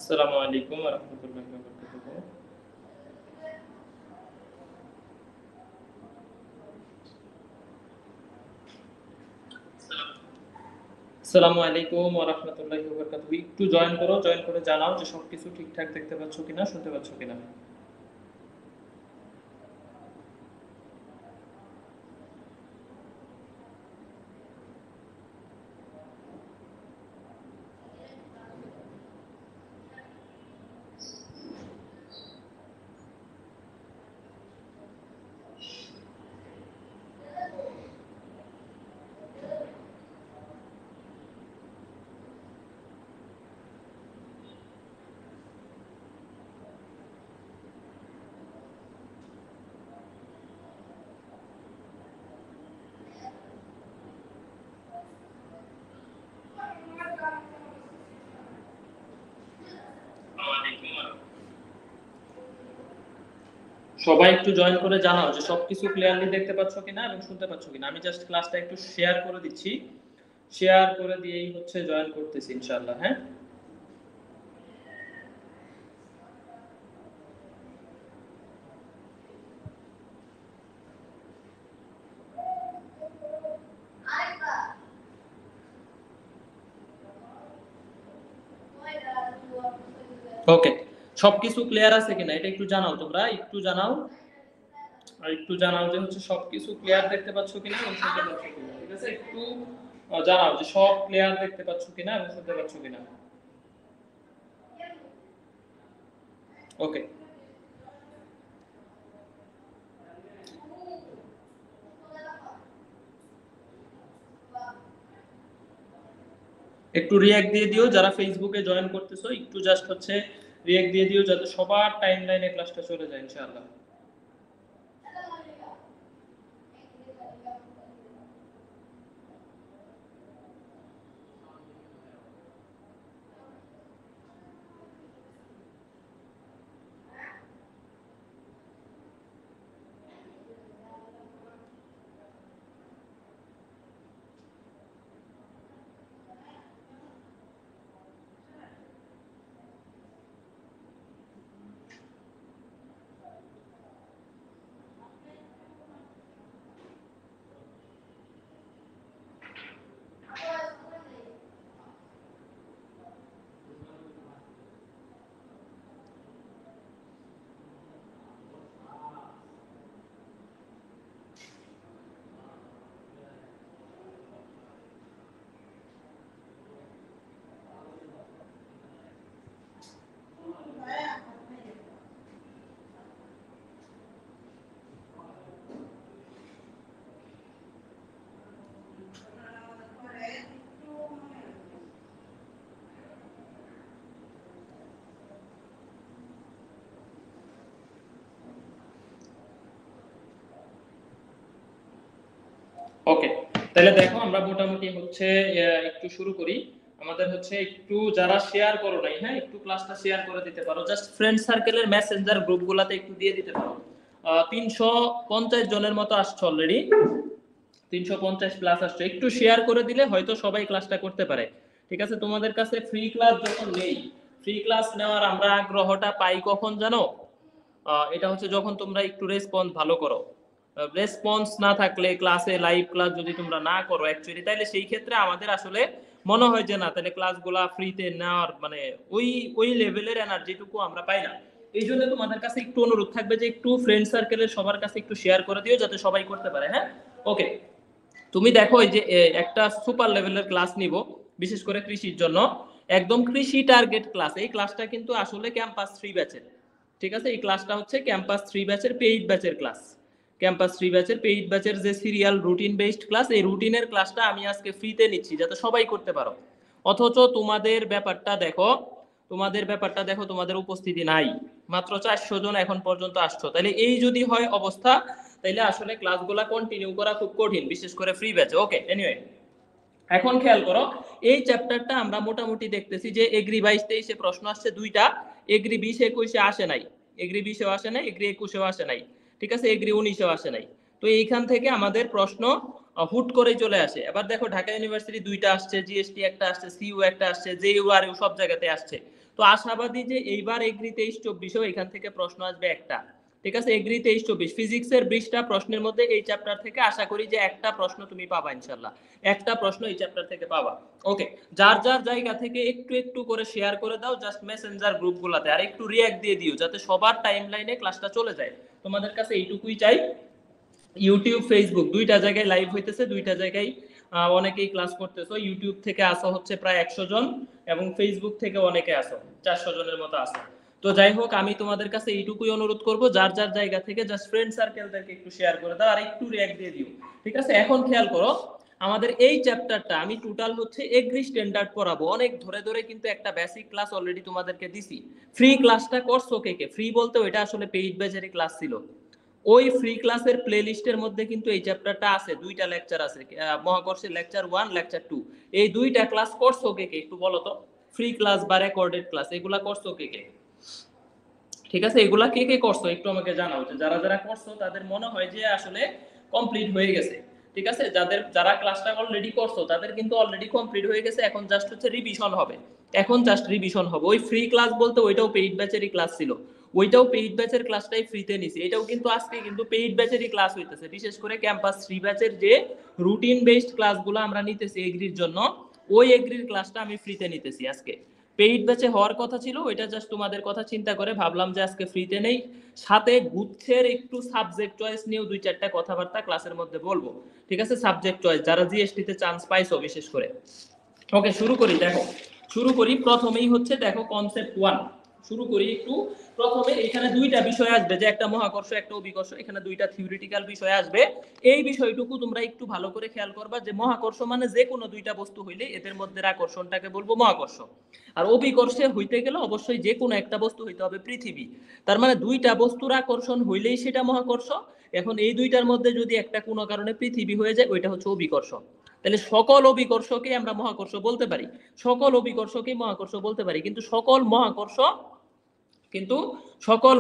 আসসালামু আলাইকুম ওয়া রাহমাতুল্লাহি ওয়া বারাকাতুহু। আসসালামু আলাইকুম ওয়া রাহমাতুল্লাহি ওয়া বারাকাতুহু। একটু জয়েন করো, জয়েন করে জানাও যে সবকিছু ঠিকঠাক দেখতে পাচ্ছ কিনা, শুনতে পাচ্ছ কিনা। সবাই একটু জয়েন করে জানাও যে সবকিছু ক্লিয়ারলি দেখতে পাচ্ছ কিনা এবং শুনতে পাচ্ছ কিনা। আমি জাস্ট ক্লাসটা একটু শেয়ার করে দিচ্ছি, শেয়ার করে দিয়েই হচ্ছে জয়েন করতেছি ইনশাআল্লাহ। হ্যাঁ, ওকে, সবকিছু ক্লিয়ার আছে কিনা এটা একটু জানাও, তোমরা একটু জানাও, আর একটু জানাও যে হচ্ছে সবকিছু ক্লিয়ার দেখতে পাচ্ছ কিনা এবং শুনতে পাচ্ছ কিনা। ঠিক আছে, একটু জানাও যে সব ক্লিয়ার দেখতে পাচ্ছ কিনা এবং শুনতে পাচ্ছ কিনা। ওকে, একটু রিঅ্যাক্ট দিয়ে দিও যারা ফেসবুকে জয়েন করতেছো, একটু জাস্ট হচ্ছে রিঅ্যাক্ট দিয়ে দিও যাতে সবার টাইমলাইনে ক্লাসটা চলে যায় ইনশাআল্লাহ। ওকে, তাহলে দেখো আমরা মোটামুটি হচ্ছে একটু শুরু করি। আমাদের হচ্ছে একটু যারা শেয়ার করো নাই, হ্যাঁ একটু ক্লাসটা শেয়ার করে দিতে পারো, জাস্ট ফ্রেন্ড সার্কেলের মেসেঞ্জার গ্রুপগুলোতে একটু দিয়ে দিতে পারো। 350 জনের মতো আসছে অলরেডি, 350 প্লাস আসছে। একটু শেয়ার করে দিলে হয়তো সবাই ক্লাসটা করতে পারে। ঠিক আছে, তোমাদের কাছে ফ্রি ক্লাস যখন নেই, ফ্রি ক্লাস নেওয়ার আমরা আগ্রহটা পাই কখন জানো? এটা হচ্ছে যখন তোমরা একটু রেসপন্স ভালো করো। রেসপন্স না থাকলে ক্লাসে, লাইভ ক্লাস যদি তোমরা না করো অ্যাকচুয়ালি, তাহলে সেই ক্ষেত্রে আমাদের আসলে মনে হয় যে না, তাহলে ক্লাসগুলা ফ্রিতে নেওয়ার মানে ওই ওই লেভেলের এনার্জিটুকু আমরা পাই না। এই জন্য তোমাদের কাছে একটু অনুরোধ থাকবে যে একটু ফ্রেন্ড সার্কেলের সবার কাছে একটু শেয়ার করে দিও যাতে সবাই করতে পারে। হ্যাঁ, ওকে, তুমি দেখো এই যে একটা সুপার লেভেলের ক্লাস নিব বিশেষ করে কৃষির জন্য, একদম কৃষি টার্গেট ক্লাস। এই ক্লাসটা কিন্তু আসলে ক্যাম্পাস 3 ব্যাচের। ঠিক আছে, এই ক্লাসটা হচ্ছে ক্যাম্পাস 3 ব্যাচের পেইড ব্যাচের ক্লাস। ক্যাম্পাস 3 ব্যাচের পেইড ব্যাচের যে সিরিয়াল রুটিন বেসড ক্লাস, এই রুটিনের ক্লাসটা আমি আজকে ফ্রিতে নিচ্ছি যাতে সবাই করতে পারো। অথচ তোমাদের ব্যাপারটা দেখো, তোমাদের উপস্থিতি নাই, মাত্র 400 জন এখন পর্যন্ত আসছো। তাহলে এই যদি হয় অবস্থা, তাইলে আসলে ক্লাসগুলা কন্টিনিউ করা খুব কঠিন, বিশেষ করে ফ্রি ব্যাচে। ওকে, এনিওয়ে, এখন খেয়াল করো এই চ্যাপ্টারটা আমরা মোটামুটি দেখতেছি যে এগ্রি 22-23 প্রশ্ন আসছে দুইটা, এগ্রি 20-21 আসে নাই, এগ্রি 20-এও আসে নাই, এগ্রি 21-এও আসে নাই। ঠিক আছে, এগ্রি 19-এও আসে নাই। তো এইখান থেকে আমাদের প্রশ্ন হুট করে চলে আসে। এবার দেখো ঢাকা ইউনিভার্সিটি দুইটা আসছে, জিএসটি একটা আসছে, সিইউ একটা আসছে, জেইউ আর ইউ সব জায়গাতে আসছে। তো আশাবাদী যে এইবার এগ্রি 23-24 এখান থেকে প্রশ্ন আসবে একটা, ঠিক আছে? এগ্রি 23-24 ফিজিক্সের 20টা প্রশ্নের মধ্যে এই চ্যাপ্টার থেকে আশা করি যে একটা প্রশ্ন তুমি পাবা ইনশাল্লাহ, একটা প্রশ্ন এই চ্যাপ্টার থেকে পাবা। ওকে, যার যার জায়গা থেকে একটু একটু করে শেয়ার করে দাও জাস্ট মেসেঞ্জার গ্রুপগুলোতে, আর একটু রিঅ্যাক্ট দিয়ে দিও যাতে সবার টাইম লাইনে ক্লাসটা চলে যায়। তোমাদের কাছে এইটুকুই চাই। ইউটিউব ফেসবুক দুইটা জায়গায় লাইভ হইতেছে, দুইটা জায়গায় অনেকেই ক্লাস করতেছো। ইউটিউব থেকে আসা হচ্ছে প্রায় 100 জন এবং ফেসবুক থেকে অনেকে আসো, 400 জনের মতো আসো। তো যাই হোক, আমি তোমাদের কাছে এইটুকুই অনুরোধ করব, যার যার জায়গা থেকে জাস্ট ফ্রেন্ড সার্কেলদেরকে একটু শেয়ার করে দাও আর একটু রিঅ্যাক্ট দিয়ে দিও, ঠিক আছে? এখন খেয়াল করো, আমাদের এই চ্যাপ্টারটা আমি টোটাল হচ্ছে এগ্রি স্ট্যান্ডার্ড পড়াবো। অনেক ধরে ধরে কিন্তু একটা বেসিক ক্লাস অলরেডি তোমাদেরকে দিছি। ফ্রি ক্লাসটা করছো কে কে? ফ্রি বলতে ওইটা আসলে পেইড ব্যাচেরই ক্লাস ছিল। ওই ফ্রি ক্লাসের প্লে লিস্টের মধ্যে কিন্তু এই চ্যাপ্টারটা আছে, দুইটা লেকচার আছে, মহাকর্ষের লেকচার 1 লেকচার 2। এই দুইটা ক্লাস করছো কে কে একটু বলো তো? ফ্রি ক্লাস বা রেকর্ডেড ক্লাস এগুলা করছো কে কে? ঠিক আছে, এগুলা কে কে করছো একটু আমাকে জানাও, যে যারা যারা করছো তাদের মনে হয় যে আসলে কমপ্লিট হয়ে গেছে। ঠিক আছে, যারা ক্লাসটা অলরেডি করছো তাদের কিন্তু অলরেডি কমপ্লিট হয়ে গেছে, এখন জাস্ট হচ্ছে রিভিশন হবে। এখন জাস্ট রিভিশন হবে। ওই ফ্রি ক্লাস বলতে ওইটাও পেইড ব্যাচেরই ক্লাস ছিল, ওইটাও পেইড ব্যাচের ক্লাসটাই ফ্রিতে নিছি। এটাও কিন্তু আজকে কিন্তু পেইড ব্যাচেরই ক্লাস হইতেছে, বিশেষ করে ক্যাম্পাস 3 ব্যাচের যে রুটিন বেসড ক্লাসগুলো আমরা নিতেছি এগ্রির জন্য, ওই এগ্রির ক্লাসটা আমি ফ্রিতে নিতেছি আজকে। পেইড ব্যাচে হওয়ার কথা ছিল, ওইটা জাস্ট তোমাদের কথা চিন্তা করে ভাবলাম যে আজকে ফ্রিতে নেই, সাথে গুচ্ছের একটু সাবজেক্ট চয়েস নিয়েও 2-4টা কথাবার্তা ক্লাসের মধ্যে বলবো। ঠিক আছে, সাবজেক্ট চয়েস যারা জিএসটি তে চান্স পাইছো বিশেষ করে। ওকে, শুরু করি। দেখো, শুরু করি প্রথমেই হচ্ছে, দেখো কনসেপ্ট 1 শুরু করি একটু। প্রথমে এখানে দুইটা বিষয় আসবে, যে একটা মহাকর্ষ একটা অভিকর্ষ, এখানে দুইটা থিওরিটিক্যাল বিষয় আসবে। এই বিষয়টুকু তোমরা একটু ভালো করে খেয়াল করবা, যে মহাকর্ষ মানে যে কোনো দুইটা বস্তু হইলে এদের মধ্যে আকর্ষণটাকে বলবো মহাকর্ষ, আর অভিকর্ষে হইতে গেলে অবশ্যই যে কোনো একটা বস্তু হইতে হবে পৃথিবী। তার মানে দুইটা বস্তুর আকর্ষণ হইলেই সেটা মহাকর্ষ। এখন এই দুইটার মধ্যে যদি একটা কোনো কারণে পৃথিবী হয়ে যায়, ওইটা হচ্ছে অভিকর্ষ। তাহলে সকল অভিকর্ষকে আমরা মহাকর্ষ বলতে পারি, সকল অভিকর্ষকে মহাকর্ষ বলতে পারি, কিন্তু সকল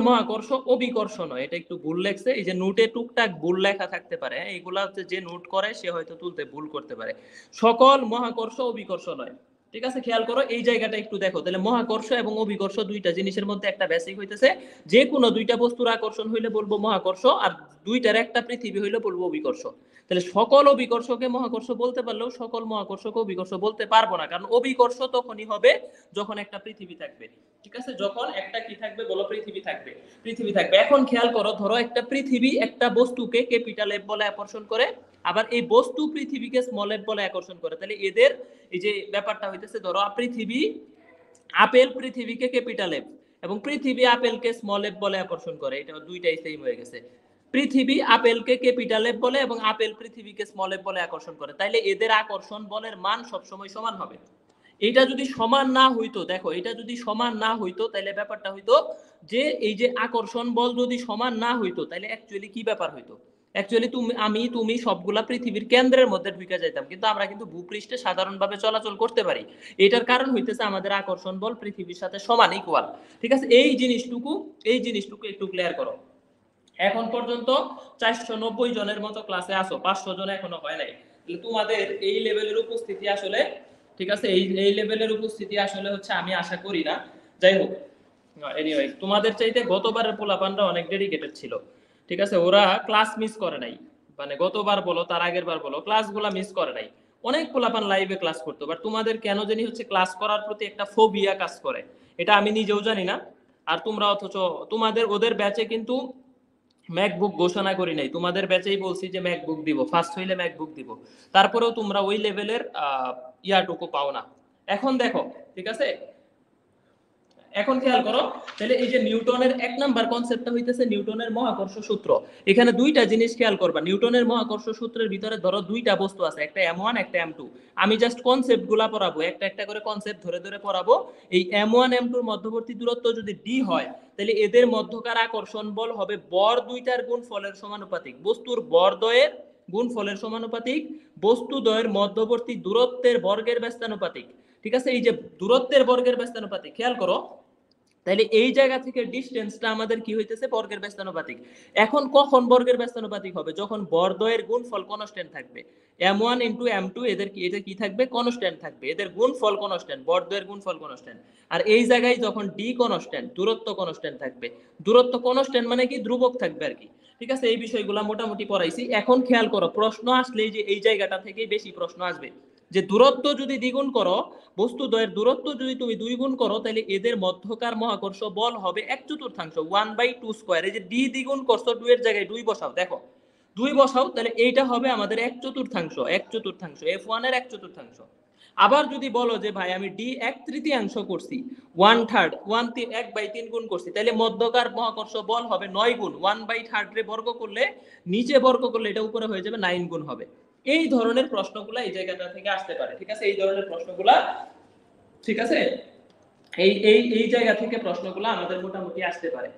মহাকর্ষ অভিকর্ষ নয়। এটা একটু ভুল লেখছে, এই যে নোটে টুকটাক ভুল লেখা থাকতে পারে, এইগুলা হচ্ছে যে নোট করে সে হয়তো তুলতে ভুল করতে পারে। সকল মহাকর্ষ অভিকর্ষ নয়, ঠিক আছে? খেয়াল করো এই জায়গাটা একটু দেখো। তাহলে মহাকর্ষ এবং অভিকর্ষ দুইটা জিনিসের মধ্যে একটা বেসিক হইতেছে, যে কোনো দুইটা বস্তুর আকর্ষণ হইলে বলবো মহাকর্ষ, আর দুইটার একটা পৃথিবী হইলে বলবো অভিকর্ষ। তাহলে সকল অভিকর্ষকে মহাকর্ষ বলতে পারলেও সকল মহাকর্ষকে অভিকর্ষ বলতে পারবো না, কারণ অভিকর্ষ তখনই হবে যখন একটা পৃথিবী থাকবে। ঠিক আছে, যখন একটা কি থাকবে বলো? পৃথিবী থাকবে, পৃথিবী থাকবে। এখন খেয়াল করো, ধরো একটা পৃথিবী একটা বস্তুকে ক্যাপিটাল এফ বলে আকর্ষণ করে, আবার এই বস্তু পৃথিবীকে স্মল এফ বলে আকর্ষণ করে। তাহলে এদের এই যে ব্যাপারটা হইতেছে, ধরো পৃথিবী আপেল পৃথিবীকে ক্যাপিটাল এফ এবং পৃথিবী আপেলকে স্মল এফ বলে আকর্ষণ করে, এটা দুইটাই সেম হয়ে গেছে। পৃথিবী আপেলকে ক্যাপিটাল এফ বলে এবং আপেল পৃথিবীকে স্মল এফ বলে আকর্ষণ করে, তাইলে এদের আকর্ষণ বলের মান সবসময় সমান হবে। এটা যদি সমান না হইতো, দেখো এটা যদি সমান না হইতো তাহলে ব্যাপারটা হইতো যে এই যে আকর্ষণ বল যদি সমান না হইতো, তাহলে অ্যাকচুয়ালি কি ব্যাপার হইতো? অ্যাকচুয়ালি তুমি সবগুলা পৃথিবীর কেন্দ্রের মধ্যে ঢুকে যাইতাম, কিন্তু আমরা কিন্তু ভূপৃষ্ঠে সাধারণভাবে চলাচল করতে পারি। এটার কারণ হইতেছে আমাদের আকর্ষণ বল পৃথিবীর সাথে সমান, ইকুয়াল। ঠিক আছে, এই জিনিসটুকু একটু ক্লিয়ার করো। এখন পর্যন্ত 490 জনের মতো ক্লাসে আসো, 500 জন এখনো হয় নাই। তোমাদের এই লেভেলের উপস্থিতি আসলে, ঠিক আছে, এই লেভেলের উপস্থিতি আসলে হচ্ছে আমি আশা করি না। যাই হোক, এনিওয়ে, তোমাদের চাইতে গতবারের পোলাপানরা অনেক ডেডিকেটেড ছিল। ঠিক আছে, ওরা ক্লাস মিস করে নাই, মানে গতবার বলো তার আগের বার বলো, ক্লাসগুলা মিস করে নাই। অনেক পোলাপান লাইভে ক্লাস করতো, বাট তোমাদের কেন জানি হচ্ছে ক্লাস করার প্রতি একটা ফোবিয়া কাজ করে, এটা আমি নিজেও জানি না। আর তোমরা অথচ তোমাদের ওদের ব্যাচে কিন্তু ম্যাকবুক ঘোষণা করি নাই, তোমাদের ব্যাচেই বলছি যে ম্যাকবুক দিব, ফার্স্ট হইলে ম্যাকবুক দিব, তারপরেও তোমরা ওই লেভেলের ইয়াটুকু পাও না। এখন দেখো, ঠিক আছে, এখন খেয়াল করো, তাহলে এই যে নিউটনের 1 নাম্বার কনসেপ্টটা হইতেছে নিউটনের মহাকর্ষ সূত্র। এখানে দুইটা জিনিস খেয়াল করবা, নিউটনের মহাকর্ষ সূত্রের ভিতরে ধরো দুইটা বস্তু আছে, একটা m1 একটা m2। আমি জাস্ট কনসেপ্টগুলা পড়াবো, একটা একটা করে কনসেপ্ট ধরে ধরে পড়াবো। এই m1 m2 এর মধ্যবর্তী দূরত্ব যদি d হয়, তাহলে এদের মধ্যকার আকর্ষণ বল হবে বর দুইটার গুণফলের সমানুপাতিক, বস্তুর বরদ্বয়ের গুণফলের সমানুপাতিক, বস্তুদ্বয়ের মধ্যবর্তী দূরত্বের বর্গের ব্যস্তানুপাতিক। ঠিক আছে, এই যে দূরত্বের বর্গের ব্যস্তানুপাতিক, খেয়াল করো তাহলে এই জায়গা থেকে ডিসটেন্সটা আমাদের কি হইতেছে বর্গের ব্যস্তানুপাতিক। এখন কখন বর্গের ব্যস্তানুপাতিক হবে? যখন বর্গের গুণফল কনস্ট্যান্ট থাকবে। m1 ইনটু m2 এদের কি এটা কি থাকবে? কনস্ট্যান্ট থাকবে। এদের গুণফল কনস্ট্যান্ট, বর্গের গুণফল কনস্ট্যান্ট। আর এই জায়গায় যখন d কনস্ট্যান্ট, দূরত্ব কনস্ট্যান্ট থাকবে। দূরত্ব কনস্ট্যান্ট মানে কি ধ্রুবক থাকবে আর কি। ঠিক আছে, এই বিষয়গুলো মোটামুটি পড়াইছি। এখন খেয়াল করো, প্রশ্ন আসলেই যে এই জায়গাটা থেকে বেশি প্রশ্ন আসবে যে দূরত্ব যদি দ্বিগুণ করো, বস্তুদ্বয়ের দূরত্ব যদি তুমি 2 গুণ করো, তাহলে এদের মধ্যকার মহাকর্ষ বল হবে 1/4, 1/2 স্কয়ার। এই যে d দ্বিগুণ করছো, 2 এর জায়গায় 2 বসাও, দেখো 2 বসাও, তাহলে এইটা হবে আমাদের 1/4, f1 এর 1/4। আবার যদি বলো যে ভাই আমি d 1/3 করছি, 1/3 1/3 গুণ করছি, তাহলে মধ্যকার মহাকর্ষ বল হবে 9 গুণ, 1/3 রে বর্গ করলে, নিচে বর্গ করলে এটা উপরে হয়ে যাবে 9 গুণ হবে। এই ধরনের প্রশ্নগুলো এই জায়গাটা থেকে আসতে পারে। ঠিক আছে, এই ধরনের প্রশ্নগুলা, ঠিক আছে, এই এই এই জায়গা থেকে প্রশ্নগুলো আমাদের মোটামুটি আসতে পারে।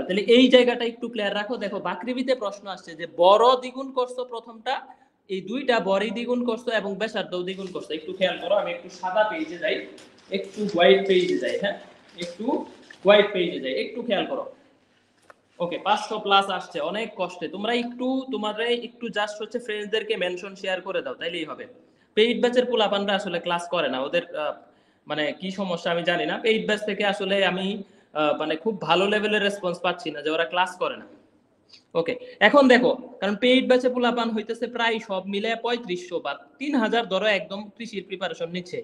তাহলে এই জায়গাটা একটু ক্লিয়ার রাখো। দেখো বাকৃবিতে প্রশ্ন আসছে যে বড় দ্বিগুণ করছো প্রথমটা, এই দুইটা বড়ই দ্বিগুণ করছো এবং ব্যাসার্ধ দ্বিগুণ করছো। একটু খেয়াল করো, আমি একটু সাদা পেজে যাই, একটু হোয়াইট পেজে যাই, হ্যাঁ একটু হোয়াইট পেজে যাই, একটু খেয়াল করো। ওকে, 500 প্লাস আসছে অনেক কষ্টে। তোমাদের একটু জাস্ট হচ্ছে ফ্রেন্ডসদেরকে মেনশন শেয়ার করে দাও, তাইলেই হবে। পেইড ব্যাচের পোলাপানরা আসলে ক্লাস করে না, ওদের মানে কি সমস্যা আমি জানি না। পেইড ব্যাচ থেকে আসলে আমি মানে খুব ভালো লেভেলের রেসপন্স পাচ্ছি না যে ওরা ক্লাস করে না। ওকে, এখন দেখো, কারণ পেইড ব্যাচে পোলাপান হইতেছে প্রায় সব মিলে 3500 বা 3000 ধরো একদম কৃষির প্রিপারেশন নিচ্ছে।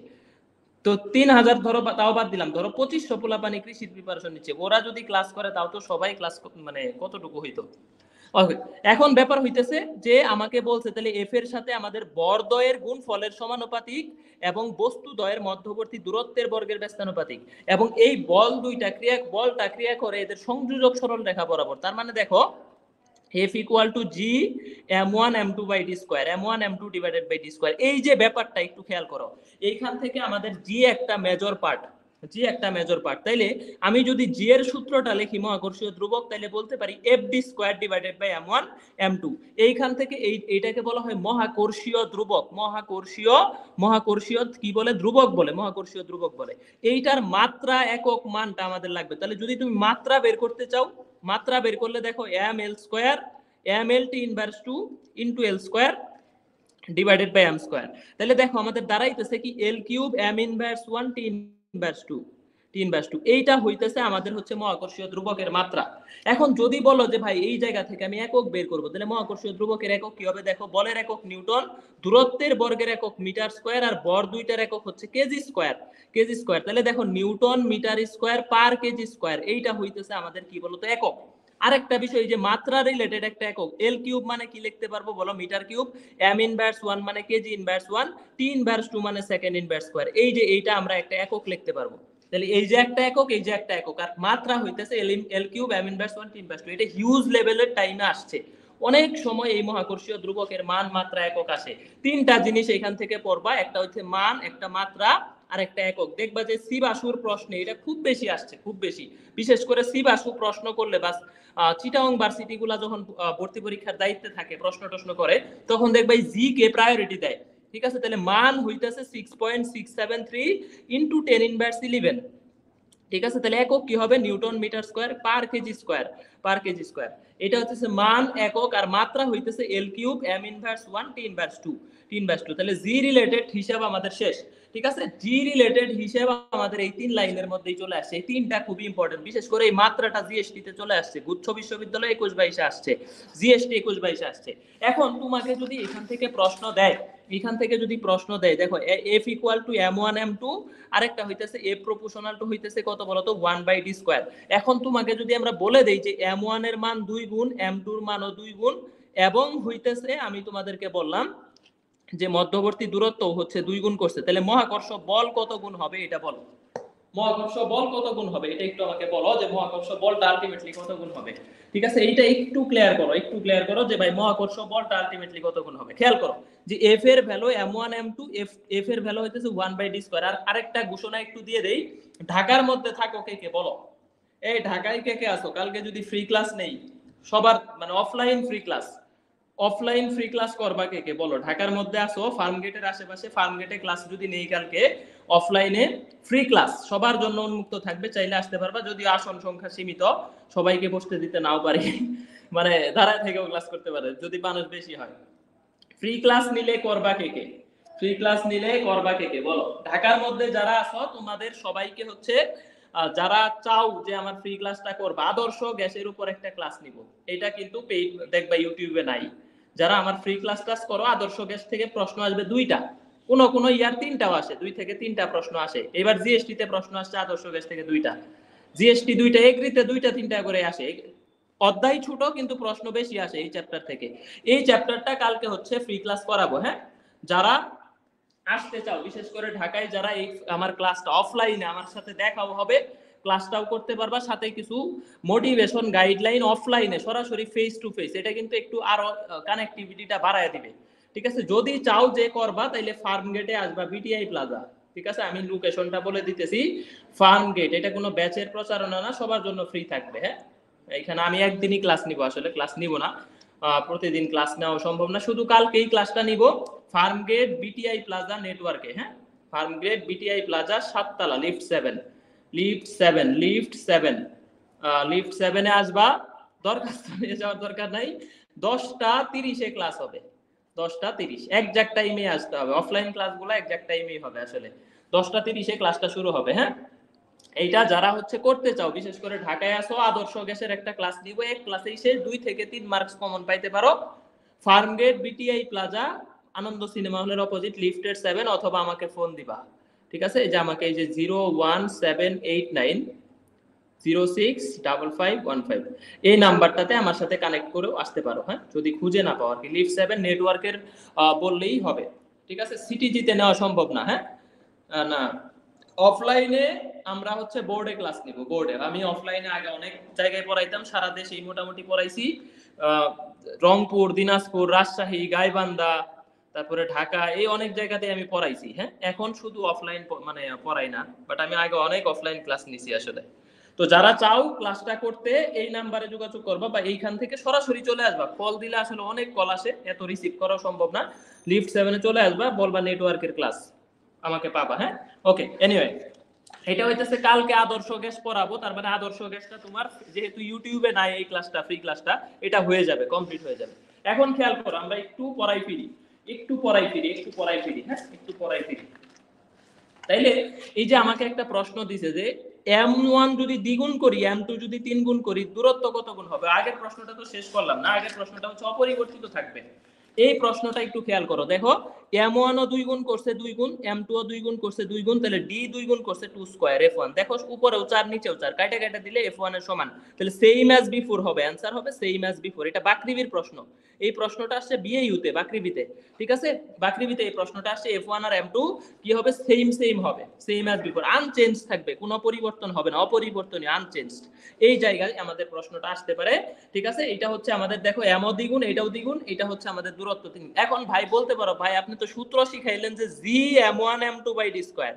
তো 3000 ধরো, তাও বাদ দিলাম, ধরো 2500 পোলাপানি কৃষির প্রিপারেশন নিচ্ছে। ওরা যদি ক্লাস করে তাও তো সবাই ক্লাস মানে কতটুকু হইতো। এখন ব্যাপার হইতেছে যে আমাকে বলছে তাহলে এফ এর সাথে আমাদের বর্গদ্বয়ের গুণফলের সমানুপাতিক এবং বস্তুদ্বয়ের মধ্যবর্তী দূরত্বের বর্গের ব্যস্তানুপাতিক, এবং এই বলটা ক্রিয়া করে এদের সংযোজক সরল রেখা বরাবর। তার মানে দেখো f equal to g m1 m2 by d square, m1 m2 divided by d square। এই যে ব্যাপারটা একটু খেয়াল করো, এইখান থেকে আমাদের g একটা মেজর পার্ট, তাইলে আমি যদি g এর সূত্রটা লিখি মহাকর্ষীয় ধ্রুবক, তাইলে বলতে পারি fd square divided by m1 m2। এইখান থেকে এইটাকে বলা হয় মহাকর্ষীয় ধ্রুবক, মহাকর্ষীয় কি বলে? ধ্রুবক বলে, মহাকর্ষীয় ধ্রুবক বলে। এইটার মাত্রা একক মানটা আমাদের লাগবে। তাহলে যদি তুমি মাত্রা বের করতে চাও, মাত্রা বের করলে দেখো ml square ml t inverse 2 into l square divided by m square. তাহলে দেখো আমাদের দাঁড়াইতেছে কি l cube m inverse 1 t inverse 2 এইটা হইতেছে আমাদের হচ্ছে মহাকর্ষীয় ধ্রুবকের মাত্রা। এখন যদি বলো যে ভাই এই জায়গা থেকে আমি একক বের করব, তাহলে মহাকর্ষীয় ধ্রুবকের একক কি হবে? দেখো বলের একক নিউটন, দূরত্বের বর্গের একক মিটার স্কয়ার, আর বর দুইটার একক হচ্ছে কেজি স্কয়ার। তাহলে দেখো newton metre square per KG square, এইটা হইতেছে আমাদের কি বলতো একক। আরেকটা বিষয় যে মাত্রা রিলেটেড একটা একক, এল কিউব মানে কি লিখতে পারবো বলো? Metre cube. এম ইনভার্স 1 মানে কেজি ইনভার্স 1, টি ইনভার্স 2 মানে সেকেন্ড ইনভার্স স্কয়ার। এই যে এইটা আমরা একটা একক লিখতে পারবো। তাহলে এই যে একটা একক, এই যে একটা একক, আর মাত্রা হইতেছে L cube M inverse 1 T inverse 2। এটা হিউজ লেভেলের টাইমে আসছে। অনেক সময় এই মহাকর্ষীয় ধ্রুবকের মান মাত্রা একক আসে। তিনটা জিনিস এখান থেকে পড়বা, একটা হচ্ছে মান, একটা মাত্রা, আর একটা একক। দেখবা যে সি বাসুর প্রশ্নে এটা খুব বেশি আসছে, খুব বেশি। বিশেষ করে সি বাসু প্রশ্ন করলে বাস চিটাগং ভার্সিটি গুলা যখন ভর্তি পরীক্ষার দায়িত্বে থাকে, প্রশ্ন করে, তখন দেখবা জি কে প্রায়োরিটি দেয়। ঠিক আছে, তাহলে মান হইতেছে 6.673 ইনটু 10 ইনভার্স 11। ঠিক আছে, তাহলে একক কি হবে? Newton metre square per KG square. এটা হচ্ছে মান একক, আর মাত্রা হইতেছে L cube M inverse 1 T inverse 2। তাহলে জি রিলেটেড হিসাব আমাদের শেষ। ঠিক আছে, জি রিলেটেড হিসাব আমাদের এই 3 লাইনের মধ্যেই চলে আসছে। এই তিনটা খুবই ইম্পর্টেন্ট, বিশেষ করে এই মাত্রাটা জিএসটি তে চলে আসছে। গুচ্ছ বিশ্ববিদ্যালয় 21-22 আসছে, জিএসটি 21-22 আসছে। এখন তোমাকে যদি এখান থেকে প্রশ্ন দেয়, দেখো f equal to m1 m2, আরেকটা হইতেছে f প্রপোর্শনাল টু হইতেছে কত বলতো? 1/d square. এখন তোমাকে যদি আমরা বলে দেই যে m1 এর মান 2 গুণ, m2 এর মানও 2 গুণ, এবং হইতেছে আমি তোমাদেরকে বললাম যে মধ্যবর্তী দূরত্ব হচ্ছে 2 গুণ করছে, তাহলে মহাকর্ষ বল কত গুণ হবে এটা বলো। মহাকর্ষ বল কত গুণ হবে এটা একটু আমাকে বলো, যে মহাকর্ষ বলটা আলটিমেটলি কত গুণ হবে। ঠিক আছে, এইটা একটু ক্লিয়ার করো যে ভাই মহাকর্ষ বলটা আলটিমেটলি কত গুণ হবে। খেয়াল করো যে f এর ভ্যালু m1 m2, f এর ভ্যালু হইতেছে 1/d স্কয়ার। আর আরেকটা ঘোষণা একটু দিয়ে দেই, ঢাকার মধ্যে থাকো কে বলো? এই ঢাকায় কে আছো? কালকে যদি ফ্রি ক্লাস নেই সবার, মানে offline free class, offline free class করবা কে কে বলো? ঢাকার মধ্যে আসো, ফার্ম গেটের আশেপাশে, ফার্ম গেটে ক্লাস যদি নেই কালকে, অফলাইনে ফ্রি ক্লাস সবার জন্য উন্মুক্ত থাকবে, চাইলে আসতে পারবা। যদিও আসন সংখ্যা সীমিত, সবাইকে বসতে দিতে নাও পারি, মানে দাঁড়ায় থেকেও ক্লাস করতে পারে যদি মানুষ বেশি হয়। ফ্রি ক্লাস নিলে করবা কে কে? ফ্রি ক্লাস নিলে করবা কে কে বলো? ঢাকার মধ্যে যারা আছো তোমাদের সবাইকে হচ্ছে যারা চাও যে আমার ফ্রি ক্লাসটা করবা, আদর্শ গ্যাসের উপর একটা ক্লাস নিব, এটা কিন্তু পেইড দেখবা ইউটিউবে নাই। যারা আমার ফ্রি ক্লাস করো, আদর্শ গ্যাস থেকে প্রশ্ন আসবে 2টা, কোন ইয়ার 3টাও আসে, 2 থেকে 3টা প্রশ্ন আসে। এবার জিএসটি তে প্রশ্ন আসছে আদর্শ গ্যাস থেকে 2টা, জিএসটি 2টা, এগ্রিতে 2টা 3টা করে আসে। অধ্যায় ছোট কিন্তু প্রশ্ন বেশি আসে এই চ্যাপ্টার থেকে। এই চ্যাপ্টারটা কালকে হচ্ছে ফ্রি ক্লাস করাবো। হ্যাঁ, যারা আসতে চাও, বিশেষ করে ঢাকায় যারা এই আমার ক্লাসটা অফলাইনে আমার সাথে দেখাও হবে, ক্লাসটাও করতে পারবা, সাথে কিছু মোটিভেশন গাইডলাইন অফলাইনে সরাসরি ফেস টু ফেস, এটা কিন্তু একটু আরো কানেক্টিভিটিটা বাড়ায় দিবে। ঠিক আছে, যদি চাও যে করবা তাইলে ফার্ম গেটে আসবা, বিটিআই প্লাজা। ঠিক আছে, আমি লোকেশনটা বলে দিতেছি, ফার্ম গেট। এটা কোনো ব্যাচের প্রচারণা না, সবার জন্য ফ্রি থাকবে। হ্যাঁ, এখানে আমি একদিনই ক্লাস নিব, আসলে ক্লাস নিব না, প্রতিদিন ক্লাস নেওয়া সম্ভব না, শুধু কালকেই ক্লাসটা নিব ফার্ম গেট বিটিআই প্লাজা নেটওয়ার্কে। হ্যাঁ, ফার্ম গেট বিটিআই প্লাজা 7 তলা, লিফট 7, লিফট 7, লিফট 7, লিফট 7 এ আসবা। দরখাস্ত নিয়ে যাওয়ার দরকার নাই, 10টা 30-এ ক্লাস হবে, 10টা 30 একজ্যাক্ট টাইমে আসতে হবে। অফলাইন ক্লাসগুলো একজ্যাক্ট টাইমেই হবে, আসলে 10টা 30-এ ক্লাসটা শুরু হবে। হ্যাঁ, এইটা যারা হচ্ছে করতে চাও, বিশেষ করে ঢাকায় আসো, আদর্শ গ্যাসের একটা ক্লাস নিব, এক ক্লাসেই সে 2 থেকে 3 মার্কস কমন পাইতে পারো। ফার্ম গেট বিটিআই প্লাজা, আনন্দ সিনেমা হলের অপোজিট, লিফটের 7, অথবা আমাকে ফোন দিবা। ঠিক আছে, এই যে আমাকে এই যে 01789065515 এই নাম্বারটাতে আমার সাথে কানেক্ট করেও আসতে পারো। হ্যাঁ, যদি খুঁজে না পাও আর কি, লিফট 7 নেটওয়ার্কের বললেই হবে। ঠিক আছে, সিটিজিতে নেওয়া সম্ভব না। হ্যাঁ, না, অফলাইনে আমরা হচ্ছে বোর্ডে ক্লাস নিব, বোর্ডে। আমি অফলাইনে আগে অনেক জায়গায় পড়াইতাম, সারা দেশেই মোটামুটি পড়াইছি, রংপুর, দিনাজপুর, রাজশাহী, গাইবান্ধা, তারপরে ঢাকা, এই অনেক জায়গাতে আমি পড়াইছি। হ্যাঁ, এখন শুধু অফলাইন মানে পড়াই না, বাট আমি আগে অনেক অফলাইন ক্লাস নিছি আসলে। তো যারা চাও ক্লাসটা করতে, এই নাম্বারে যোগাযোগ করবা, বা এইখান থেকে সরাসরি চলে আসবা। কল দিলে আসলে অনেক কল আসে, এত রিসিভ করা সম্ভব না। লিফট 7-এ চলে আসবা, বলবা নেটওয়ার্কের ক্লাস, আমাকে পাবা। হ্যাঁ, ওকে, এনিওয়ে, এটা হইতেছে কালকে আদর্শ গ্যাস পড়াবো। তার মানে আদর্শ গ্যাসটা তোমার যেহেতু ইউটিউবে নাই, এই ক্লাসটা, ফ্রি ক্লাসটা, এটা হয়ে যাবে, কমপ্লিট হয়ে যাবে। এখন খেয়াল করো, আমরা একটু পড়াই ফিরি, একটু পড়াই ফিরি, একটু পড়াই ফিরি। হ্যাঁ, একটু পড়াই ফিরি। তাইলে এই যে আমাকে একটা প্রশ্ন দিছে যে m1 যদি দ্বিগুণ করি, m2 যদি 3 গুণ করি, দূরত্ব কত গুণ হবে? আগের প্রশ্নটা তো শেষ করলাম না, আগের প্রশ্নটা হচ্ছে অপরিবর্তিত থাকবে। এই প্রশ্নটা একটু খেয়াল করো, দেখো m1 ও 2 গুণ করছে 2 গুণ, m2 ও 2 গুণ করছে 2 গুণ, তাহলে d 2 গুণ করছে 2 স্কয়ার f1। দেখো উপরেও 4 নিচেও 4, কাটা কাটা দিলে f1 এর সমান, তাহলে সেম অ্যাজ বিফোর হবে, आंसर হবে সেম অ্যাজ বিফোর। এটা বাকৃবির প্রশ্ন, এই প্রশ্নটা আসছে বিএইউতে, বাকৃবিতে। ঠিক আছে, বাকৃবিতে এই প্রশ্নটা আসছে, f1 আর m2 কি হবে? সেম সেম হবে, সেম অ্যাজ বিফোর, আনচেঞ্জ থাকবে, কোনো পরিবর্তন হবে না, অপরিবর্তনীয়, আনচেঞ্জড। এই জায়গায় আমাদের প্রশ্নটা আসতে পারে। ঠিক আছে, এটা হচ্ছে আমাদের, দেখো m ও দ্বিগুণ, এটাও দ্বিগুণ, এটা হচ্ছে আমাদের দূরত্ব 3। এখন ভাই বলতে পারো, ভাই আপনি তো সূত্র শিখাইলেন যে g m1 m2 by d square,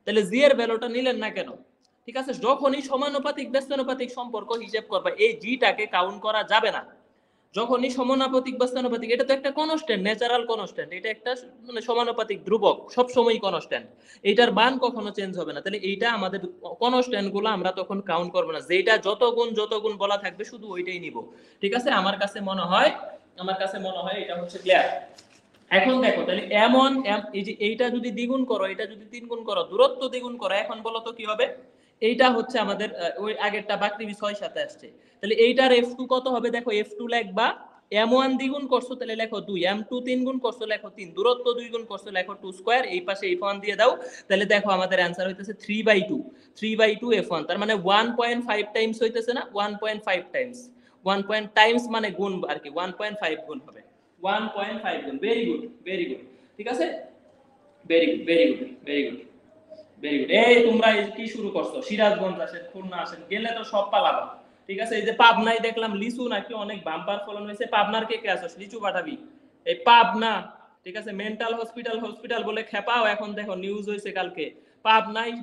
তাহলে g এর ভ্যালুটা নিলেন না কেন? ঠিক আছে, যখনই সমানুপাতিক ব্যস্তানুপাতিক সম্পর্ক হিসাব করবা, এই g টাকে কাউন্ট করা যাবে না। যখনই সমানুপাতিক ব্যস্তানুপাতিক, এটা তো একটা কনস্ট্যান্ট, ন্যাচারাল কনস্ট্যান্ট, এটা একটা মানে সমানুপাতিক ধ্রুবক, সব সময় কনস্ট্যান্ট, এইটার মান কখনো চেঞ্জ হবে না। তাহলে এইটা আমাদের কনস্ট্যান্ট গুলো আমরা তখন কাউন্ট করব না, যেটা যত গুণ বলা থাকবে শুধু ওইটাই নিব। ঠিক আছে, আমার কাছে মনে হয় এটা হচ্ছে ক্লিয়ার। এখন দেখো, তাহলে m1 এই যে এইটা যদি দ্বিগুণ করো, এটা যদি 3 গুণ করো, দূরত্ব দ্বিগুণ করো, এখন বলো তো কি হবে? এইটা হচ্ছে আমাদের ওই আগেরটা বাকৃবি 6 সাথে আসছে, তাহলে এইটার f2 কত হবে? দেখো f2 লিখবা, m1 দ্বিগুণ করছো তাহলে লেখো 2, m2 3 গুণ করছো লেখো 3, দূরত্ব 2 গুণ করছো লেখো 2 স্কয়ার, এই পাশে f1 দিয়ে দাও, তাহলে দেখো আমাদের आंसर হইতেছে 3/2 f1। তার মানে 1.5 টাইমস হইতেছে না, 1.5 টাইমস, 1 টাইমস মানে গুণ আর কি, 1.5 গুণ হবে, 1.5 গুণ। Very good, very good. ঠিক আছে, very good, very good, very good, very good. এই তোমরা কি শুরু করছো? সিরাজগঞ্জ আসেন, খুলনা আসেন, গেলে তো সব পালাবা। ঠিক আছে, এই যে পাবনায় দেখলাম লিচু নাকি অনেক বাম্পার ফলন হয়েছে, পাবনার কে কে আসছ? লিচু পাঠাবি, এই পাবনা। ঠিক আছে, মেন্টাল হসপিটাল বলে খেপাও, এখন দেখো নিউজ হয়েছে কালকে, পাবনায়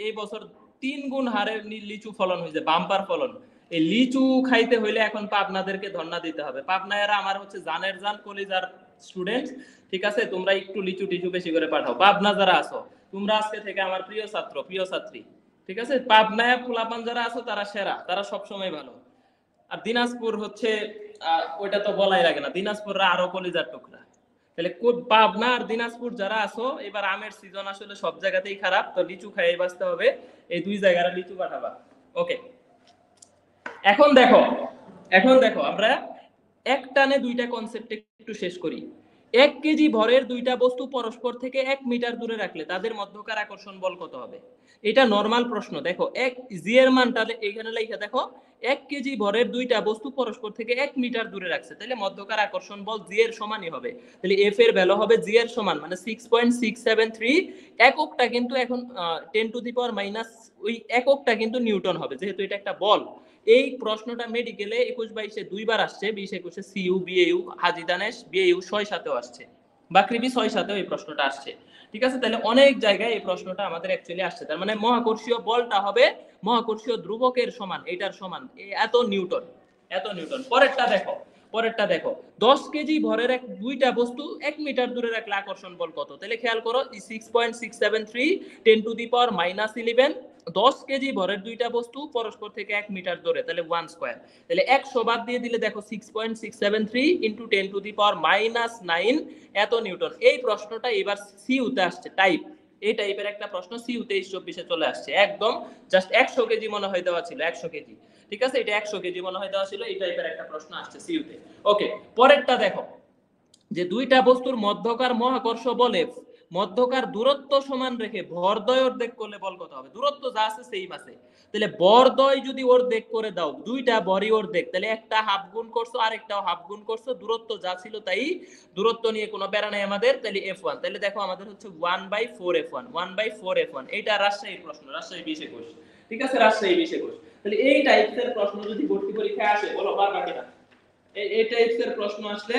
এই বছর 3 গুণ হারে লিচু ফলন হয়েছে, বাম্পার ফলন। এই লিচু খাইতে হইলে এখন পাবনাদেরকে ধন্যবাদ দিতে হবে। পাবনায়রা আমার হচ্ছে জানের জান কলিজার স্টুডেন্ট, ঠিক আছে? তোমরা একটু লিচু টিচু বেশি করে পাঠাও। পাবনা যারা আছো তোমরা আজকে থেকে আমার প্রিয় ছাত্র, প্রিয় ছাত্রী, ঠিক আছে? পাবনায় পোলাপান যারা আছো তারা সেরা, তারা সবসময় ভালো। আর দিনাজপুর হচ্ছে ওইটা তো বলাই লাগে না, দিনাজপুররা আরো কলিজার টুকরা। তাহলে পাবনা আর দিনাজপুর যারা আছো, এবার আমের সিজন আসলে সব জায়গাতেই খারাপ, তো লিচু খাইয়ে বাঁচতে হবে। এই 2 জায়গার লিচু পাঠাবা। ওকে, এখন দেখো আমরা এক টানে 2টা কনসেপ্ট একটু শেষ করি। 1 কেজি ভরের 2টা বস্তু পরস্পর থেকে 1 মিটার দূরে রাখলে তাদের মধ্যকার আকর্ষণ বল কত হবে? এটা নরমাল প্রশ্ন। দেখো এক জি এর মানটা এখানে লেখা দেখো, 1 কেজি ভরের 2টা বস্তু পরস্পর থেকে 1 মিটার দূরে রাখছে, তাহলে মধ্যকার আকর্ষণ বল জি এর সমানই হবে। তাহলে এফ এর ভ্যালু হবে জি এর সমান, মানে 6.673। এককটা কিন্তু এখন 10 টু দি পাওয়ার মাইনাস, ওই এককটা কিন্তু নিউটন হবে, যেহেতু এটা একটা বল। এই প্রশ্নটা মেডিকেলে 21-22-এ 2বার আসছে, 20-21-এ সিইউ, বিএইউ, হাজী দানেশ, বিএইউ 6-7-এও আসছে, বাকৃবি 6-7-এও এই প্রশ্নটা আসছে, ঠিক আছে? তাহলে অনেক জায়গায় এই প্রশ্নটা আমাদের অ্যাকচুয়ালি আসছে। তার মানে মহাকর্ষীয় বলটা হবে মহাকর্ষীয় ধ্রুবকের সমান, এটার সমান এত নিউটন, এত নিউটন। পরেরটা দেখো 10 কেজি ভরের 2টা বস্তু 1 মিটার দূরে রাখলে আকর্ষণ বল কত? তাহলে খেয়াল করো, 6.673 10 two the power minus 11, 10 KG ভরের 2টা বস্তু পরস্পর থেকে 1 মিটার দূরে, তাহলে 1 স্কয়ার। তাহলে 100 বাদ দিয়ে দিলে দেখো 6.673 into 10 two the power minus 9 এত নিউটন। এই প্রশ্নটা এবার সিইউতে আসছে, টাইপ এই টাইপের একটা প্রশ্ন সিইউতে 23-24-এ চলে আসছে। একদম জাস্ট 100 কেজি মনে হয় দেওয়া ছিল, 100 কেজি, ঠিক আছে? এটা 100 কেজি মনে হয় দেওয়া ছিল, এই টাইপের একটা প্রশ্ন আসছে সিইউতে। ওকে, পরেরটা দেখো, যে 2টা বস্তুর মধ্যকার মহাকর্ষ বলে মধ্যকার দূরত্ব সমান রেখে ভরদ্বয় অর্ধেক করলে বল কত হবে? দূরত্ব যা আছে সেম আছে, তাহলে ভরদ্বয় যদি অর্ধেক করে দাও, 2টা বরই অর্ধেক, তাহলে একটা হাফ গুণ করছো আরেকটাও হাফ গুণ করছো, দূরত্ব যা ছিল তাই, দূরত্ব নিয়ে কোনো প্যারা নাই আমাদের। তাহলে f1, তাহলে দেখো আমাদের হচ্ছে 1/4f1, 1/4f1। এইটা রাজশাহীর প্রশ্ন, রাজশাহী 20-21, ঠিক আছে? রাজশাহী 20-21। তাহলে এই টাইপের প্রশ্ন যদি ভর্তি পরীক্ষায় আসে, বলো পারবা কিনা? এই টাইপের প্রশ্ন আসলে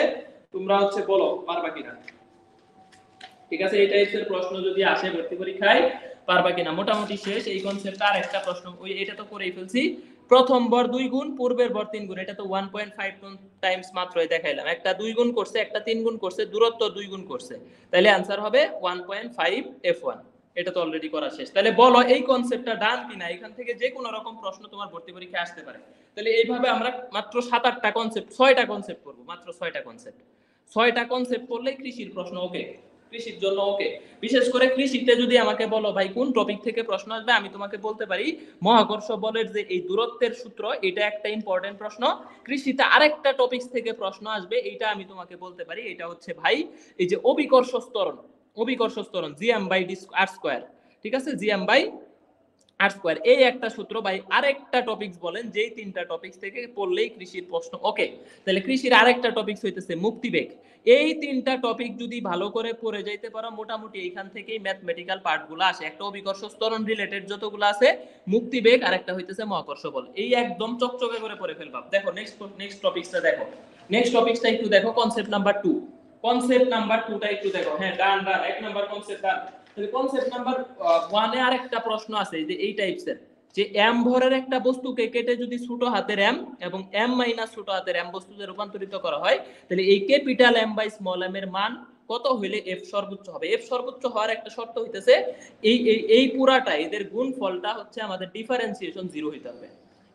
তোমরা হচ্ছে বলো পারবা কিনা, ঠিক আছে? এই টাইপের প্রশ্ন যদি আসে ভর্তি পরীক্ষায় পারবা কিনা? মোটামুটি শেষ এই কনসেপ্ট। আর একটা প্রশ্ন, ওই এটা তো করেই ফেলছি, প্রথম বর 2 গুণ পূর্বের বর 3 গুণ, এটা তো 1.5 টাইমস মাত্রই দেখাইলাম। একটা 2 গুণ করছে, একটা 3 গুণ করছে, দূরত্ব 2 গুণ করছে, তাহলে आंसर হবে 1.5 f1। এটা তো অলরেডি করা শেষ। তাহলে বলো এই কনসেপ্টটা ডান কিনা? এখান থেকে যে কোনো রকম প্রশ্ন তোমার ভর্তি পরীক্ষায় আসতে পারে। তাহলে এইভাবে আমরা মাত্র 7-8টা কনসেপ্ট, 6টা কনসেপ্ট করব, মাত্র 6টা কনসেপ্ট। 6টা কনসেপ্ট করলেই কৃষির প্রশ্ন ওকে, কৃষির জন্য ওকে। বিশেষ করে কৃষিতে যদি আমাকে বলো ভাই কোন টপিক থেকে প্রশ্ন আসবে, আমি তোমাকে বলতে পারি মহাকর্ষ বলের যে এই দূরত্বের সূত্র, এটা একটা ইম্পর্টেন্ট প্রশ্ন। কৃষিতে আরেকটা টপিক থেকে প্রশ্ন আসবে, এইটা আমি তোমাকে বলতে পারি, এটা হচ্ছে ভাই এই যে অভিকর্ষ স্তরণ, অভিকর্ষ স্তরণ GM by D R square, ঠিক আছে? জিএম বাই আর স্কয়ার, এই একটা সূত্র ভাই। আরেকটা টপিকস বলেন যেই 3টা টপিকস থেকে পড়লেই কৃষির প্রশ্ন ওকে। তাহলে কৃষির আরেকটা টপিকস হইতেছে মুক্তিবেগ। এই 3টা টপিক যদি ভালো করে পড়ে যাইতে পারো, মোটামুটি এইখান থেকেই ম্যাথমেটিক্যাল পার্টগুলো আসে। একটা অভিকর্ষ স্তরণ রিলেটেড যতগুলো আছে, মুক্তিবেগ, আর একটা হইতেছে মহাকর্ষ বল, এই একদম চকচকে করে পড়ে ফেলবা। দেখো নেক্সট টপিকসটা দেখো, নেক্সট টপিকসটা একটু দেখো, কনসেপ্ট নাম্বার 2। কনসেপ্ট নাম্বার 2টা একটু দেখো। হ্যাঁ, ডান, এক নাম্বার কনসেপ্ট ডান। তাহলে কনসেপ্ট নাম্বার 1 এ আরেকটা প্রশ্ন আছে যে এই টাইপসের, যে m ভরের একটা বস্তুকে কেটে যদি ছোট হাতের m এবং m মাইনাস ছোট হাতের m বস্তুতে রূপান্তরিত করা হয়, তাহলে এই capital m by small m এর মান কত হইলে f সর্বোচ্চ হবে? f সর্বোচ্চ হওয়ার একটা শর্ত হইতেছে এই পুরাটা এদের গুণফলটা হচ্ছে আমাদের ডিফারেন্সিয়েশন 0 হইতে হবে,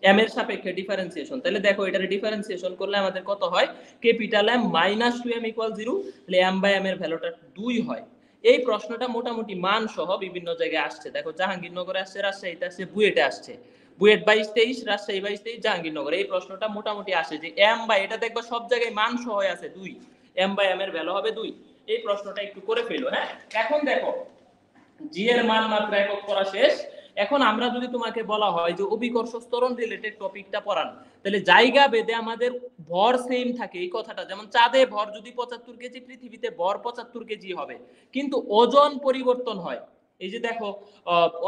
m এর সাপেক্ষে ডিফারেন্সিয়েশন। তাহলে দেখো এটারে ডিফারেন্সিয়েশন করলে আমাদের কত হয়? Capital m minus 2m equal 0, তাহলে m বাই m এর ভ্যালুটা 2 হয়। এই প্রশ্নটা মোটামুটি মান সহ বিভিন্ন জায়গায় আসছে। দেখো জাহাঙ্গীরনগরে আসছে, রাজশাহীতে আসছে, বুয়েটে আসছে, বুয়েট 22-23, রাজশাহী 22-23, জাহাঙ্গীরনগর। এই প্রশ্নটা মোটামুটি আসে যে m বাই, এটা দেখবা সব জায়গায় মান সহ আছে 2, m বাই m এর ভ্যালু হবে 2। এই প্রশ্নটা একটু করে ফেলো। হ্যাঁ, এখন দেখো জি এর মান মাত্র একক করা শেষ। এখন আমরা যদি তোমাকে বলা হয় যে অভিকর্ষ স্তরণ রিলেটেড টপিকটা পড়ান, তাহলে জায়গা ভেদে আমাদের ভর সেম থাকে, এই কথাটা, যেমন চাঁদে ভর যদি 75 কেজি, পৃথিবীতে ভর 75 কেজি হবে, কিন্তু ওজন পরিবর্তন হয়। এই যে দেখো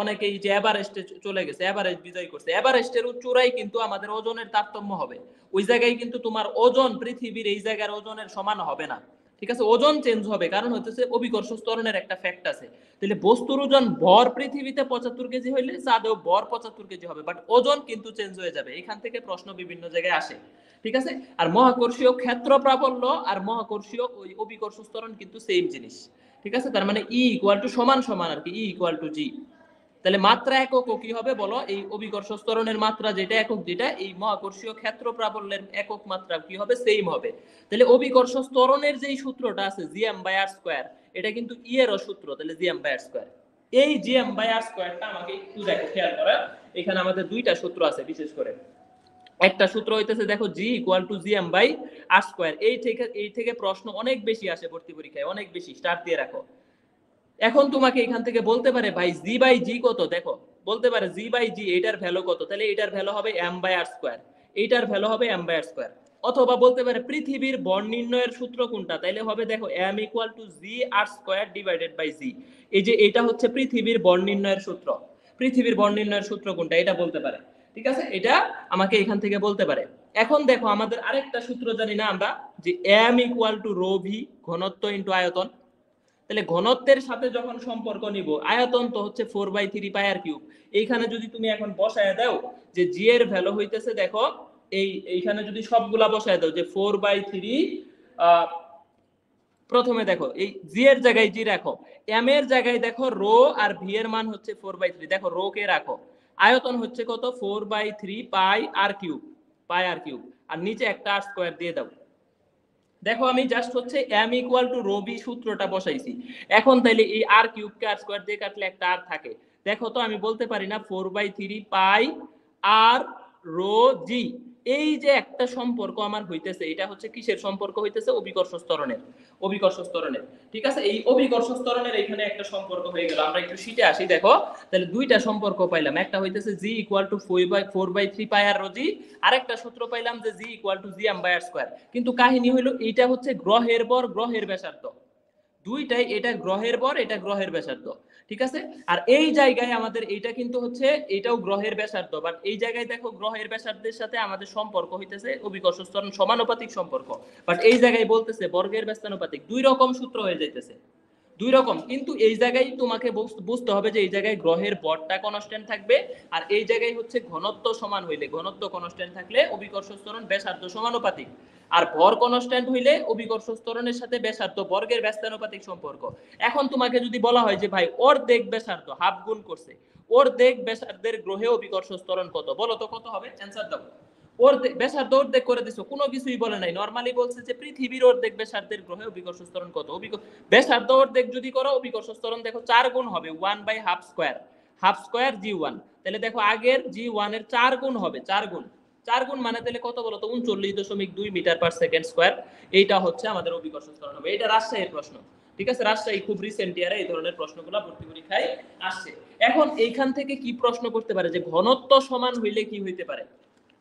অনেকেই যে এভারেস্টে চলে গেছে, এভারেস্ট বিজয় করছে, এভারেস্টের চূড়ায় কিন্তু আমাদের ওজনের তারতম্য হবে, ওই জায়গায় কিন্তু তোমার ওজন পৃথিবীর এই জায়গার ওজনের সমান হবে না। ঠিক আছে, ওজন চেঞ্জ হবে, কারণ হচ্ছে অভিকর্ষ ত্বরণের একটা ফ্যাক্ট আছে। তাহলে বস্তুর ওজন ভর পৃথিবীতে 75 কেজি হইলে চাঁদেও ভর 75 কেজি হবে, বাট ওজন কিন্তু চেঞ্জ হয়ে যাবে। এখান থেকে প্রশ্ন বিভিন্ন জায়গায় আসে, ঠিক আছে। আর মহাকর্ষীয় ক্ষেত্র প্রাবল্য আর মহাকর্ষীয় ওই অভিকর্ষ ত্বরণ কিন্তু সেম জিনিস, ঠিক আছে। তার মানে ই ইকুয়াল টু সমান সমান আর কি, ই ইকুয়াল টু জি। তাহলে মাত্রা একক কি হবে বলো? এই অভিকর্ষ ত্বরণের মাত্রা যেটা একক, যেটা এই মহাকর্ষীয় ক্ষেত্র প্রাবল্যের একক মাত্রা কি হবে? সেম হবে। তাহলে অভিকর্ষ ত্বরণের যেই সূত্রটা আছে gm/r², এটা কিন্তু ই এরও সূত্র। তাহলে gm/r², এই gm/r²টা আমাকে একটু দেখো, খেয়াল করো, এখানে আমাদের দুইটা সূত্র আছে বিশেষ করে। একটা সূত্র হইতেছে দেখো g ইকুয়াল টু gm/r²। এই থেকে প্রশ্ন অনেক বেশি আসে ভর্তি পরীক্ষায়, অনেক বেশি, স্টার দিয়ে রাখো। এখন তোমাকে এখান থেকে বলতে পারে ভাই g/g কত, দেখো বলতে পারে g/g এটার ভ্যালু কত, তাহলে এটার ভ্যালু হবে m/r², এইটার ভ্যালু হবে m/r²। অথবা বলতে পারে পৃথিবীর ভর নির্ণয়ের সূত্র কোনটা, তাইলে হবে দেখো m equal to gr² divided by g। এই যে এটা হচ্ছে পৃথিবীর ভর নির্ণয়ের সূত্র। পৃথিবীর ভর নির্ণয়ের সূত্র কোনটা এটা বলতে পারে, ঠিক আছে, এটা আমাকে এখান থেকে বলতে পারে। এখন দেখো আমাদের আরেকটা সূত্র জানি না আমরা, যে m equal to rho V, ঘনত্ব ইনটু আয়তন। তাহলে ঘনত্বের সাথে যখন সম্পর্ক নিব, আয়তন তো হচ্ছে 4/3 পাই আর কিউব। এইখানে যদি তুমি এখন বসায় দাও যে জি এর ভ্যালু হইতেছে দেখো, এইখানে যদি সবগুলা বসায় দাও যে 4/3, প্রথমে দেখো এই জি এর জায়গায় জি রাখো, এম এর জায়গায় দেখো রো, আর ভি এর মান হচ্ছে 4/3, দেখো রো কে রাখো। আয়তন হচ্ছে কত? 4/3 পাই আর কিউব, আর নিচে একটা আর স্কয়ার দিয়ে দাও। দেখো আমি জাস্ট হচ্ছে m equal to rho V সূত্রটা বসাইছি। এখন তাইলে এই আর কিউবকে আর স্কয়ার দিয়ে কাটলে একটা আর থাকে। দেখো তো আমি বলতে পারি না 4/3 পাই আর রো জি, এই যে একটা সম্পর্ক আমার হইতেছে, এটা হচ্ছে কিসের সম্পর্ক হইতেছে? অভিকর্ষ ত্বরণের, ঠিক আছে। এই অভিকর্ষ ত্বরণের এখানে একটা সম্পর্ক হয়ে গেল। আমরা একটু শীটে আসি, দেখো তাহলে দুইটা সম্পর্ক পাইলাম। একটা হইতেছে g equal to 4/3 pi R rho G, আরেকটা সূত্র পাইলাম যে g ইকুয়াল টু gm/r²। কিন্তু কাহিনী হলো এইটা হচ্ছে গ্রহের ভর, গ্রহের ব্যাসার্ধ, দুইটাই, এটা গ্রহের ভর, এটা গ্রহের ব্যাসার্ধ, ঠিক আছে। আর এই জায়গায় আমাদের এইটা কিন্তু হচ্ছে, এটাও গ্রহের ব্যাসার্ধ, বাট এই জায়গায় দেখো গ্রহের ব্যাসার্ধের সাথে আমাদের সম্পর্ক হইতেছে অভিকর্ষ ত্বরণ সমানুপাতিক সম্পর্ক, বাট এই জায়গায় বলতেছে বর্গের ব্যস্তানুপাতিক। দুই রকম সূত্র হয়ে যাইতেছে, দুই রকম। কিন্তু এই জায়গায় তোমাকে বুঝতে হবে যে এই জায়গায় গ্রহের ভরটা কনস্ট্যান্ট থাকবে, আর এই জায়গায় হচ্ছে ঘনত্ব সমান হইলে, ঘনত্ব কনস্ট্যান্ট থাকলে অভিকর্ষ ত্বরণ ব্যাসার্ধ সমানুপাতিক, আর ভর কনস্ট্যান্ট হইলে অভিকর্ষ ত্বরণের সাথে ব্যাসার্ধ বর্গের ব্যস্তানুপাতিক সম্পর্ক। এখন তোমাকে যদি বলা হয় যে ভাই অর্ধেক ব্যাসার্ধ হাফ গুণ করছে, অর্ধেক ব্যাসার্ধের গ্রহে অভিকর্ষ ত্বরণ কত, বলো তো কত হবে? অ্যানসার দাও। অর্ধেক ব্যাসার্ধ অর্ধেক করে দিছো, কোনো কিছুই বলে নাই, নরমালি বলছে যে পৃথিবীর অর্ধেক ব্যাসার্ধের গ্রহে অভিকর্ষ ত্বরণ কত। ব্যাসার্ধ অর্ধেক যদি করো, অভিকর্ষ ত্বরণ দেখো 4 গুণ হবে, 1/2 স্কয়ার, হাফ স্কয়ার g1। তাহলে দেখো আগের g1 এর 4 গুণ হবে, 4 গুণ মানে তাহলে কত বলো তো? 39.2 মিটার পার সেকেন্ড স্কয়ার। এইটা হচ্ছে আমাদের অভিকর্ষ ত্বরণ হবে। এটা রাজশাহীর প্রশ্ন, ঠিক আছে। রাজশাহী খুব রিসেন্ট ইয়ারে এই ধরনের প্রশ্নগুলো ভর্তি পরীক্ষায় আসছে। এখন এইখান থেকে কি প্রশ্ন করতে পারে যে ঘনত্ব সমান হইলে কি হইতে পারে?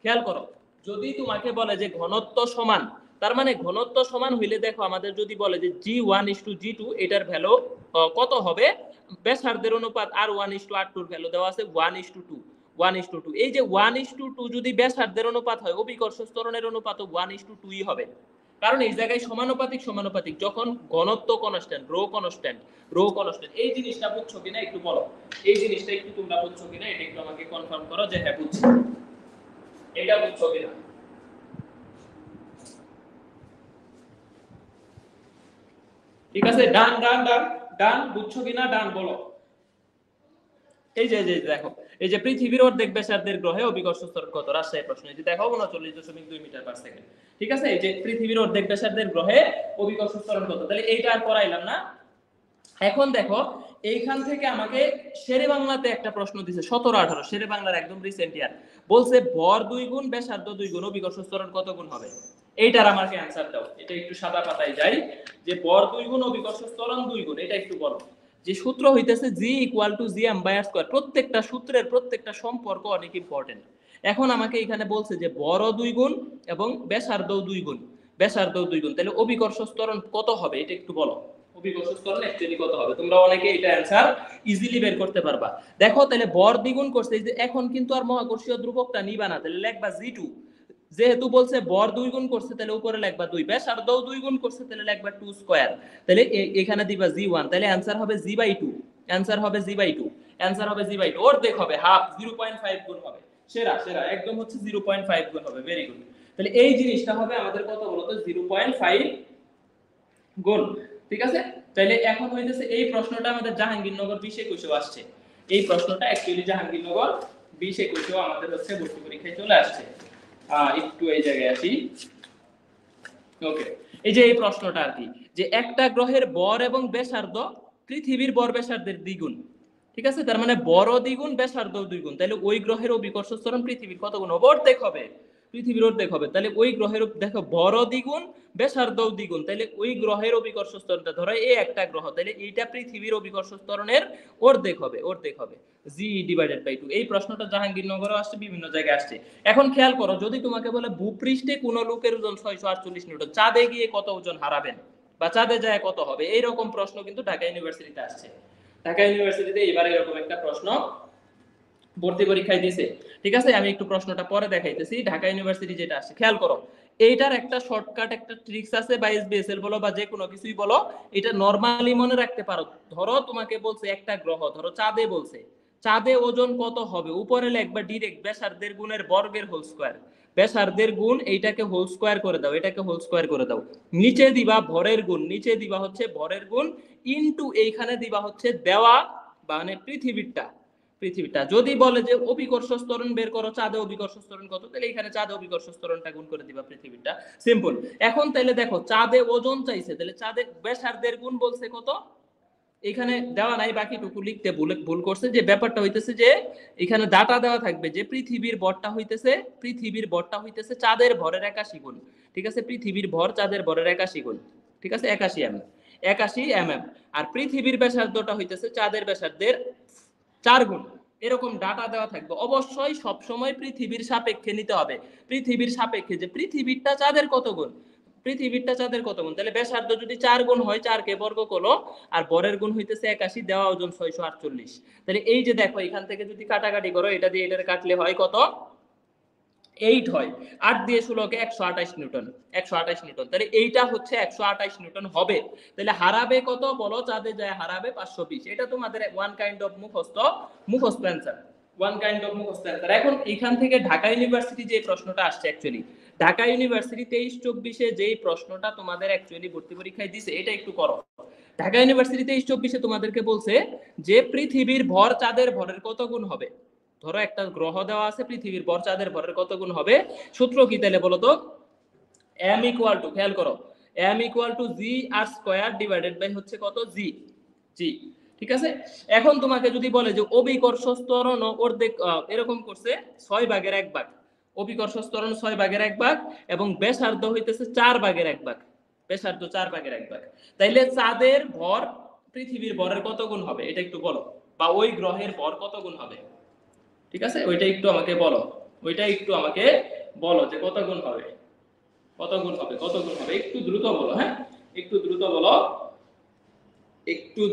খেয়াল করো, যদি তোমাকে বলে যে ঘনত্ব সমান, তার মানে ঘনত্ব সমান হইলে দেখো আমাদের যদি বলে যে g1:g2, এটার ভ্যালু কত হবে? ব্যাসার্ধের অনুপাত r1:r2 এর ভ্যালু দেওয়া আছে 1:2। এই যে 1:2 যদি ব্যাসার্ধের অনুপাত হয়, অভিকর্ষ ত্বরণের অনুপাতও 1:2 হবে। কারণ এই জায়গায় সমানুপাতিক যখন ঘনত্ব কনস্ট্যান্ট, রো কনস্ট্যান্ট। এই জিনিসটা বুঝছো কিনা একটু বলো, এই জিনিসটা একটু তোমরা বুঝছো কিনা, এটা একটু আমাকে কনফার্ম করো যে হ্যাঁ বুঝছি, এটা বুঝছো কিনা। ঠিক আছে, ডান বুঝছো কিনা, ডান বলো। এই যে দেখো, এই যে পৃথিবীর অর্ধেক ব্যাসার্ধের গ্রহে অভিকর্ষ ত্বরণ কত? রাজশাহী প্রশ্ন, এই যে দেখো 39.2 মিটার পার সেকেন্ড, ঠিক আছে। এই যে পৃথিবীর অর্ধেক ব্যাসার্ধের গ্রহে অভিকর্ষ ত্বরণ কত, তাহলে এইটা আর করাইলাম না। এখন দেখো এইখান থেকে আমাকে শেরে বাংলাতে একটা প্রশ্ন দিছে 17-18, শেরে বাংলার একদম রিসেন্ট ইয়ার, বলছে ভর 2 গুণ ব্যাসার্ধ 2 গুণ অভিকর্ষ ত্বরণ কত গুণ হবে? এইটার আমাকে অ্যানসার দাও। এটা একটু সাদা পাতায় যাই, যে ভর 2 গুণ অভিকর্ষ ত্বরণ 2 গুণ, এটা একটু বলো। যে সূত্র হইতেছে g ইকুয়াল টু gm/r²। প্রত্যেকটা সূত্রের প্রত্যেকটা সম্পর্ক অনেক ইম্পর্টেন্ট। এখন আমাকে এখানে বলছে যে বড় 2 গুণ এবং ব্যাসার্ধ 2 গুণ, তাহলে অভিকর্ষ ত্বরণ কত হবে? এটা একটু বলো। অভিকর্ষ ত্বরণ অ্যাকচুয়ালি কত হবে? তোমরা অনেকে এটা অ্যানসার ইজিলি বের করতে পারবা। দেখো তাহলে বর দ্বিগুণ করছে, এই যে এখন কিন্তু আর মহাকর্ষীয় ধ্রুবকটা নিবা না, তাহলে লিখবা g2, যেহেতু বলছে বর 2 গুণ করছে তাহলে উপরে লিখবা 2, ব্যাসার্ধ 2 গুণ করছে তাহলে লিখবা 2 স্কয়ার, তাহলে এখানে দিবা g1, তাহলে आंसर হবে g/2, आंसर হবে g/2, आंसर হবে g/2, অর্ধেক হবে, হাফ, 0.5 গুণ হবে। সেরা সেরা, একদম হচ্ছে 0.5 গুণ হবে, ভেরি গুড। তাহলে এই জিনিসটা হবে আমাদের কত বলতো, 0.5 গুণ, ঠিক আছে। তাহলে এখন হইতেছে এই প্রশ্নটা আমাদের জাহাঙ্গীরনগর 20-21 আসছে, এই প্রশ্নটা অ্যাকচুয়ালি জাহাঙ্গীরনগর 20-21 আমাদের হচ্ছে ভর্তি পরীক্ষায় চলে আসছে। একটু এই জায়গায় আসি, ওকে। এই যে এই প্রশ্নটা আর কি, যে একটা গ্রহের বর এবং ব্যাসার্ধ পৃথিবীর বর ব্যাসার্ধের দ্বিগুণ, ঠিক আছে, তার মানে বড় দ্বিগুণ ব্যাসার্ধ দ্বিগুণ, তাহলে ওই গ্রহের অভিকর্ষ ত্বরণ পৃথিবীর কত গুণ হবে, অর্ধেক হবে, পৃথিবীর অর্ধেক হবে। তাহলে ওই গ্রহের, দেখো বড় দ্বিগুণ ব্যাসার্ধ দ্বিগুণ, তাহলে ওই গ্রহের অভিকর্ষ ত্বরণটা, ধরো এই একটা গ্রহ, তাহলে এইটা পৃথিবীর অভিকর্ষ ত্বরণের অর্ধেক হবে, অর্ধেক হবে, g/2। এই প্রশ্নটা জাহাঙ্গীরনগরে আসছে, বিভিন্ন জায়গায় আসছে। এখন খেয়াল করো, যদি তোমাকে বলে ভূপৃষ্ঠে কোন লোকের ওজন 648 নিউটন, চাঁদে গিয়ে কত ওজন হারাবেন বা চাঁদে যায় কত হবে, এইরকম প্রশ্ন কিন্তু ঢাকা ইউনিভার্সিটিতে আসছে। ঢাকা ইউনিভার্সিটিতে এবার এরকম একটা প্রশ্ন ভর্তি পরীক্ষায় দিয়েছে, ঠিক আছে। আমি একটু প্রশ্নটা পরে দেখাইতেছি। ঢাকা ইউনিভার্সিটি যেটা আসছে, খেয়াল করো, এইটার একটা শর্টকাট, একটা ট্রিক্স আছে, বা এসবিএসএল বলো বা যে কোনো কিছুই বলো, এটা নরমালি মনে রাখতে পারো। ধরো তোমাকে বলছে একটা গ্রহ, ধরো চাঁদে বলছে, চাঁদে ওজন কত হবে, উপরে লিখবা ডিরেক্ট ব্যাসার্ধের গুণের বর্গের হোল স্কয়ার, ব্যাসার্ধের গুণ, এইটাকে হোল স্কয়ার করে দাও, এটাকে হোল স্কয়ার করে দাও, নিচে দিবা ভরের গুণ, নিচে দিবা হচ্ছে ভরের গুণ, ইনটু এইখানে দিবা হচ্ছে দেওয়া মানে পৃথিবীরটা, যদি বলে যে অভিকর্ষ ত্বরণ বের করো, চাঁদে অভিকর্ষ ত্বরণ কত, তাহলে এখানে চাঁদে অভিকর্ষ ত্বরণটা গুণ করে দিবা পৃথিবীরটা, সিম্পল। এখন তাহলে দেখো চাঁদে ওজন চাইছে, তাহলে চাঁদে ব্যাসার্ধের গুণ বলছে কত, এখানে দেওয়া নাই, বাকিটুকু লিখতে ভুল করছে, যে ব্যাপারটা হইতেছে যে এখানে ডাটা দেওয়া থাকবে যে পৃথিবীর ভরটা হইতেছে চাঁদের ভরের 81 গুণ, ঠিক আছে, পৃথিবীর ভর চাঁদের ভরের 81 গুণ, ঠিক আছে, 81 mm, আর পৃথিবীর ব্যাসার্ধটা হইতেছে চাঁদের ব্যাসার্ধের 4 গুণ, এরকম ডাটা দেওয়া থাকবে। অবশ্যই সব সময় পৃথিবীর সাপেক্ষে নিতে হবে, পৃথিবীর সাপেক্ষে, যে পৃথিবীরটা চাঁদের কত গুণ, তাহলে ব্যাসার্ধ যদি 4 গুণ হয়, 4 কে বর্গ করো, আর বরের গুণ হইতেছে 81, দেওয়া ওজন 648। তাহলে এই যে দেখো, এখান থেকে যদি কাটাকাটি করো, এটা দিয়ে এটা কাটলে হয় কত, 8 হয়, 8 দিয়ে 16 কে 128 নিউটন, 128 নিউটন, তাহলে এইটা হচ্ছে 128 নিউটন হবে। তাহলে হারাবে কত বলো, চাঁদে যায় হারাবে 520। এটা তোমাদের ওয়ান কাইন্ড অফ মুখস্থ অ্যানসার, এখন এখান থেকে ঢাকা ইউনিভার্সিটি যে প্রশ্নটা আসছে, অ্যাকচুয়ালি ঢাকা ইউনিভার্সিটি 23-24 যেই প্রশ্নটা তোমাদের অ্যাকচুয়ালি ভর্তি পরীক্ষায় দিছে, এটা একটু করো। ঢাকা ইউনিভার্সিটি 23-24 তোমাদেরকে বলছে যে পৃথিবীর ভর চাঁদের ভরের কত গুণ হবে। ধরো একটা গ্রহ দেওয়া আছে, পৃথিবীর ভর চাঁদের ভরের কত গুণ হবে, সূত্র কি তাহলে বলো তো, m ইকুয়াল টু, খেয়াল করো, m equal to g r square divided by হচ্ছে কত, g, ঠিক আছে। এখন তোমাকে যদি বলে যে অভিকর্ষ ত্বরণ অর্ধেক, এরকম করছে 6 ভাগের 1 ভাগ, অভিকর্ষ ত্বরণ 6 ভাগের 1 ভাগ, এবং ব্যাসার্ধ হইতেছে 4 ভাগের 1 ভাগ, ব্যাসার্ধ 4 ভাগের 1 ভাগ, তাইলে চাঁদের ভর পৃথিবীর ভরের কত গুণ হবে, এটা একটু বলো, বা ওই গ্রহের ভর কত গুণ হবে, ঠিক আছে, ওইটা একটু আমাকে বলো, যে কত গুণ হবে, একটু দ্রুত বলো, হ্যাঁ, একটু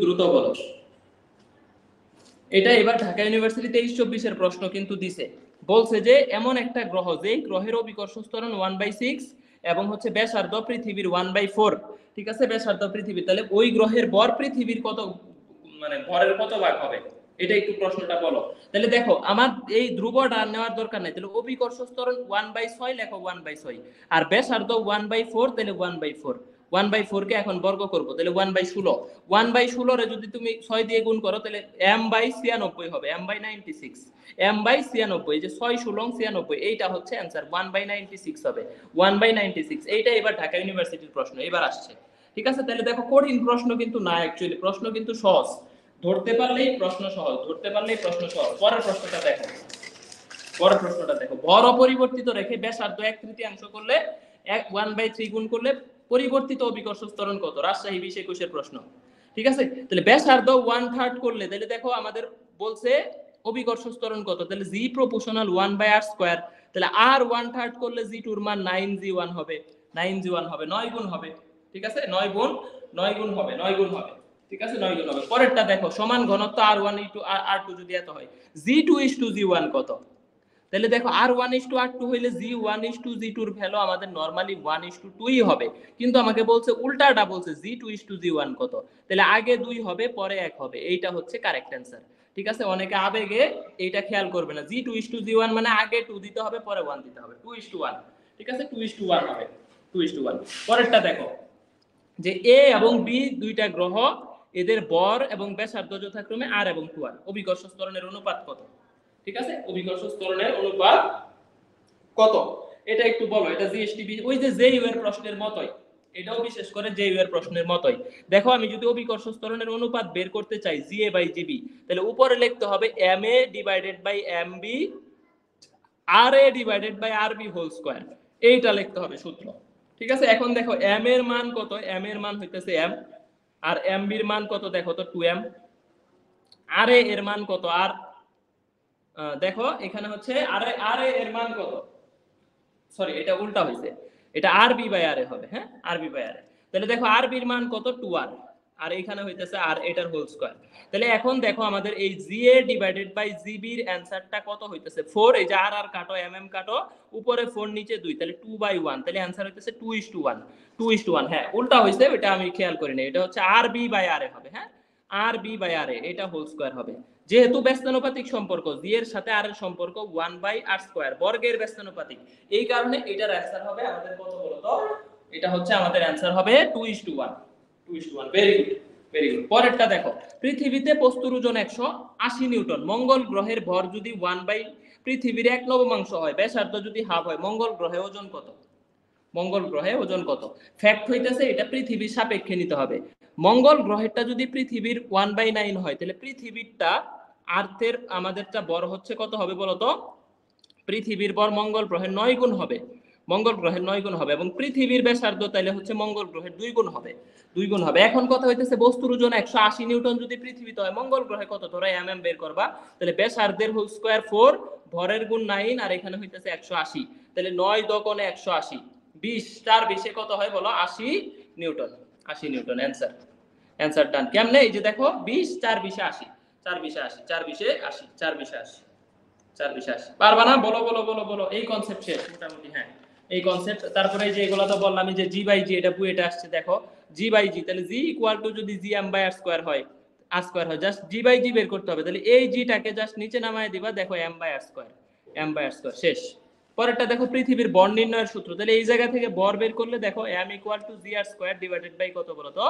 দ্রুত বলো। এটা এবার ঢাকা ইউনিভার্সিটি 23-24 এর প্রশ্ন কিন্তু দিছে, বলছে যে এমন একটা গ্রহ, যেই গ্রহের অভিকর্ষ ত্বরণ 1/6 এবং হচ্ছে ব্যাসার্ধ পৃথিবীর 1/4, ঠিক আছে, ব্যাসার্ধ পৃথিবীর, তাহলে ওই গ্রহের ভর পৃথিবীর কত, মানে ভরের কত ভাগ হবে, এটা একটু প্রশ্নটা বলো। তাহলে দেখো, আমার এই ধ্রুবটা নেওয়ার দরকার নাই, তাহলে অভিকর্ষ ত্বরণ 1/6 লেখো, 1/6, আর ব্যাসার্ধ 1/4, তাহলে 1/4, 1/4 কে এখন বর্গ করব, তাহলে 1/16, 1/16 রে যদি তুমি 6 দিয়ে গুণ করো, তাহলে m/96 হবে, m/96, m/96, যে 6 16 96, এইটা হচ্ছে आंसर, 1/96 হবে, 1/96। এইটা এবার ঢাকা ইউনিভার্সিটির প্রশ্ন এবার আসছে, ঠিক আছে। তাহলে দেখো, কঠিন প্রশ্ন কিন্তু না, অ্যাকচুয়ালি প্রশ্ন কিন্তু সহজ, ধরতে পারলেই প্রশ্ন সহজ। পরের প্রশ্নটা দেখো, ভর অপরিবর্তিত রেখে ব্যাসার্ধ 1/3 করলে 1/3 গুণ করলে পরিবর্তিত অভিকর্ষ ত্বরণ কত, রাজশাহী 20-21 এর প্রশ্ন, ঠিক আছে। তাহলে ব্যাসার্ধ 1/3 করলে, তাহলে দেখো আমাদের বলছে অভিকর্ষ ত্বরণ কত, তাহলে g প্রপোর্শনাল 1/r স্কয়ার, তাহলে r 1/3 করলে g2 এর মান 9g1 হবে, 9 গুণ হবে, ঠিক আছে, 9 গুণ হবে, ঠিক আছে, 9 গুণ হবে। পরেরটা দেখো, সমান ঘনত্ব r1 * r2 যদি এত হয়, g2 * g1 কত, তাহলে দেখো R1:R2 হইলে G1:G2 এর ভ্যালু আমাদের নরমালি 1:2ই হবে, কিন্তু আমাকে বলছে উল্টাটা, বলছে G2:G1 কত, তাহলে আগে 2 হবে পরে 1 হবে, এইটা হচ্ছে কারেক্ট অ্যান্সার। ঠিক আছে, অনেকে আবেগে এইটা খেয়াল করবে না, G2:G1 মানে আগে 2 দিতে হবে পরে 1 দিতে হবে, 2:1। ঠিক আছে, 2:1 হবে, 2:1। পরেরটা দেখো যে এ এবং বি দুইটা গ্রহ, এদের বর এবং ব্যাসার্ধ যথাক্রমে আর এবং 2r, অভিকর্ষ ত্বরণের অনুপাত কত? ঠিক আছে, অভিকর্ষ ত্বরণের অনুপাত কত এটা একটু বলো। এটা জিএসটিবি ওই যে জেইউ এর প্রশ্নের মতই, এটাও বিশেষ করে জেইউ এর প্রশ্নের মতই। দেখো আমি যদি অভিকর্ষ ত্বরণের অনুপাত বের করতে চাই জিএ/জিবি, তাহলে উপরে লিখতে হবে MA/MB RA/RB হোল স্কয়ার, এইটা লিখতে হবে সূত্র। ঠিক আছে, এখন দেখো m এর মান কত, m এর মান হইতেছে m, আর mb এর মান কত দেখো তো 2m, RA এর মান কত আর দেখো এখানে হচ্ছে RA এর মান কত, সরি এটা উল্টা হইছে, এটা RB/RA হবে, হ্যাঁ RB/RA। তাহলে দেখো RB এর মান কত 2r, আর এখানে হইতেছে আর এটার হোল স্কয়ার। তাহলে এখন দেখো আমাদের এই GA/GB এর অ্যানসারটা কত হইতেছে 4, এই যে আর কাটো mm কাটো, উপরে 4 নিচে 2, তাহলে 2/1, তাহলে অ্যানসার হইতেছে 2:1, 2:1। হ্যাঁ উল্টা হইছে, এটা আমি খেয়াল করি না, এটা হচ্ছে RB/RA হবে, হ্যাঁ RB/RA, এটা হোল স্কয়ার হবে। যেহেতু ব্যস্তানুপাতিক সম্পর্ক, জি এর সাথে আর এর সম্পর্ক 1/r², বর্গের ব্যস্তানুপাতিক, এই কারণে এটার অ্যানসার হবে আমাদের কত বলতো, এটা হচ্ছে আমাদের অ্যানসার হবে 2:1, 2:1। Very good, very good. পরেরটা দেখো, পৃথিবীতে বস্তুর ওজন 180 নিউটন, মঙ্গল গ্রহের ভর যদি 1 পৃথিবীর 1/9 হয়, ব্যাসার্ধ যদি হাফ হয়, মঙ্গল গ্রহে ওজন কত? মঙ্গল গ্রহে ওজন কত? ফ্যাক্ট হইতেছে এটা পৃথিবীর সাপেক্ষে নিতে হবে। মঙ্গল গ্রহেরটা যদি পৃথিবীর 1/9 হয়, তাহলে পৃথিবীরটা আর্থের আমাদেরটা বর হচ্ছে কত হবে বলতো? পৃথিবীর বর মঙ্গল গ্রহের 9 গুণ হবে, মঙ্গল গ্রহের 9 গুণ হবে, এবং পৃথিবীর ব্যাসার্ধ তাইলে হচ্ছে মঙ্গল গ্রহের 2 গুণ হবে, 2 গুণ হবে। এখন কথা হইতেছে বস্তুর ওজন 180 নিউটন যদি পৃথিবীতে হয়, মঙ্গল গ্রহে কত, ধরো mm বের করবা, তাহলে ব্যাসার্ধের হোল স্কয়ার 4, ভরের গুণ 9, আর এখানে হইতেছে 180, তাহলে 9 দোকানে 180, 20 4 20 কত হয় বলো? 80 নিউটন, 80 নিউটন অ্যানসার, অ্যানসার ডান। কেমনে? এই যে দেখো 20 4 20 80, 4 20 80, 4 20 80, 4 20 80, 4 20 80, পারবা না? বলো বলো বলো বলো, এই কনসেপ্ট শেষ মোটামুটি। হ্যাঁ এই কনসেপ্ট। তারপরে এই যে এগুলো তো বললাম, যে g/g, এটা বুয়েটে আসছে, দেখো g/g, তাহলে g ইকুয়াল টু যদি gm/r² হয়, r² হয়, জাস্ট g/g বের করতে হবে, তাহলে এই gটাকে জাস্ট নিচে নামায় দিবা, দেখো m/r², m/r², শেষ। পরেরটা দেখো পৃথিবীর বর নির্ণয়ের সূত্র, তাহলে এই জায়গা থেকে বর বের করলে দেখো m equal to gr² divided by কত বলতো?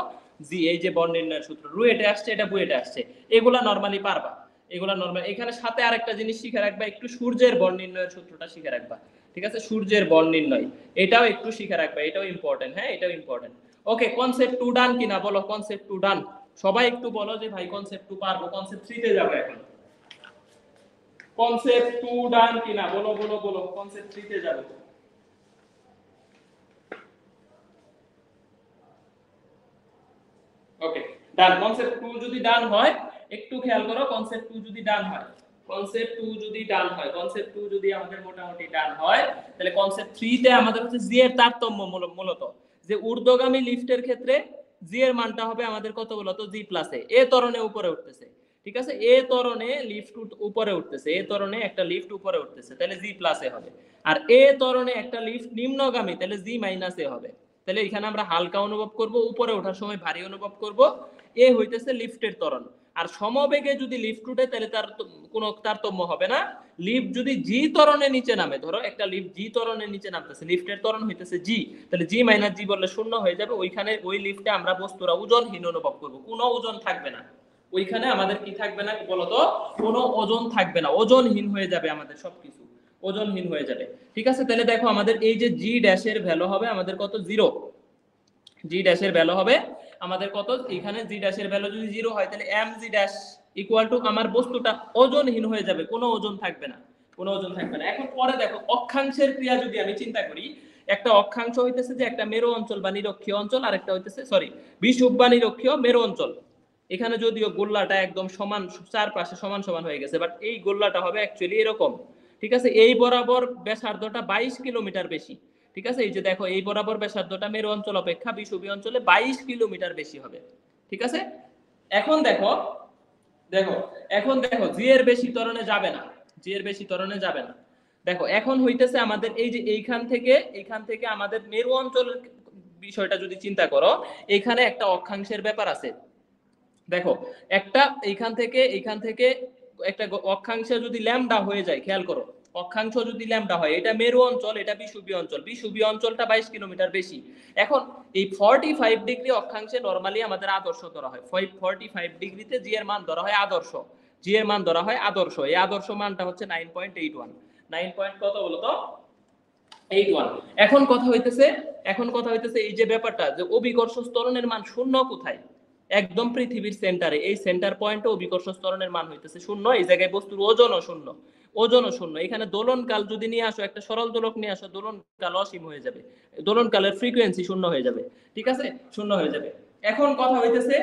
g, এই যে বর নির্ণয়ের সূত্র, রুয়েটে আসছে, এটা বুয়েটে আসছে, এগুলা নরমালি পারবা, এগুলা নরমাল। এখানে সাথে আরেকটা জিনিস শিখে রাখবা, একটু সূর্যের বর নির্ণয়ের সূত্রটা শিখে রাখবা। ঠিক আছে, সূর্যের বর নির্ণয়, এটাও একটু শিখে রাখবা, এটাও ইম্পর্টেন্ট, হ্যাঁ এটাও ইম্পর্টেন্ট। ওকে, কনসেপ্ট 2 ডান কিনা বলো? কনসেপ্ট 2 ডান, সবাই একটু বলো যে ভাই কনসেপ্ট 2 পারবো। কনসেপ্ট 3 তে যাব এখন, কনসেপ্ট 2 ডান কিনা বলো বলো বলো, কনসেপ্ট 3 তে যাব। ওকে ডান, কনসেপ্ট 2 যদি ডান হয়, একটু খেয়াল করো, কনসেপ্ট 2 যদি ডান হয়, কনসেপ্ট 2 যদি ডান হয়, কনসেপ্ট 2 যদি আমাদের মোটামুটি ডান হয়, তাহলে কনসেপ্ট 3 তে আমাদের হচ্ছে জি এর তারতম্য, মূলত যে ঊর্ধ্বগামী লিফটের ক্ষেত্রে জি এর মানটা হবে আমাদের কত বলতো? জি প্লাস এ ত্বরণে উপরে উঠতেছে। ঠিক আছে, এ ত্বরণে লিফট উপরে উঠতেছে, এ ত্বরণে একটা লিফট উপরে উঠতেছে, তাহলে জি প্লাস এ হবে। আর এ ত্বরণে একটা লিফট নিম্নগামী, তাহলে জি মাইনাস এ হবে। তাহলে এখানে আমরা হালকা অনুভব করব, উপরে ওঠার সময় ভারী অনুভব করব, এ হইতেছে লিফটের ত্বরণ। আর সমবেগে যদি লিফট উঠে, তাহলে তার কোনো তারতম্য হবে না। লিফট যদি জি ত্বরণে নিচে নামে, ধরো একটা লিফট জি ত্বরণে নিচে নামতেছে, লিফটের ত্বরণ হইতেছে জি, তাহলে জি মাইনাস জি বললে শূন্য হয়ে যাবে। ওইখানে ওই লিফটে আমরা বস্তুরা ওজনহীন অনুভব করব, কোনো ওজন থাকবে না ওইখানে, আমাদের কি থাকবে না বলতো? কোনো ওজন থাকবে না, ওজনহীন হয়ে যাবে আমাদের সবকিছু, ওজনহীন হয়ে যাবে। ঠিক আছে, তাহলে দেখো আমাদের এই যে জি ড্যাশের ভ্যালু হবে আমাদের কত? 0। জি ড্যাশের ভ্যালু হবে আমাদের কত? এখানে জি ড্যাশের ভ্যালু যদি 0 হয়, তাহলে m g dash equal to আমার বস্তুটা ওজনহীন হয়ে যাবে, কোনো ওজন থাকবে না, কোনো ওজন থাকবে না। এখন পরে দেখো অক্ষাংশের ক্রিয়া যদি আমি চিন্তা করি, একটা অক্ষাংশ হইতেছে যে একটা মেরু অঞ্চল বা নিরক্ষীয় অঞ্চল, আর একটা হইতেছে বিষুব বা নিরক্ষীয় মেরু অঞ্চল। এখানে যদিও গোল্লাটা একদম সমান, চারপাশে সমান সমান হয়ে গেছে, বাট এই গোল্লাটা হবে অ্যাকচুয়ালি এরকম। ঠিক আছে, এই বরাবর ব্যাসার্ধটা 22 কিলোমিটার বেশি। ঠিক আছে, এই যে দেখো এই বরাবর ব্যাসার্ধটা মেরু অঞ্চল অপেক্ষা বিষুবীয় অঞ্চলে 22 কিলোমিটার বেশি হবে। ঠিক আছে, এখন দেখো দেখো এখন দেখো জি এর বেশি ত্বরণে যাবে না, জি এর বেশি ত্বরণে যাবে না। দেখো এখন হইতেছে আমাদের এই যে এইখান থেকে আমাদের মেরু অঞ্চলের বিষয়টা যদি চিন্তা করো, এখানে একটা অক্ষাংশের ব্যাপার আছে। দেখো একটা এইখান থেকে একটা অক্ষাংশ যদি ল্যামডা হয়ে যায়, খেয়াল করো, অক্ষাংশ যদি ল্যামডা হয়, এটা মেরু অঞ্চল, এটা বিষুবীয় অঞ্চল, বিষুবীয় অঞ্চলটা 22 কিলোমিটার বেশি। এখন এই 45 ডিগ্রি অক্ষাংশে নরমালি আমাদের আদর্শ ধরা হয়, 45 ডিগ্রিতে জি এর মান ধরা হয় আদর্শ, জি এর মান ধরা হয় আদর্শ। এই আদর্শ মানটা হচ্ছে 9.81, 9 পয়েন্ট কত বলো তো, 81। এখন কথা হইতেছে এই যে ব্যাপারটা, যে অভিকর্ষ ত্বরণের মান শূন্য কোথায়, একদম পৃথিবীর সেন্টারে, এই সেন্টার পয়েন্টে অভিকর্ষ ত্বরণের মান হইতেছে শূন্য। এই জায়গায় বস্তুর ওজনও শূন্য, ওজনও শূন্য। এখানে দোলনকাল যদি নিয়ে আসো, একটা সরল দোলক নিয়ে আসো, দোলনকাল অসীম হয়ে যাবে, দোলনকালের ফ্রিকোয়েন্সি শূন্য হয়ে যাবে, ঠিক আছে, শূন্য হয়ে যাবে। এখন কথা হইতেছে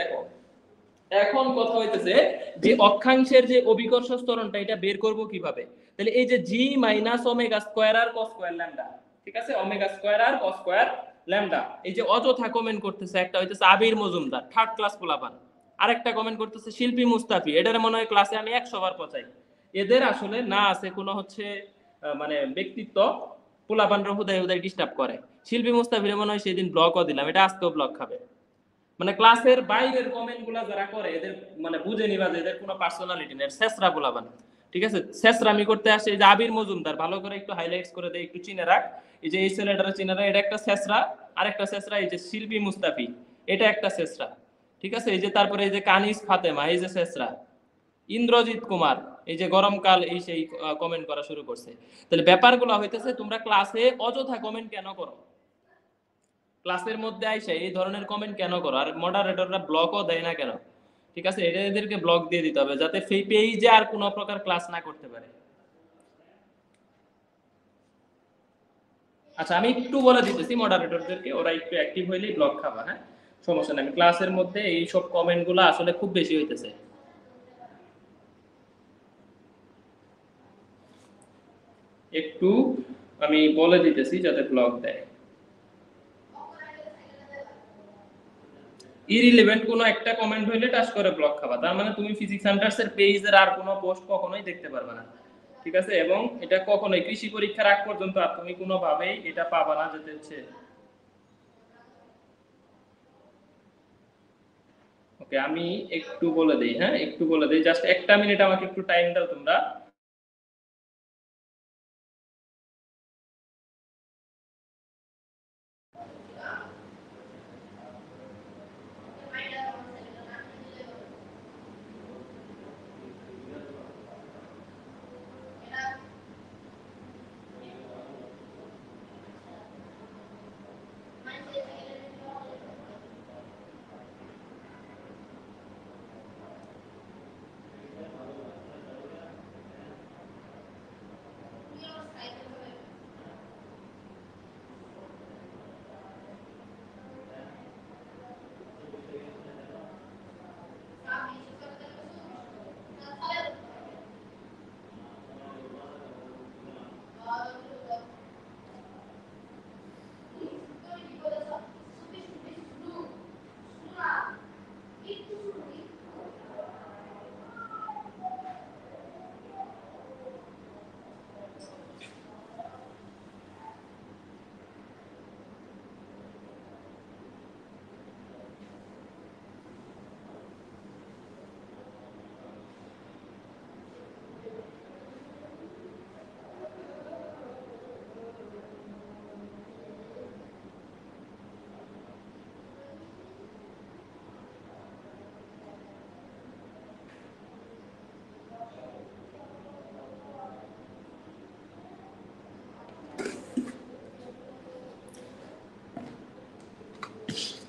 দেখো, এখন কথা হইতেছে যে অক্ষাংশের যে অভিকর্ষ ত্বরণটা, এটা বের করব কিভাবে। তাহলে এই যে জি minus omega square r cos square lambda, ঠিক আছে, omega square r cos square lambda. এই যে অযথা কমেন্ট করতেছে, একটা হইতেছে আবির মজুমদার, থার্ড ক্লাস পোলাপান, আরেকটা কমেন্ট করতেছে শিল্পী মুস্তাফি, এটার মনে হয় ক্লাসে আমি 100 বার পচাই। এদের আসলে না আছে কোনো হচ্ছে মানে ব্যক্তিত্ব, পোলাপানরা হুদায় হুদায় ডিস্টার্ব করে। শিল্পী মুস্তাফির মনে হয় সেদিন ব্লকও দিলাম, এটা আজকেও ব্লক খাবে। মানে ক্লাসের বাইরের কমেন্ট গুলা যারা করে, এদের মানে বুঝে নিবা যে এদের কোনো পার্সোনালিটি নেই, শেষরা বলাবান, ঠিক আছে, শেষরামি করতে আসে। এই যে আবির মজুমদার, ভালো করে একটু হাইলাইটস করে দেয়, একটু চিনে রাখ, এই যে এই ছেলেটারা চিনে রাখ, এটা একটা শেষরা। আরেকটা শেষরা এই যে শিল্পী মুস্তাফি, এটা একটা শেষরা, ঠিক আছে। এই যে তারপরে এই যে কানিস ফাতেমা, এই যে শেষরা। ইন্দ্রজিৎ কুমার, এই যে গরমকাল, এই সেই কমেন্ট করা শুরু করছে। তাহলে ব্যাপারগুলো হইতেছে, তোমরা ক্লাসে অযথা কমেন্ট কেন করো, ক্লাসের মধ্যে আইসা এই ধরনের কমেন্ট কেন করো, আর মডারেটররা ব্লকও দেয় না কেন, ঠিক আছে, এটা এদেরকে ব্লক দিয়ে দিতে হবে, যাতে সেই পেজে আর কোনো প্রকার ক্লাস না করতে পারে। আচ্ছা আমি একটু বলে দিতেছি মডারেটরদেরকে, ওরা একটু অ্যাক্টিভ হইলেই ব্লক খাবা, হ্যাঁ, সমস্যা নেই। ক্লাসের মধ্যে এই সব কমেন্ট গুলো আসলে খুব বেশি হইতেছে। একটু আমি বলে দিতেছি যাতে ব্লক দেয়। ইরিলেভেন্ট কোনো একটা কমেন্ট হইলে টাচ করে ব্লক খাবা, তার মানে তুমি ফিজিক্স হান্টার্স এর পেজের আর কোনো পোস্ট কখনোই দেখতে পারবে না, ঠিক আছে। এবং এটা কখনোই কৃষি পরীক্ষার আগ পর্যন্ত আর তুমি কোনোভাবেই এটা পাবা না, যেতে হচ্ছে। ওকে আমি একটু বলে দেই, হ্যাঁ একটু বলে দেই, জাস্ট একটা মিনিট আমাকে একটু টাইম দাও তোমরা।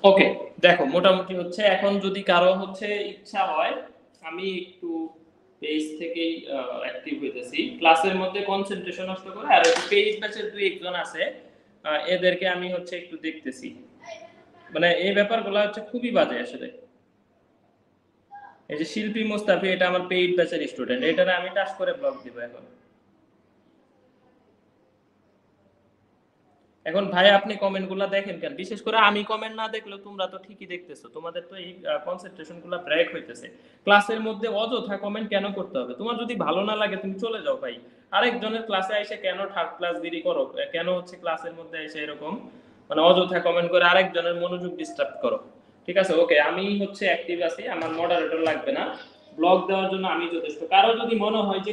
ওকে দেখো মোটামুটি হচ্ছে, এখন যদি কারো হচ্ছে ইচ্ছা হয়, আমি একটু পেজ থেকেই অ্যাক্টিভ হইতেছি, ক্লাসের মধ্যে কনসেন্ট্রেশন নষ্ট করে, আর একটু পেজ ব্যাচের দুই একজন আছে, এদেরকে আমি হচ্ছে একটু দেখতেছি, মানে এই ব্যাপারগুলো হচ্ছে খুবই বাজে আসলে। এই যে শিল্পী মুস্তাফি, এটা আমার পেইড ব্যাচের স্টুডেন্ট, এটারে আমি টাচ করে ব্লক দিব এখন। এখন ভাই আপনি কমেন্টগুলো দেখেন কেন? বিশেষ করে আমি কমেন্ট না দেখলেও তোমরা তো ঠিকই দেখতেছো, তোমাদের তো এই কনসেন্ট্রেশনগুলো ব্রেক হইতেছে। ক্লাসের মধ্যে অযথা কমেন্ট কেন করতে হবে? তোমার যদি ভালো না লাগে তুমি চলে যাও ভাই। আরেকজনের ক্লাসে এসে কেন থার্ড ক্লাস গিরি করো? কেন হচ্ছে ক্লাসের মধ্যে এসে এরকম মানে অযথা কমেন্ট করে আরেকজনের মনোযোগ ডিস্টার্ব করো? ঠিক আছে, ওকে, আমি হচ্ছে অ্যাক্টিভ আছি, আমার মডারেটর লাগবে না, ব্লগ দেওয়ার জন্য আমি যথেষ্ট। কারো যদি মনে হয় যে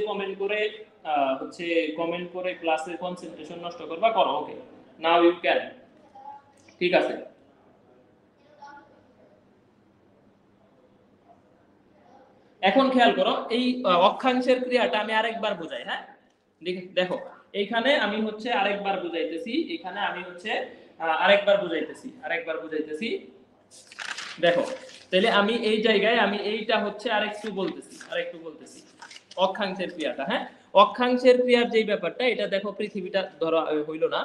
কমেন্ট করে ক্লাসের কনসেন্ট্রেশন নষ্ট করবা, করো, ওকে, নাও ইউ ক্যান। ঠিক আছে, এখন খেয়াল করো, এই অক্ষাংশের ক্রিয়াটা আমি আরেকবার বুঝাই। হ্যাঁ, দেখো এইখানে আমি হচ্ছে আরেকবার বুঝাইতেছি, এখানে আমি হচ্ছে আরেকবার বুঝাইতেছি। দেখো, তাহলে আমি এই জায়গায় আমি এইটা হচ্ছে আরেকটু বলতেছি অক্ষাংশের ক্রিয়াটা। হ্যাঁ, অক্ষাংশের ক্রিয়ার যেই ব্যাপারটা, এটা দেখো পৃথিবীটা ধরো হইলো না,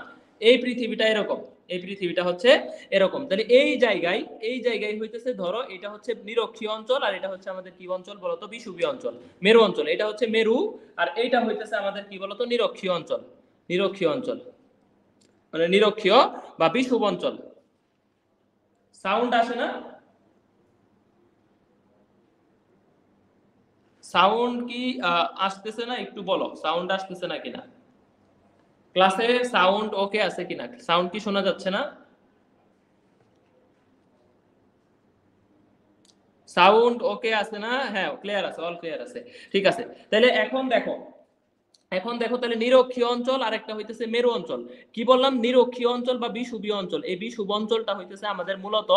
এই পৃথিবীটা এরকম, এই পৃথিবীটা হচ্ছে এরকম, তাহলে এই জায়গায় হইতেছে, ধরো এটা হচ্ছে নিরক্ষীয় অঞ্চল, আর এটা হচ্ছে আমাদের কি অঞ্চল বলতো? বিষুবীয় অঞ্চল, মেরু অঞ্চল। এটা হচ্ছে মেরু, আর এইটা হইতেছে আমাদের কি বলতো? নিরক্ষীয় অঞ্চল, মানে নিরক্ষীয় বা বিষুব অঞ্চল। সাউন্ড আসে না? সাউন্ড কি আসতেছে না? একটু বলো সাউন্ড আসতেছে না কিনা, ক্লাসে সাউন্ড ওকে আছে কিনা, সাউন্ড কি শোনা যাচ্ছে না? সাউন্ড ওকে আছে না? হ্যাঁ, ক্লিয়ার আছে, অল ক্লিয়ার আছে। ঠিক আছে, তাহলে এখন দেখো তাহলে নিরক্ষীয় অঞ্চল আর একটা হইতেছে মেরু অঞ্চল। কি বললাম? নিরক্ষীয় অঞ্চল বা বিষুবীয় অঞ্চল। এই বিষুব অঞ্চলটা হইতেছে আমাদের মূলত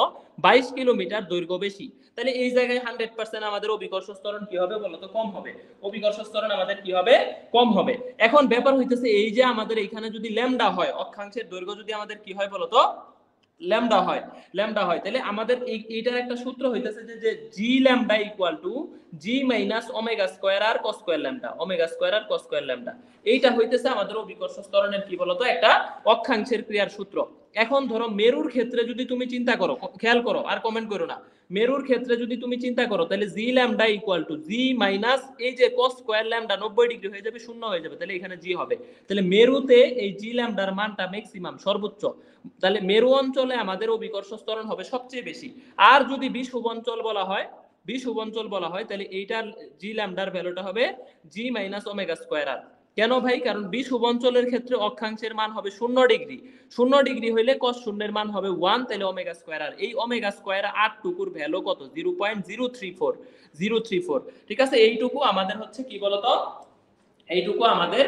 22 কিলোমিটার দৈর্ঘ্য বেশি। তাহলে এই জায়গায় 100% আমাদের অভিকর্ষ ত্বরণ কি হবে বলতো? কম হবে। অভিকর্ষ ত্বরণ আমাদের কি হবে? কম হবে। এখন ব্যাপার হইতেছে এই যে আমাদের এখানে যদি ল্যামডা হয়, অক্ষাংশের দৈর্ঘ্য যদি আমাদের কি হয় বলতো? ল্যামডা হয়, তাহলে আমাদের এইটার একটা সূত্র হইতেছে যে g lambda equal to g minus omega square r cos square lambda, omega square r cos square lambda. এইটা হইতেছে আমাদের অভিকর্ষ ত্বরণের কি বলতো? একটা অক্ষাংশের ক্রিয়ার সূত্র। এখন ধরো মেরুর ক্ষেত্রে যদি তুমি চিন্তা করো, খেয়াল করো আর কমেন্ট করো না, মেরুর ক্ষেত্রে যদি তুমি চিন্তা করো, তাহলে জি lambda equal to g minus এই যে কস স্কয়ার ল্যামডা 90 ডিগ্রি হয়ে যাবে, শূন্য হয়ে যাবে, তাহলে এখানে জি হবে। তাহলে মেরুতে এই জি ল্যামডার মানটা ম্যাক্সিমাম, সর্বোচ্চ। তাহলে মেরু অঞ্চলে আমাদের অভিকর্ষ ত্বরণ হবে সবচেয়ে বেশি। আর যদি বিষুব অঞ্চল বলা হয় তাহলে এইটার জি ল্যামডার ভ্যালুটা হবে জি মাইনাস ওমেগা স্কয়ার আর। কেন ভাই? কারণ বিষুব অঞ্চলের ক্ষেত্রে অক্ষাংশের মান হবে 0 ডিগ্রি হইলে cos শূন্যের মান হবে 1, তাহলে ওমেগা স্কয়ার আর। এই ওমেগা স্কয়ার আর টুকুর ভ্যালু কত? 0.034। ঠিক আছে, এইটুকু আমাদের হচ্ছে কি বলতো? এইটুকু আমাদের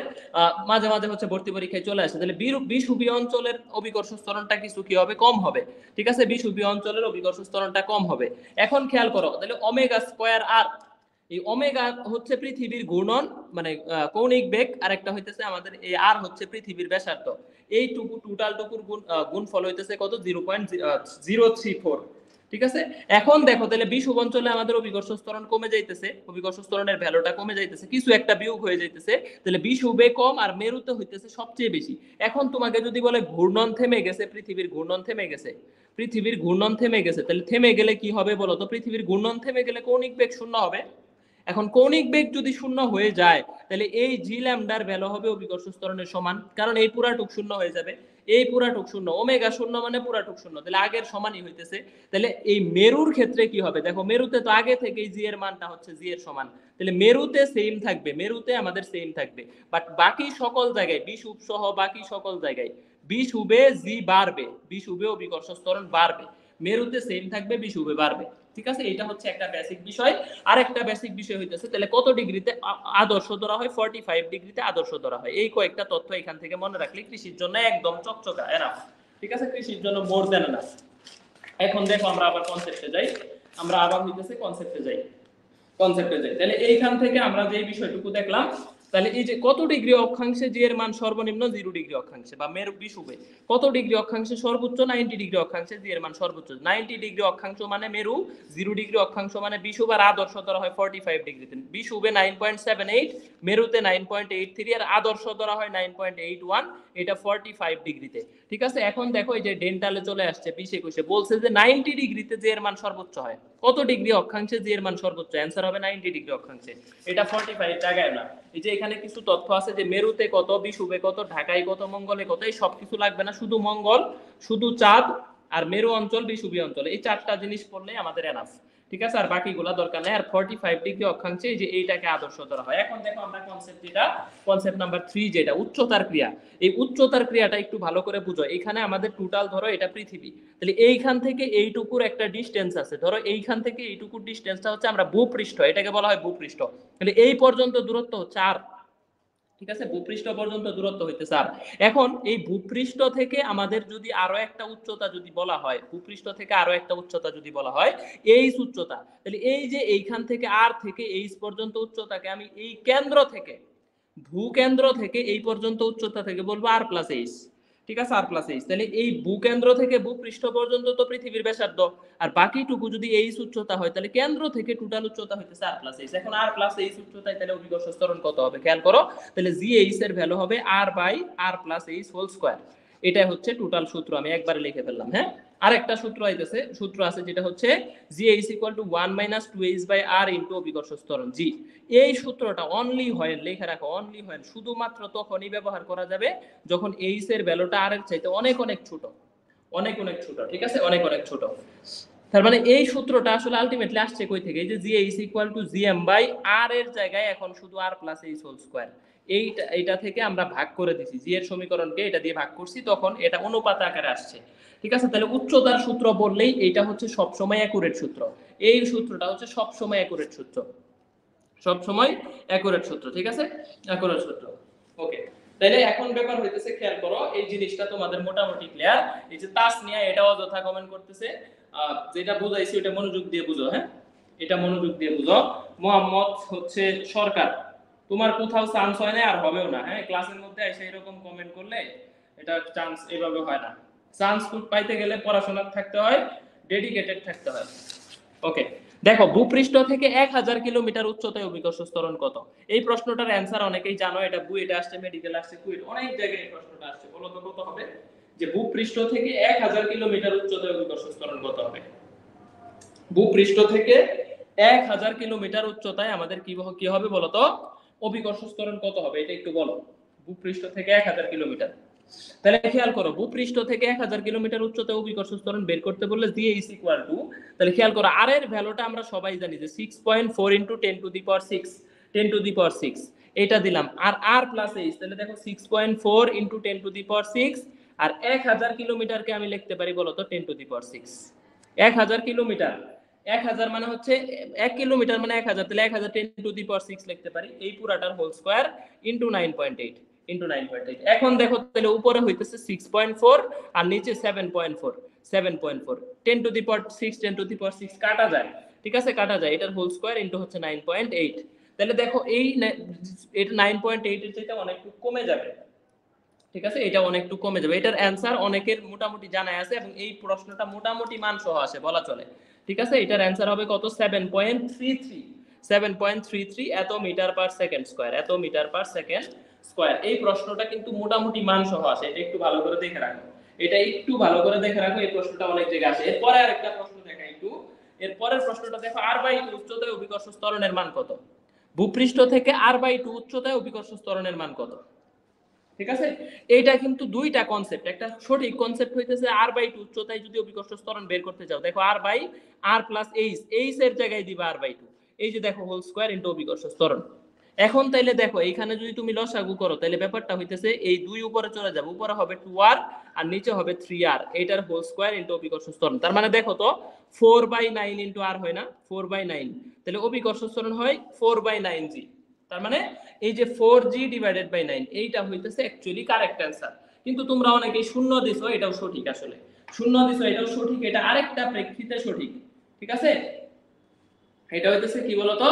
মাঝে মাঝে হচ্ছে ভর্তি পরীক্ষায় চলে আসে। তাহলে বিষুবীয় অঞ্চলের অভিকর্ষ ত্বরণটা কিছু কি হবে? কম হবে। ঠিক আছে, বিষুবীয় অঞ্চলের অভিকর্ষ ত্বরণটা কম হবে। এখন খেয়াল করো, তাহলে ওমেগা স্কয়ার আর, এই ওমেগা হচ্ছে পৃথিবীর ঘূর্ণন মানে কৌণিক বেগ, আর একটা হইতেছে আমাদের এই আর হচ্ছে পৃথিবীর ব্যাসার্ধ। এইটুকু টোটাল টুকুর গুণফল হইতেছে কত? 0.034। ঠিক আছে, এখন দেখো তাহলে বিষুব অঞ্চলে আমাদের অভিকর্ষ ত্বরণ কমে যাইতেছে, অভিকর্ষ ত্বরণের ভ্যালুটা কমে যাইতেছে, কিছু একটা বিয়োগ হয়ে যাইতেছে। তাহলে বিষুবে কম আর মেরুতে হইতেছে সবচেয়ে বেশি। এখন তোমাকে যদি বলে ঘূর্ণন থেমে গেছে, পৃথিবীর ঘূর্ণন থেমে গেছে, তাহলে থেমে গেলে কি হবে বলো তো? পৃথিবীর ঘূর্ণন থেমে গেলে কৌণিক বেগ শূন্য হবে। এখন কৌণিক বেগ যদি শূন্য হয়ে যায়, তাহলে এই জি ল্যামডার ভ্যালু হবে অভিকর্ষ ত্বরণের সমান, কারণ এই পুরাটুক শূন্য হয়ে যাবে, এই পুরাটুক শূন্য, ওমেগা শূন্য মানে পুরাটুক শূন্য, তাহলে আগের সমানই হইতেছে। তাহলে এই মেরুর ক্ষেত্রে কি হবে? দেখো মেরুতে তো আগে থেকেই জি এর মানটা হচ্ছে জি এর সমান, তাহলে মেরুতে সেম থাকবে, মেরুতে আমাদের সেম থাকবে। বাট বাকি সকল জায়গায়, বিষুব সহ বাকি সকল জায়গায় বিষুবে জি বাড়বে, বিষুবে অভিকর্ষ ত্বরণ বাড়বে, মেরুতে সেম থাকবে, বিষুবে বাড়বে। ঠিক আছে, এটা হচ্ছে একটা বেসিক বিষয়। আর একটা বেসিক বিষয় হইতেছে তাহলে কত ডিগ্রিতে আদর্শ ধরা হয়? 45 ডিগ্রিতে আদর্শ ধরা হয়। এই কয়েকটা তথ্য এখান থেকে মনে রাখলে কৃষির জন্য একদম চকচকা এনাফ। ঠিক আছে, কৃষির জন্য মোর দেন এনাফ। এখন দেখো আমরা আবার কনসেপ্টে যাই, তাহলে এইখান থেকে আমরা যে বিষয়টুকু দেখলাম, তাহলে এই যে কত ডিগ্রি অক্ষাংশে জি এর মান সর্বনিম্ন? 0 ডিগ্রি অক্ষাংশে বা মেরু বিষুবে। কত ডিগ্রি অক্ষাংশে সর্বোচ্চ? 90 ডিগ্রি অক্ষাংশে জি এর মান সর্বোচ্চ। 90 ডিগ্রি অক্ষাংশ মানে মেরু, 0 ডিগ্রি অক্ষাংশ মানে বিষুব, আর আদর্শ ধরা হয় 45 ডিগ্রিতে। বিষুবে 9.78, মেরুতে 9.83, আর আদর্শ ধরা হয় 9.81। এটা 45 ডিগ্রিতে। ঠিক আছে, এখন দেখো এই যে ডেন্টালে চলে আসছে 20-21 বলছে যে 90 ডিগ্রিতে যে এর মান সর্বোচ্চ হয়। কত ডিগ্রি অক্ষাংশে যে এর মান সর্বোচ্চ? অ্যান্সার হবে 90 ডিগ্রি অক্ষাংশে। এটা 45 জায়গায় না। এই যে এখানে কিছু তথ্য আছে যে মেরুতে কত, বিষুবে কত, ঢাকায় কত, মঙ্গলে কত, এই সব কিছু লাগবে না, শুধু মঙ্গল, শুধু চাঁদ আর মেরু অঞ্চল, বিষুবীয় অঞ্চল, এই চারটা জিনিস পড়লে আমাদের এনাফ। ঠিক আছে, আর বাকিগুলা দরকার নেই। আর 45 ডিগ্রি অক্ষাংশে যে এইটাকে আদর্শ ধরা হয়। এখন দেখো আমরা কনসেপ্ট যেটা, কনসেপ্ট নাম্বার 3 যেটা উচ্চতার ক্রিয়া, এই উচ্চতার ক্রিয়াটা একটু ভালো করে বুঝো। এখানে আমাদের টোটাল ধরো এটা পৃথিবী, তাহলে এইখান থেকে এইটুকুর একটা ডিসটেন্স আছে, ধরো এইখান থেকে এইটুকুর ডিসটেন্সটা হচ্ছে আমরা ভূপৃষ্ঠ, এটাকে বলা হয় ভূপৃষ্ঠ। তাহলে এই পর্যন্ত দূরত্ব হচ্ছে r। ঠিক আছে, ভূপৃষ্ঠ পর্যন্ত দূরত্ব হইতেছে আর। এখন এই ভূপৃষ্ঠ থেকে আমাদের যদি আরো একটা উচ্চতা যদি বলা হয়, ভূপৃষ্ঠ থেকে আরো একটা উচ্চতা যদি বলা হয় এইচ উচ্চতা, তাহলে এই যে এইখান থেকে আর থেকে এইচ পর্যন্ত উচ্চতাকে আমি এই কেন্দ্র থেকে, ভূকেন্দ্র থেকে এই পর্যন্ত উচ্চতা থেকে বলবো আর প্লাস এইচ। ঠিক আছে, আর প্লাস এইচ। তাহলে এই ভূকেন্দ্র থেকে ভূপৃষ্ঠ পর্যন্ত তো পৃথিবীর ব্যাসার্ধ, আর বাকিটুকু যদি এইচ উচ্চতা হয় তাহলে কেন্দ্র থেকে টোটাল উচ্চতা হইতেছে আর প্লাস এইচ। এখন আর প্লাস এইচ উচ্চতায় তাহলে অভিকর্ষ ত্বরণ কত হবে খেয়াল করো। তাহলে জি এইচ এর ভ্যালু হবে R by R plus H whole square. এটাই হচ্ছে টোটাল সূত্র, আমি একবারে লিখে ফেললাম। হ্যাঁ, আরেকটা সূত্র আইতেছে, সূত্র আছে যেটা হচ্ছে GH = 1 - 2h/r * অভিকর্ষ ত্বরণ জি। এই সূত্রটা অনলি হয়, লেখা রাখো, অনলি হয় শুধুমাত্র তখনই ব্যবহার করা যাবে যখন এইচ এর ভ্যালুটা আর এর চাইতে অনেক অনেক ছোট, অনেক অনেক ছোট। ঠিক আছে, অনেক অনেক ছোট। তার মানে এই সূত্রটা আসলে আলটিমেটলি আসছে কই থেকে? এই যে GH = gm/r এর জায়গায় এখন শুধু r + h হোল স্কয়ার, এইটা থেকে আমরা ভাগ করে দিছি, জি এর সমীকরণকে এটা দিয়ে ভাগ করছি, তখন এটা অনুপাত আকারে আসছে। ঠিক আছে, তাহলে উচ্চতার সূত্র বললেই এইটা হচ্ছে সব সময় অ্যাকুরেট সূত্র। এই সূত্রটা হচ্ছে সব সময় অ্যাকুরেট সূত্র, সব সময় অ্যাকুরেট সূত্র। ঠিক আছে, অ্যাকুরেট সূত্র। ওকে, তাহলে এখন ব্যাপার হইতেছে, খেয়াল করো এই জিনিসটা তোমাদের মোটামুটি ক্লিয়ার। এই যে তাসনিয়া এটা অযথা কমেন্ট করতেছে, যেটা বুঝাইছি ওটা মনোযোগ দিয়ে বুঝো। হ্যাঁ, এটা মনোযোগ দিয়ে বুঝো। মোহাম্মদ হচ্ছে সরকার, তোমার কোথাও চান্স হয় না আর হবেও না। হ্যাঁ, ক্লাসের মধ্যে এসে এরকম কমেন্ট করলে এটা চান্স এভাবে হয় না। চান্স পাইতে গেলে পড়াশোনা থাকতে হয়, ডেডিকেটেড থাকতে হয়। ওকে, দেখো ভূপৃষ্ঠ থেকে 1000 কিলোমিটার উচ্চতায় অভিকর্ষ ত্বরণ কত? এই প্রশ্নটার অ্যানসার অনেকেই জানো, এটা বুয়েটে আসছে, মেডিকেল আসছে, কুয়েট, অনেক জায়গায় এই প্রশ্নটা আসছে। বলো তো কত হবে? যে ভূপৃষ্ঠ থেকে 1000 কিলোমিটার উচ্চতায় অভিকর্ষ ত্বরণ কত হবে? ভূপৃষ্ঠ থেকে 1000 কিলোমিটার উচ্চতায় আমাদের কি হবে বলো তো? অভিকর্ষ ত্বরণ কত হবে এটা একটু বলো। ভূপৃষ্ঠ থেকে 1000 কিলোমিটার, তাহলে খেয়াল করো ভূপৃষ্ঠ থেকে 1000 কিলোমিটার উচ্চতায় অভিকর্ষ ত্বরণ বের করতে বললে GH = তাহলে খেয়াল করো আর এর ভ্যালুটা আমরা সবাই জানি যে 6.4 * 10⁶, 10⁶ এটা দিলাম, আর r প্লাস h, তাহলে দেখো 6.4 * 10⁶, আর 1000 কিলোমিটারকে আমি লিখতে পারি বলো তো 10⁶। 1000 কিলোমিটার, 1000 মানে হচ্ছে 1 কিলোমিটার মানে 1000, তাহলে 1000 10⁶ লিখতে পারি, এই পুরাটার হোল স্কয়ার ইনটু 9.8 ইনটু 9.8। এখন দেখো তাহলে উপরে হইতেছে 6.4 আর নিচে 7.4, 7.4, 10⁶, 10⁶ কাটা যায়। ঠিক আছে, কাটা যায়, এটার হোল স্কয়ার ইনটু হচ্ছে 9.8। তাহলে দেখো এটা 9.8 এর চাইতে অনেকটু কমে যাবে। ঠিক আছে, এটা অনেকটু কমে যাবে। এটার অ্যানসার অনেকের মোটামুটি জানা আছে এবং এই প্রশ্নটা মোটামুটি মান সহ আসে বলা চলে। ঠিক আছে, এটার অ্যানসার হবে কত? 7.33, 7.33 এত মিটার পার সেকেন্ড স্কয়ার, এত মিটার পার সেকেন্ড স্কয়ার। এই প্রশ্নটা কিন্তু মোটামুটি মান সহ আসে, এটা একটু ভালো করে দেখে রাখো, এটা একটু ভালো করে দেখে রাখো, এই প্রশ্নটা অনেক জায়গায় আসে। এরপরে আরেকটা প্রশ্ন দেখা একটু, এরপরের প্রশ্নটা দেখো, r/2 উচ্চতায় অভিকর্ষ ত্বরণের মান কত? ভূপৃষ্ঠ থেকে r/2 উচ্চতায় অভিকর্ষ ত্বরণের মান কত? ঠিক আছে, এইটা কিন্তু দুইটা কনসেপ্ট। একটা সঠিক কনসেপ্ট হইতেছে r/2 উচ্চতায় যদি অভিকর্ষ ত্বরণ বের করতে যাও, দেখো r/r + h, h এর জায়গায় দিবা r/2, এই যে দেখো হোল স্কয়ার ইনটু অভিকর্ষ ত্বরণ। এখন তাইলে দেখো এইখানে যদি তুমি লসাগু করো তাহলে ব্যাপারটা হইতেছে এই 2 উপরে চলে যাবে, উপরে হবে 2r আর নিচে হবে 3r, এটার হোল স্কয়ার ইনটু অভিকর্ষ ত্বরণ। তার মানে দেখো তো 4/9 ইনটু r হয় না, 4/9, তাহলে অভিকর্ষ ত্বরণ হয় 4/9g। তার মানে এই যে 4g/9 এইটা হইতেছে অ্যাকচুয়ালি কারেক্ট অ্যানসার। কিন্তু তোমরা অনেকেই শূন্য দিছো, এটাও সঠিক, আসলে শূন্য দিছো এটাও সঠিক, এটা আরেকটা প্রেক্ষিতে সঠিক। ঠিক আছে, এটা হইতেছে কি বলতো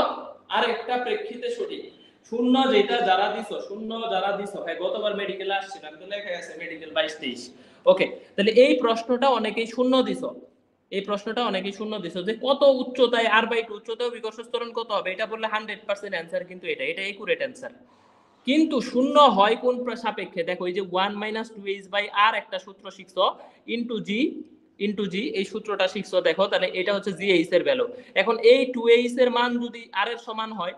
আরেকটা প্রেক্ষিতে সঠিক। শূন্য যেটা যারা দিছো, শূন্য যারা দিছো, হ্যাঁ গতবার মেডিকেলে আসছিলাম তো লেখা আছে মেডিকেল 22-23। ওকে, তাহলে এই প্রশ্নটা অনেকেই শূন্য দিছো, এই প্রশ্নটা অনেকেই শূন্য দিছো যে কত উচ্চতায় r/2 উচ্চতায় অভিকর্ষ ত্বরণ কত হবে, এটা বললে 100% অ্যানসার কিন্তু এটা একুরেট অ্যানসার। কিন্তু শূন্য হয় কোন সাপেক্ষে? দেখো এই যে 1 - 2h/r একটা সূত্র শিখছো, ইনটু জি এই সূত্রটা শিখছো, দেখো তাহলে এটা হচ্ছে gh এর ভ্যালু। এখন এই 2h এর মান যদি r এর সমান হয়,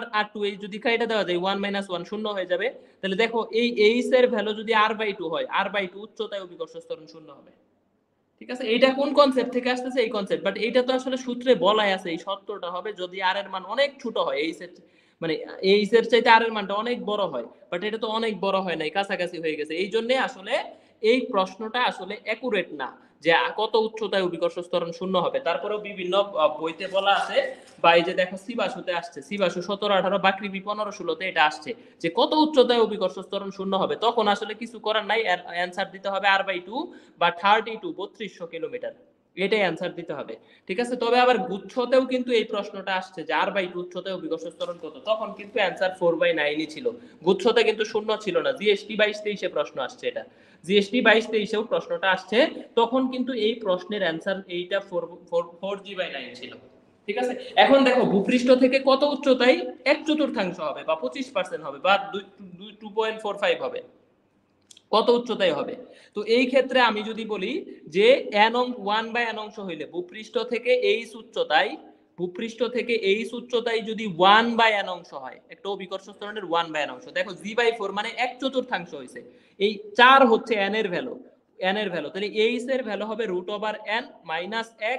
r আর 2h যদি কাইটা দেওয়া যায় 1 - 1 শূন্য হয়ে যাবে। তাহলে দেখো এই h এর ভ্যালু যদি r/2 হয়, r/2 উচ্চতায় অভিকর্ষ ত্বরণ শূন্য হবে। ঠিক আছে, এইটা কোন কনসেপ্ট থেকে আসতেছে? এই কনসেপ্ট, বাট এইটা তো আসলে সূত্রে বলাই আছে এই সত্যটা হবে যদি আর এর মান অনেক ছোট হয়, এই সেট মানে এই এর চাইতে আর এর মানটা অনেক বড় হয়, বাট এটা তো অনেক বড় হয় নাই, কাছাকাছি হয়ে গেছে। এই জন্য আসলে এই প্রশ্নটা আসলে অ্যাকুরেট না যে কত উচ্চতায় অভিকর্ষ ত্বরণ শূন্য হবে। তারপরেও বিভিন্ন বইতে বলা আছে, বা এই যে দেখো সিবাসুতে আসছে, সিবাসু 17-18, বাকৃবি 15-16তে এটা আসছে যে কত উচ্চতায় অভিকর্ষ ত্বরণ শূন্য হবে। তখন আসলে কিছু করার নাই, অ্যানসার দিতে হবে r/2 বা 32 কিলোমিটার, এটাই অ্যান্সার দিতে হবে। ঠিক আছে, তবে আবার গুচ্ছতেও কিন্তু এই প্রশ্নটা আসছে যে r/2 উচ্চতায় অভিকর্ষ ত্বরণ কত, তখন কিন্তু অ্যান্সার 4/9 ছিল, গুচ্ছতে কিন্তু শূন্য ছিল না। জিএসটি 22-23 প্রশ্ন আসছে, এটা জিএসটি 22-23 প্রশ্নটা আসছে, তখন কিন্তু এই প্রশ্নের অ্যান্সার এইটা 4g/9 ছিল। ঠিক আছে, এখন দেখো ভূপৃষ্ঠ থেকে কত উচ্চতায় 1/4 হবে বা 25% হবে বা 2.45 হবে, কত উচ্চতায় হবে? তো এই ক্ষেত্রে আমি যদি বলি যে n1/n অংশ হইলে ভূপৃষ্ঠ থেকে এইচ উচ্চতায় যদি 1/n অংশ হয়, একটা অভিকর্ষ ত্বরণের 1/n অংশ, দেখো g/4 মানে 1/4 হয়েছে, এই 4 হচ্ছে n এর ভ্যালু, তাহলে এইচ এর ভ্যালু হবে √n - 1 ×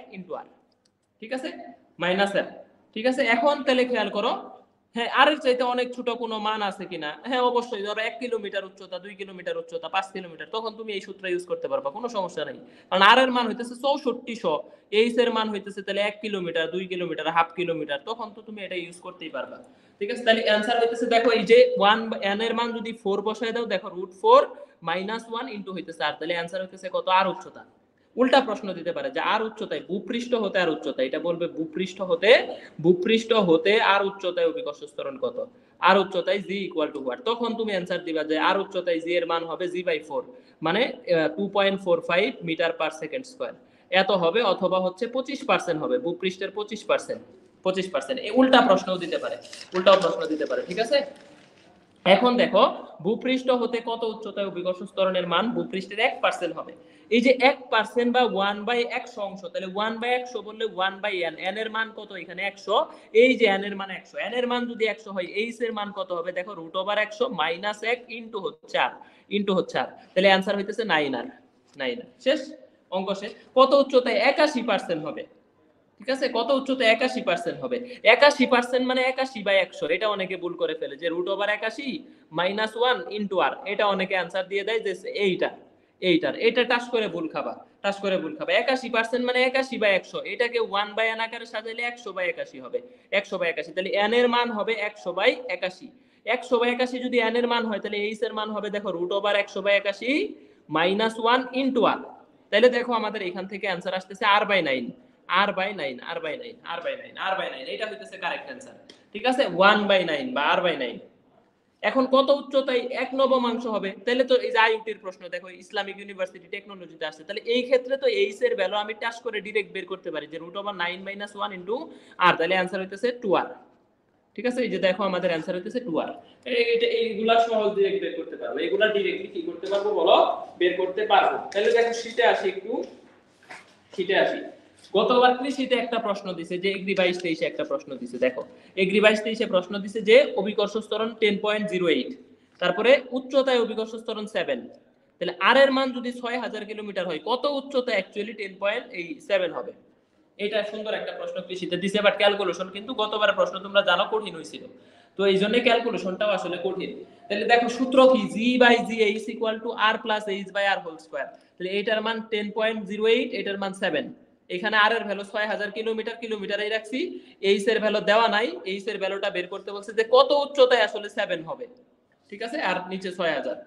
r। ঠিক আছে, -n। ঠিক আছে, এখন তাহলে খেয়াল করো, হ্যাঁ আর এর চাইতে অনেক ছোট কোনো মান আছে কিনা? হ্যাঁ অবশ্যই, ধরো 1 কিলোমিটার উচ্চতা, 2 কিলোমিটার উচ্চতা, 5 কিলোমিটার, তখন তুমি এই সূত্র ইউজ করতে পারবা, কোনো সমস্যা নাই। কারণ আর এর মান হইতেছে 6400, এইচ এর মান হইতেছে তাহলে 1 কিলোমিটার, 2 কিলোমিটার, হাফ কিলোমিটার, তখন তো তুমি এটা ইউজ করতেই পারবা। ঠিক আছে, তাহলে অ্যানসার হইতেছে, দেখো এই যে 1 n এর মান যদি 4 বসায় দাও, দেখো √4 - 1 ইনটু হইতেছে আর, তাহলে অ্যানসার হইতেছে কত? আর উচ্চতা। উল্টা প্রশ্ন দিতে পারে যে আর উচ্চতায়, ভূপৃষ্ঠ হতে আর উচ্চতায়, এটা বলবে ভূপৃষ্ঠ হতে আর উচ্চতায় অভিকর্ষ ত্বরণ কত, আর উচ্চতায় জি ইকুয়াল টু হোয়াট, তখন তুমি অ্যান্সার দিবা যে আর উচ্চতায় জি এর মান হবে g/4 মানে 2.45 মিটার পার সেকেন্ড স্কয়ার, এত হবে, অথবা হচ্ছে 25% হবে, ভূপৃষ্ঠের 25%। এই উল্টাও প্রশ্ন দিতে পারে। ঠিক আছে, এখন দেখো ভূপৃষ্ঠ হতে কত উচ্চতায় অভিকর্ষ ত্বরণের মান ভূপৃষ্ঠের 1% হবে। এই যে 1% বা 1/100 অংশ, তাহলে 1/100 বললে 1/n, n এর মান কত এখানে? 100, এই যে n এর মান 100, n এর মান যদি 100 হয়, h এর মান কত হবে? দেখো √100 - 1 ইনটু হচ্ছে r, তাহলে অ্যানসার হইতেছে 9r। শেষ, অঙ্ক শেষ। কত উচ্চতায় 81% হবে? ঠিক আছে, কত উচ্চতায় 81% হবে? 81% মানে 81/100, এটা অনেকে ভুল করে ফেলে যে √81 - 1 ইনটু r, এটা অনেকে অ্যানসার দিয়ে দেয় যে এটা টাচ করে ভুল খাবা। 81% মানে 81/100, এটাকে 1/n আকারে সাজাইলে 100/81 হবে, 100/81, তাহলে n এর মান হবে 100/81। 100/81 যদি n এর মান হয়, তাহলে h এর মান হবে, দেখো √100/81 - 1 ইনটু r, তাহলে দেখো আমাদের এখান থেকে অ্যানসার আসতেছে r/9, এটা হইতেছে কারেক্ট অ্যানসার। ঠিক আছে, 1/9 বা r/9। এখন কত উচ্চতায় 1/9 হবে? তাহলে তো এই যে আইইউটির প্রশ্ন, দেখো ইসলামিক ইউনিভার্সিটি টেকনোলজিতে আসছে, তাহলে এই ক্ষেত্রে তো এইচ এর ভ্যালু আমি টাচ করে ডাইরেক্ট বের করতে পারি যে √9 - 1 ইনটু r, তাহলে অ্যানসার হইতেছে 2r। ঠিক আছে, এই যে দেখো আমাদের অ্যানসার হইতেছে 2r। এইগুলা সহজ ডাইরেক্ট বের করতে পারবো, এগুলা ডাইরেক্টলি কি করতে পারবো বলো? বের করতে পারবো। তাহলে দেখো শীটে আসি, গতবার কৃষিতে একটা প্রশ্ন দিছে যে এগ্রি 22-23 একটা প্রশ্ন দিছে, দেখো এগ্রি 22-23 প্রশ্ন দিছে যে অভিকর্ষ ত্বরণ 10.08, তারপরে উচ্চতায় অভিকর্ষ ত্বরণ 7, তাহলে আর এর মান যদি 6000 কিলোমিটার হয়, কত উচ্চতা অ্যাকচুয়ালি 10.7 হবে? এটা সুন্দর একটা প্রশ্ন কৃষিতে দিছে, বাট ক্যালকুলেশন কিন্তু গতবারের প্রশ্ন তোমরা জানো কঠিন হয়েছিল, তো এই জন্য ক্যালকুলেশনটাও আসলে কঠিন। তাহলে দেখো সূত্র কি? g/gh = r + h/r whole square, তাহলে এটার মান 10.08, এটার মান 7, এখানে আর এর ভ্যালু 6000 কিলোমিটারই রাখছি, এইচ এর ভ্যালু দেওয়া নাই, এইচ এর ভ্যালুটা বের করতে বলছে যে কত উচ্চতায় আসলে 7 হবে। ঠিক আছে, আর নিচে 6000,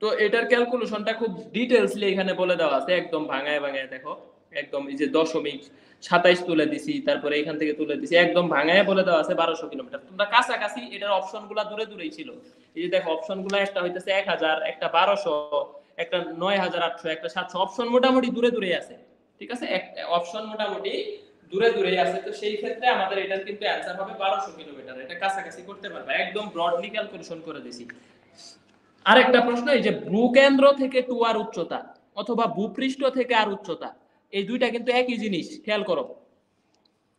তো এটার ক্যালকুলেশনটা খুব ডিটেইলসলি এখানে বলে দেওয়া আছে, একদম ভাঙায় দেখো, একদম এই যে 0.27 তুলে দিছি, তারপরে এখান থেকে তুলে দিছি, একদম ভাঙায় বলে দেওয়া আছে 1200 কিলোমিটার। তোমরা কাছাকাছি, এটার অপশনগুলো দূরেই ছিল, এই যে দেখো অপশনগুলো একটা হইতেছে 1000, একটা 1200, একটা 9800, একটা 700, অপশন মোটামুটি দূরে আছে। ঠিক আছে, অপশন মোটামুটি দূরে দূরে আছে, তো সেই ক্ষেত্রে আমাদের এটার কিন্তু অ্যানসার হবে 1200 কিলোমিটার। এটা কাছাকাছি করতে পারবে, একদম ব্রডলি ক্যালকুলেশন করে দিছি। আরেকটা প্রশ্ন, এই যে ভূকেন্দ্র থেকে টুয়ার উচ্চতা অথবা ভূপৃষ্ঠ থেকে আর উচ্চতা, এই দুইটা কিন্তু একই জিনিস, খেয়াল করো।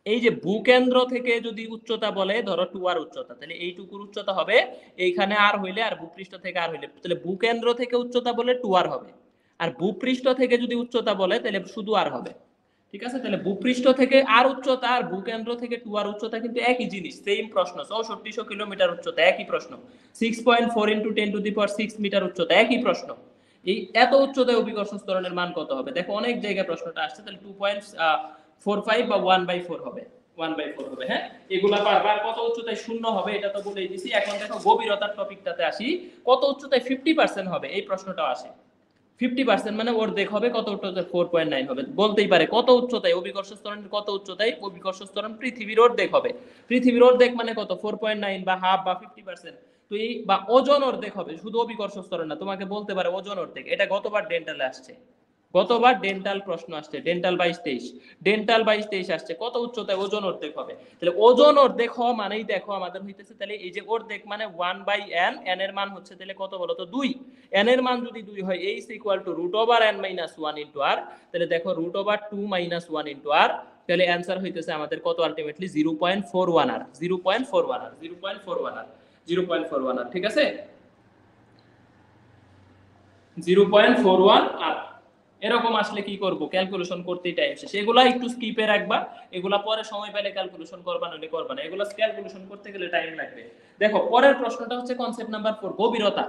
এই যে ভূকেন্দ্র থেকে যদি উচ্চতা বলে, ধরো টুয়ার উচ্চতা, তাহলে এইটুকুর উচ্চতা হবে এইখানে আর হইলে, আর ভূপৃষ্ঠ থেকে আর হইলে, তাহলে ভূকেন্দ্র থেকে উচ্চতা বলে টুয়ার হবে, আর ভূপৃষ্ঠ থেকে যদি উচ্চতা বলে তাহলে শুধু আর হবে। ঠিক আছে, তাহলে ভূপৃষ্ঠ থেকে আর উচ্চতা আর ভূকেন্দ্র থেকে টুয়ার উচ্চতা কিন্তু একই জিনিস, সেম প্রশ্ন। 6400 কিলোমিটার উচ্চতা, একই প্রশ্ন। 6.4 × 10⁶ মিটার উচ্চতা, একই প্রশ্ন। এই এত উচ্চতায় অভিকর্ষজ ত্বরণের মান কত হবে? দেখো অনেক জায়গায় প্রশ্নটা আসছে, তাহলে 2.45 বা 1/4 হবে, 1/4 হবে। হ্যাঁ, এগুলা বারবার কত উচ্চতায় শূন্য হবে এটা তো বলেই দিছি। এখন দেখো গভীরতার টপিকটাতে আসি, কত উচ্চতায় 50% হবে, এই প্রশ্নটাও আসে। 50% মানে অর্ধেক হবে, কত উচ্চতায়? 4.9 হবে। বলতেই পারে কত উচ্চতায় অভিকর্ষজ ত্বরণের, কত উচ্চতায় অভিকর্ষজ ত্বরণ পৃথিবীর অর্ধেক হবে। পৃথিবীর অর্ধেক মানে কত? 4.9 বা হাফ বা 50%। তো এই বা ওজন অর্ধেক হবে, শুধু অভিকর্ষজ ত্বরণ না, তোমাকে বলতে পারে ওজন অর্ধেক। এটা গতবার ডেন্টালে আসছে, গতবার ডেন্টাল প্রশ্ন আসছে, ডেন্টাল 22-23, ডেন্টাল 22-23 আসছে, কত উচ্চতায় ওজন অর্ধেক হবে। তাহলে ওজন অর্ধেক হওয়া মানেই দেখো আমাদের হইতেছে, তাহলে এই যে অর্ধেক মানে 1/n, n এর মান হচ্ছে তাহলে কত বলো তো? 2। n এর মান যদি 2 হয়, h = √n - 1 * r, তাহলে দেখো √2 - 1 * r, তাহলে অ্যানসার হইতেছে আমাদের কত? Ultimately 0.41 r, 0.41 r, 0.41 r, 0.41 r। ঠিক আছে, 0.41 r। এরকম আসলে কি করব? ক্যালকুলেশন করতেই টাইম শেষ। এগুলা একটু স্কিপে রাখবা, এগুলা পরে সময় পেলে ক্যালকুলেশন করবা, নইলে করবা না। এগুলা ক্যালকুলেশন করতে গেলে টাইম লাগবে। দেখো পরের প্রশ্নটা হচ্ছে কনসেপ্ট নাম্বার 4, গভীরতা।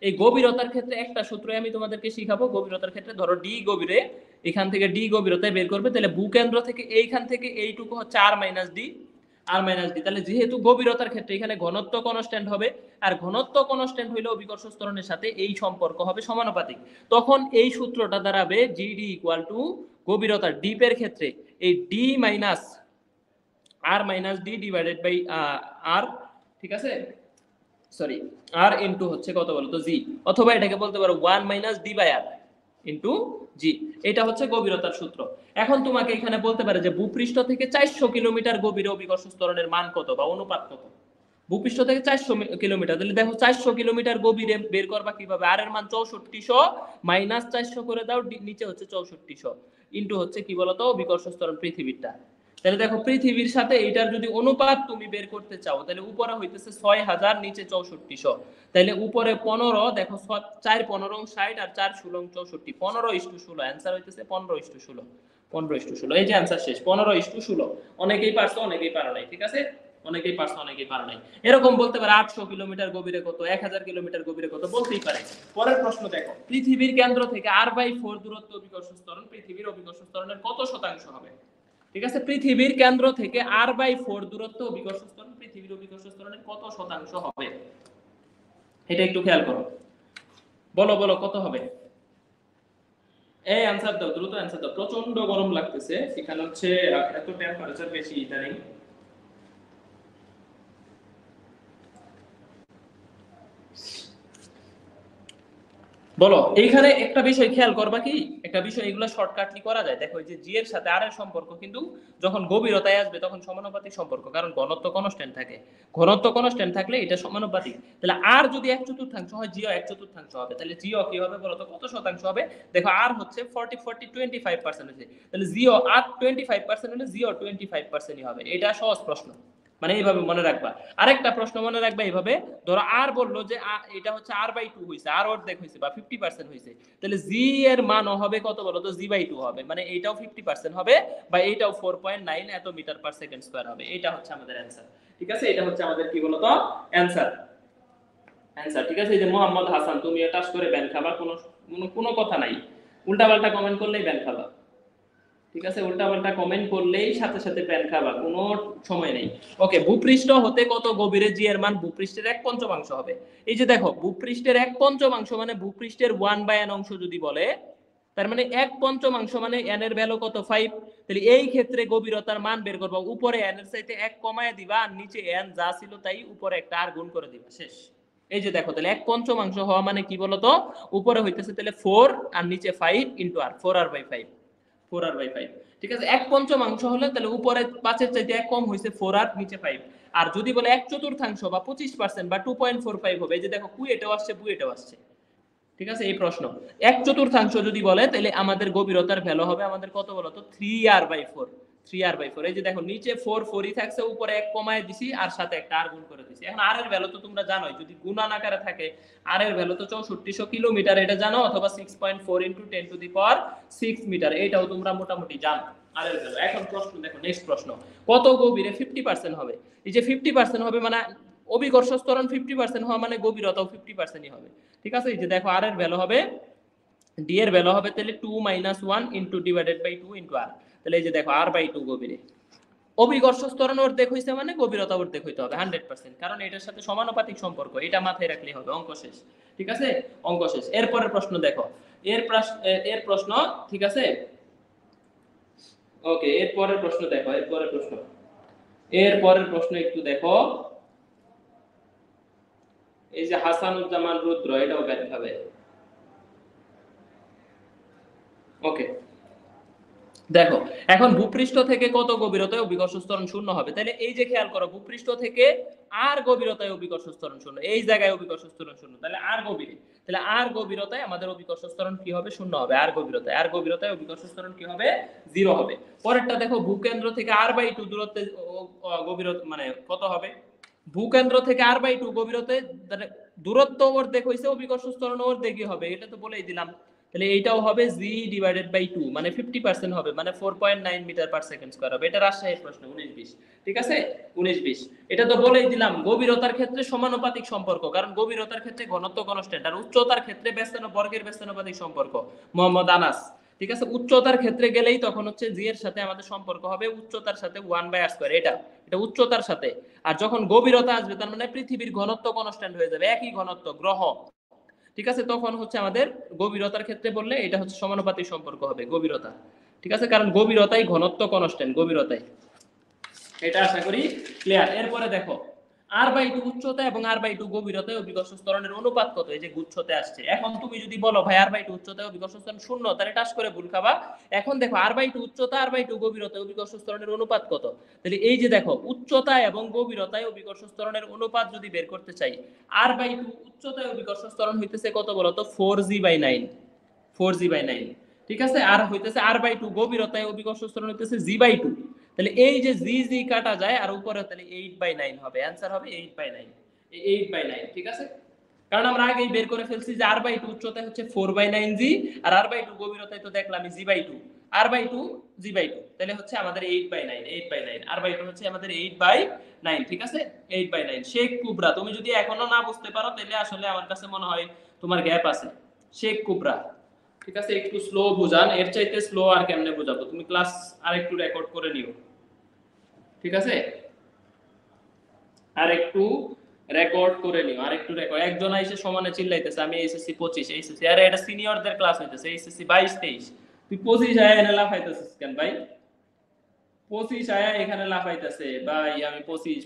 এই গভীরতার ক্ষেত্রে একটা সূত্র আমি তোমাদেরকে শিখাবো। গভীরতার ক্ষেত্রে ধরো ডি গভীরে, এখান থেকে ডি গভীরতায় বের করবে, তাহলে ভূকেন্দ্র থেকে এইখান থেকে এইটুকু হচ্ছে r - d, r - d। তাহলে যেহেতু গভীরতার ক্ষেত্রে এখানে ঘনত্ব কনস্ট্যান্ট হবে, আর ঘনত্ব কনস্ট্যান্ট হইলে অভিকর্ষজ ত্বরণের সাথে এই সম্পর্ক হবে সমানুপাতিক। তখন এই সূত্রটা দাঁড়াবে GD = গভীরতার ডিপের ক্ষেত্রে এই d - r - d divided by r, ঠিক আছে, সরি, r ইনটু হচ্ছে কত বলো তো? g, অথবা এটাকে বলতে পারো 1 - d/r ইনটু g। এটা হচ্ছে গভীরতার সূত্র। এখন তোমাকে এখানে বলতে পারে যে ভূপৃষ্ঠ থেকে 400 কিলোমিটার গভীরে অভিকর্ষজ ত্বরণের মান কত বা অনুপাত কত? ভূপৃষ্ঠ থেকে 400 কিলোমিটার, তাহলে দেখো 400 কিলোমিটার গভীরে বের করবা কিভাবে? আর এর মান 6400 মাইনাস 400 করে দাও, নিচে হচ্ছে 6400 ইনটু হচ্ছে কি বলতো? অভিকর্ষজ ত্বরণ পৃথিবীরটা। তাহলে দেখো পৃথিবীর সাথে এইটার যদি অনুপাত তুমি বের করতে চাও, তাহলে উপরে হইতেছে 6000, নিচে 6400, তাহলে উপরে 15, দেখো 4 15 60 আর 4 16 64, 15:16, অ্যানসার হইতেছে 15:16, 15:16। এই যে অ্যানসার শেষ, 15:16। অনেকেই পারছো, অনেকেই পারো নাই। ঠিক আছে, অনেকেই পারছো, অনেকেই পারো নাই। এরকম বলতে পারে 800 কিলোমিটার গভীরে কত, 1000 কিলোমিটার গভীরে কত, বলতেই পারে। পরের প্রশ্ন দেখো, পৃথিবীর কেন্দ্র থেকে r/4 দূরত্ব অভিকর্ষজ ত্বরণ পৃথিবীর অভিকর্ষজ ত্বরণের কত শতাংশ হবে? ঠিক আছে, পৃথিবীর কেন্দ্র থেকে r/4 দূরত্ব অভিকর্ষজ ত্বরণ পৃথিবীর অভিকর্ষজ ত্বরণের কত শতাংশ হবে? এটা একটু খেয়াল করো, বলো বলো কত হবে? এই অ্যানসার দাও, দ্রুত অ্যানসার দাও। প্রচন্ড গরম লাগতেছে এখানে, হচ্ছে এত টেম্পারেচার বেশি ইদানিং। বলো, এইখানে একটা বিষয় খেয়াল করবা কি, একটা বিষয়, এগুলো শর্টকাটলি করা যায়। দেখো যে জি এর সাথে আর এর সম্পর্ক কিন্তু যখন গভীরতায় আসবে তখন সমানুপাতিক সম্পর্ক, কারণ ঘনত্ব কনস্ট্যান্ট থাকে। ঘনত্ব কনস্ট্যান্ট থাকলে এটা সমানুপাতিক। তাহলে আর যদি 1/4 হয়, জিও 1/4 হবে, তাহলে জিও কি হবে বলো তো? কত শতাংশ হবে? দেখো আর হচ্ছে 25% হয়েছে, তাহলে জিও আর 25% হলে জিও 25%ই হবে। এটা সহজ প্রশ্ন, মানে এইভাবে মনে রাখবা। আরেকটা প্রশ্ন মনে রাখবা এইভাবে, ধরো আর বললো যে এটা হচ্ছে r/2 হইছে, আর অর্ধেক হইছে বা 50% হইছে, তাহলে জি এর মানও হবে কত বলো তো? g/2 হবে, মানে এইটাও 50% হবে, বা এইটাও 4.9 এত মিটার পার সেকেন্ড স্কয়ার হবে। এটা হচ্ছে আমাদের অ্যানসার। ঠিক আছে, এটা হচ্ছে আমাদের কি বলতো? Answer, answer. ঠিক আছে, এই যে মোহাম্মদ হাসান, তুমি টাচ করে ব্যান খাবা, কোনো কথা নাই, উল্টাপাল্টা কমেন্ট করলেই ব্যান খাবা। ঠিক আছে, উল্টাপাল্টা কমেন্ট করলেই সাথে সাথে প্যান খাবা, কোনো সময় নেই। ওকে, ভূপৃষ্ঠ হতে কত গভীরে জি এর মান ভূপৃষ্ঠের 1/5 হবে? এই যে দেখো, ভূপৃষ্ঠের 1/5 মানে ভূপৃষ্ঠের 1/n অংশ যদি বলে, তার মানে 1/5 মানে n এর ভ্যালু কত? 5। তাহলে এই ক্ষেত্রে গভীরতার মান বের করবা, উপরে n এর চাইতে 1 কমায় দিবা, আর নিচে n যা ছিল তাই উপরে একটা আর গুণ করে দিবা, শেষ। এই যে দেখো, তাহলে 1/5 হওয়া মানে কি বলতো? উপরে হইতেছে তাহলে 4 আর নিচে 5 ইনটু r, 4r/5, 4r/5। ঠিক আছে, 1/5 হলে তাহলে উপরে 5-এর চাইতে 1 কম হয়েছে 4 আর নিচে 5। আর যদি বলে 1/4 বা 25% বা 2.45 হবে, এই যে দেখো কুয়েটাও আসছে বুয়েটাও আসছে। ঠিক আছে, এই প্রশ্ন 1/4 যদি বলে তাহলে আমাদের গভীরতার ভ্যালু হবে আমাদের কত বলতো 3r/4। 3r/4, এই যে দেখো নিচে 4 4ই থাকছে, উপরে 1 কমায় দিছি আর সাথে একটা আর গুণ করে দিছি। এখন আর এর ভ্যালু তো তোমরা জানোই, যদি গুণন আকারে থাকে আর এর ভ্যালু তো 6400 কিলোমিটার, এটা জানো, অথবা 6.4 × 10⁶ মিটার, এটাও তোমরা মোটামুটি জানো আর এর ভ্যালু। এখন প্রশ্ন দেখো, নেক্সট প্রশ্ন, কত গভীরে 50% হবে? এই যে 50% হবে মানে অভিকর্ষ ত্বরণ 50% হওয়া মানে গভীরতাও 50%ই হবে। ঠিক আছে, এই যে দেখো আর এর ভ্যালু হবে, ডি এর ভ্যালু হবে তাহলে 2 - 1 × 2 × r। তাহলে এই যে দেখো r/2 গভীরে অভিকর্ষ ত্বরণ অর্ধেক হইছে মানে গভীরতা অর্ধেক হইতে হবে 100%, কারণ এটার সাথে সমানুপাতিক সম্পর্ক, এটা মাথায় রাখলেই হবে, অঙ্ক শেষ। ঠিক আছে, অঙ্ক শেষ। এরপরের প্রশ্ন দেখো, এর প্রশ্ন, ঠিক আছে, ওকে, এরপরের প্রশ্ন দেখো, এরপরের প্রশ্ন একটু দেখো, এই যে হাসানুজ্জামান রুদ্র, এটাও ব্যাখ্যা হবে। ওকে, দেখো এখন ভূপৃষ্ঠ থেকে কত গভীরতায় অভিকর্ষ ত্বরণ শূন্য হবে? তাহলে এই যে খেয়াল করো, ভূপৃষ্ঠ থেকে আর গভীরতায় অভিকর্ষ ত্বরণ শূন্য, এই জায়গায় অভিকর্ষ ত্বরণ শূন্য, তাহলে আর গভীরে, তাহলে আর গভীরতায় আমাদের অভিকর্ষ ত্বরণ কি হবে? শূন্য হবে। আর গভীরতায় অভিকর্ষ ত্বরণ কি হবে? 0 হবে। পরেরটা দেখো, ভূকেন্দ্র থেকে r/2 দূরত্বে গভীরতা মানে কত হবে? ভূকেন্দ্র থেকে r/2 গভীরতে দূরত্ব অর্ধেক হইছে, অভিকর্ষ ত্বরণ অর্ধেকই হবে, এটা তো বলেই দিলাম। তাহলে এইটাও হবে g/2, মানে 50% হবে, মানে 4.9 মিটার/সেকেন্ড স্কয়ার হবে। এটা রাজশাহীর প্রশ্ন 19-20। ঠিক আছে, 19-20, এটা তো বলেই দিলাম। গভীরতার ক্ষেত্রে সমানুপাতিক সম্পর্ক, কারণ গভীরতার ক্ষেত্রে ঘনত্ব কনস্ট্যান্ট, আর উচ্চতার ক্ষেত্রে বর্গের ব্যস্তানুপাতিক সম্পর্ক। মোহাম্মদ আনাস, ঠিক আছে, উচ্চতার ক্ষেত্রে গেলেই তখন হচ্ছে জি এর সাথে আমাদের সম্পর্ক হবে উচ্চতার সাথে 1/r², এটা উচ্চতার সাথে। আর যখন গভীরতা আসবে তার মানে পৃথিবীর ঘনত্ব কনস্ট্যান্ট হয়ে যাবে, একই ঘনত্ব গ্রহ। ঠিক আছে, তখন হচ্ছে আমাদের গভীরতার ক্ষেত্রে বললে এটা হচ্ছে সমানুপাতিক সম্পর্ক হবে গভীরতা। ঠিক আছে, কারণ গভীরতাই ঘনত্ব কনস্ট্যান্ট, গভীরতাই। এটা আশা করি ক্লিয়ার। এরপরে দেখো, r/2 উচ্চতা এবং r/2 গভীরতায় অভিকর্ষ ত্বরণের অনুপাত কত? এই যে গুচ্ছতে আসছে। এখন তুমি যদি বলো ভাই r/2 উচ্চতায় অভিকর্ষ ত্বরণ শূন্য, তাহলে টাস করে ভুল খাবা। এখন দেখো r/2 উচ্চতা, r/2 গভীরতায় অভিকর্ষ ত্বরণের অনুপাত কত? তাহলে এই যে দেখো, উচ্চতা এবং গভীরতায় অভিকর্ষ ত্বরণের অনুপাত যদি বের করতে চাই, r/2 উচ্চতায় অভিকর্ষ ত্বরণ হইতেছে কত বলতো? 4g/9, 4g/9। ঠিক আছে, আর হইতেছে r/2 গভীরতায় অভিকর্ষ ত্বরণ হইতেছে g/2। তাহলে এই যে জি কাটা যায় আর উপরে, তাহলে 8/9 হবে, অ্যানসার হবে 8/9, 8/9। ঠিক আছে, কারণ আমরা আগেই বের করে ফেলছি যে r/2 উচ্চতায় হচ্ছে 4/9g, আর r/2 গভীরতায় তো দেখলাম g/2, r/2 g/2, তাহলে হচ্ছে আমাদের 8/9, 8/9, r/2 হচ্ছে আমাদের 8/9। ঠিক আছে, 8/9। শেখ কুবরা, তুমি যদি এখনো না বুঝতে পারো তাহলে আসলে আমার কাছে মনে হয় তোমার গ্যাপ আছে। শেখ কুবরা, ঠিক আছে, একটু স্লো বুঝান, এর চাইতে স্লো আর কেমনে বুঝাবো? তুমি ক্লাস আর একটু রেকর্ড করে নিও। ঠিক আছে, আর একটু রেকর্ড করে নিও, আর একটু রেকর্ড। একজন এসে সমানে চিল্লাইতেছে আমি এসএসসি 25, এসএসসি, আরে এটা সিনিয়রদের ক্লাস হইতেছে, এসএসসি 22-23, তুই 25 আয়া এনে লাফাইতেছিস কেন ভাই? 25 আয়া এখানে লাফাইতেছে ভাই, আমি 25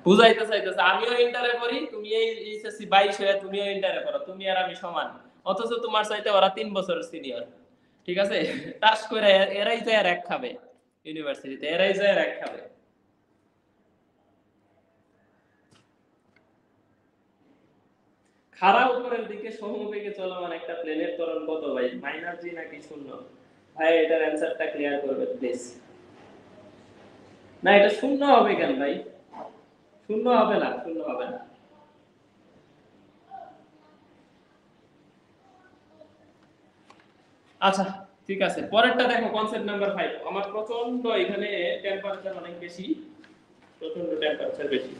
বুঝাইতে চাইতেছে আমিও ইন্টারে পড়ি, তুমি এই এসএসসি 22 হয়ে তুমিও ইন্টারে পড়ো, তুমি আর আমি সমান, অথচ তোমার চাইতে ওরা 3 বছরের সিনিয়র। ঠিক আছে, টাস করে এরাই যায় আর এক খাবে ইউনিভার্সিটিতে, এরাই যায় আর এক খাবে। খাড়া উপরের দিকে সমবেগে চলমান একটা প্লেনের ত্বরণ কত ভাই? -g নাকি 0? ভাই এটার অ্যানসারটা ক্লিয়ার করবে প্লিজ। না, এটা 0 হবে কেন ভাই? 0 হবে না, 0 হবে না। আচ্ছা, ঠিক আছে, পরেরটা দেখো, কনসেপ্ট নাম্বার 5। আমার প্রচন্ড এখানে টেম্পারেচার অনেক বেশি, প্রচন্ড টেম্পারেচার বেশি।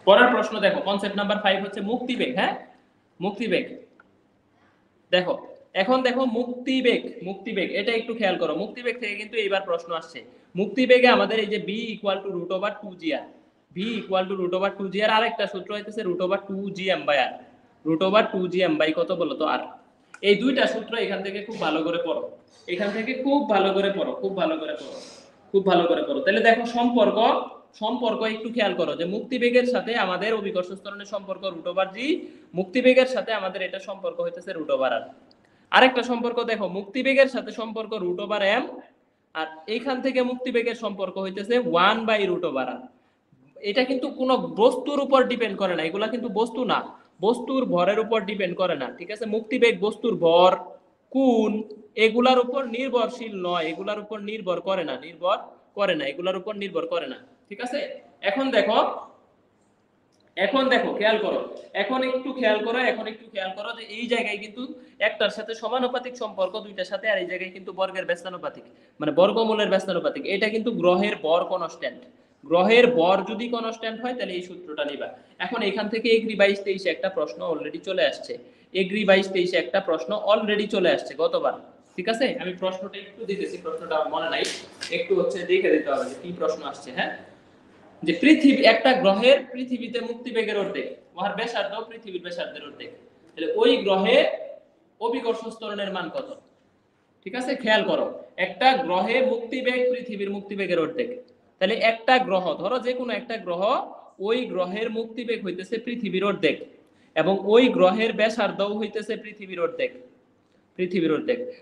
পরের প্রশ্ন দেখো, কনসেপ্ট নাম্বার 5 হচ্ছে মুক্তিবেগ। হ্যাঁ, মুক্তিবেগ। দেখো এখন দেখো, মুক্তিবেগ এটা একটু খেয়াল করো। মুক্তিবেগ থেকে কিন্তু এইবার প্রশ্ন আসছে। মুক্তিবেগে আমাদের এই যে b = √2gr, v = √2gr, আরেকটা সূত্র হইতেছে √2gm/r, √2gm কত বলো তো r। এই দুইটা সূত্র এখান থেকে খুব ভালো করে পড়ো, এখান থেকে খুব ভালো করে পড়ো, খুব ভালো করে পড়ো, খুব ভালো করে পড়ো। তাহলে দেখো সম্পর্ক একটু খেয়াল করো, যে মুক্তিবেগের সাথে আমাদের অভিকর্ষ ত্বরণের সম্পর্ক √g, মুক্তিবেগের সাথে আমাদের এটা সম্পর্ক হইতেছে √r। আরেকটা সম্পর্ক দেখো, মুক্তিবেগের সাথে সম্পর্ক √m, আর এইখান থেকে মুক্তিবেগের সম্পর্ক হইতেছে 1/√r। এটা কিন্তু কোনো বস্তুর উপর ডিপেন্ড করে না, এগুলা কিন্তু বস্তু না, বস্তুর ভরের উপর ডিপেন্ড করে না, ঠিক আছে? মুক্তিবেগ বস্তুর ভর, কোণ, এগুলার উপর নির্ভরশীল নয়, এগুলার উপর নির্ভর করে না, এগুলার উপর নির্ভর করে না, ঠিক আছে? এখন দেখো খেয়াল করো, এখন একটু খেয়াল করো যে এই জায়গায় কিন্তু একটার সাথে সমানুপাতিক সম্পর্ক দুইটার সাথে, আর এই জায়গায় কিন্তু বর্গের ব্যস্তানুপাতিক, মানে বর্গমূলের ব্যস্তানুপাতিক। এটা কিন্তু গ্রহের ভর কনস্ট্যান্ট, গ্রহের ভর যদি কনস্ট্যান্ট হয় তাহলে এই সূত্রটা নিবা। এখন এখান থেকে এগ্রি 22-23 একটা প্রশ্ন অলরেডি চলে আসছে, এগ্রি 22-23 একটা প্রশ্ন অলরেডি চলে আসছে গতবার, ঠিক আছে? আমি প্রশ্নটা একটু দিতেছি, প্রশ্নটা মনে নাই, একটু হচ্ছে দেখে দিতে হবে যে কি প্রশ্ন আসছে। হ্যাঁ, যে পৃথিবী, একটা গ্রহের পৃথিবীতে মুক্তিবেগের অর্ধেক, উহার ব্যাসার্ধ পৃথিবীর ব্যাসার্ধের অর্ধেক, তাহলে ওই গ্রহের অভিকর্ষ ত্বরণের মান কত? ঠিক আছে, খেয়াল করো, একটা গ্রহে মুক্তিবেগ পৃথিবীর মুক্তিবেগের অর্ধেক, তাহলে একটা গ্রহ, ধরো যে কোনো একটা গ্রহ, ওই গ্রহের মুক্তিবেগ হইতেছে পৃথিবীর অর্ধেক, এবং ওই গ্রহের ব্যাসার্ধও হইতেছে পৃথিবীর অর্ধেক,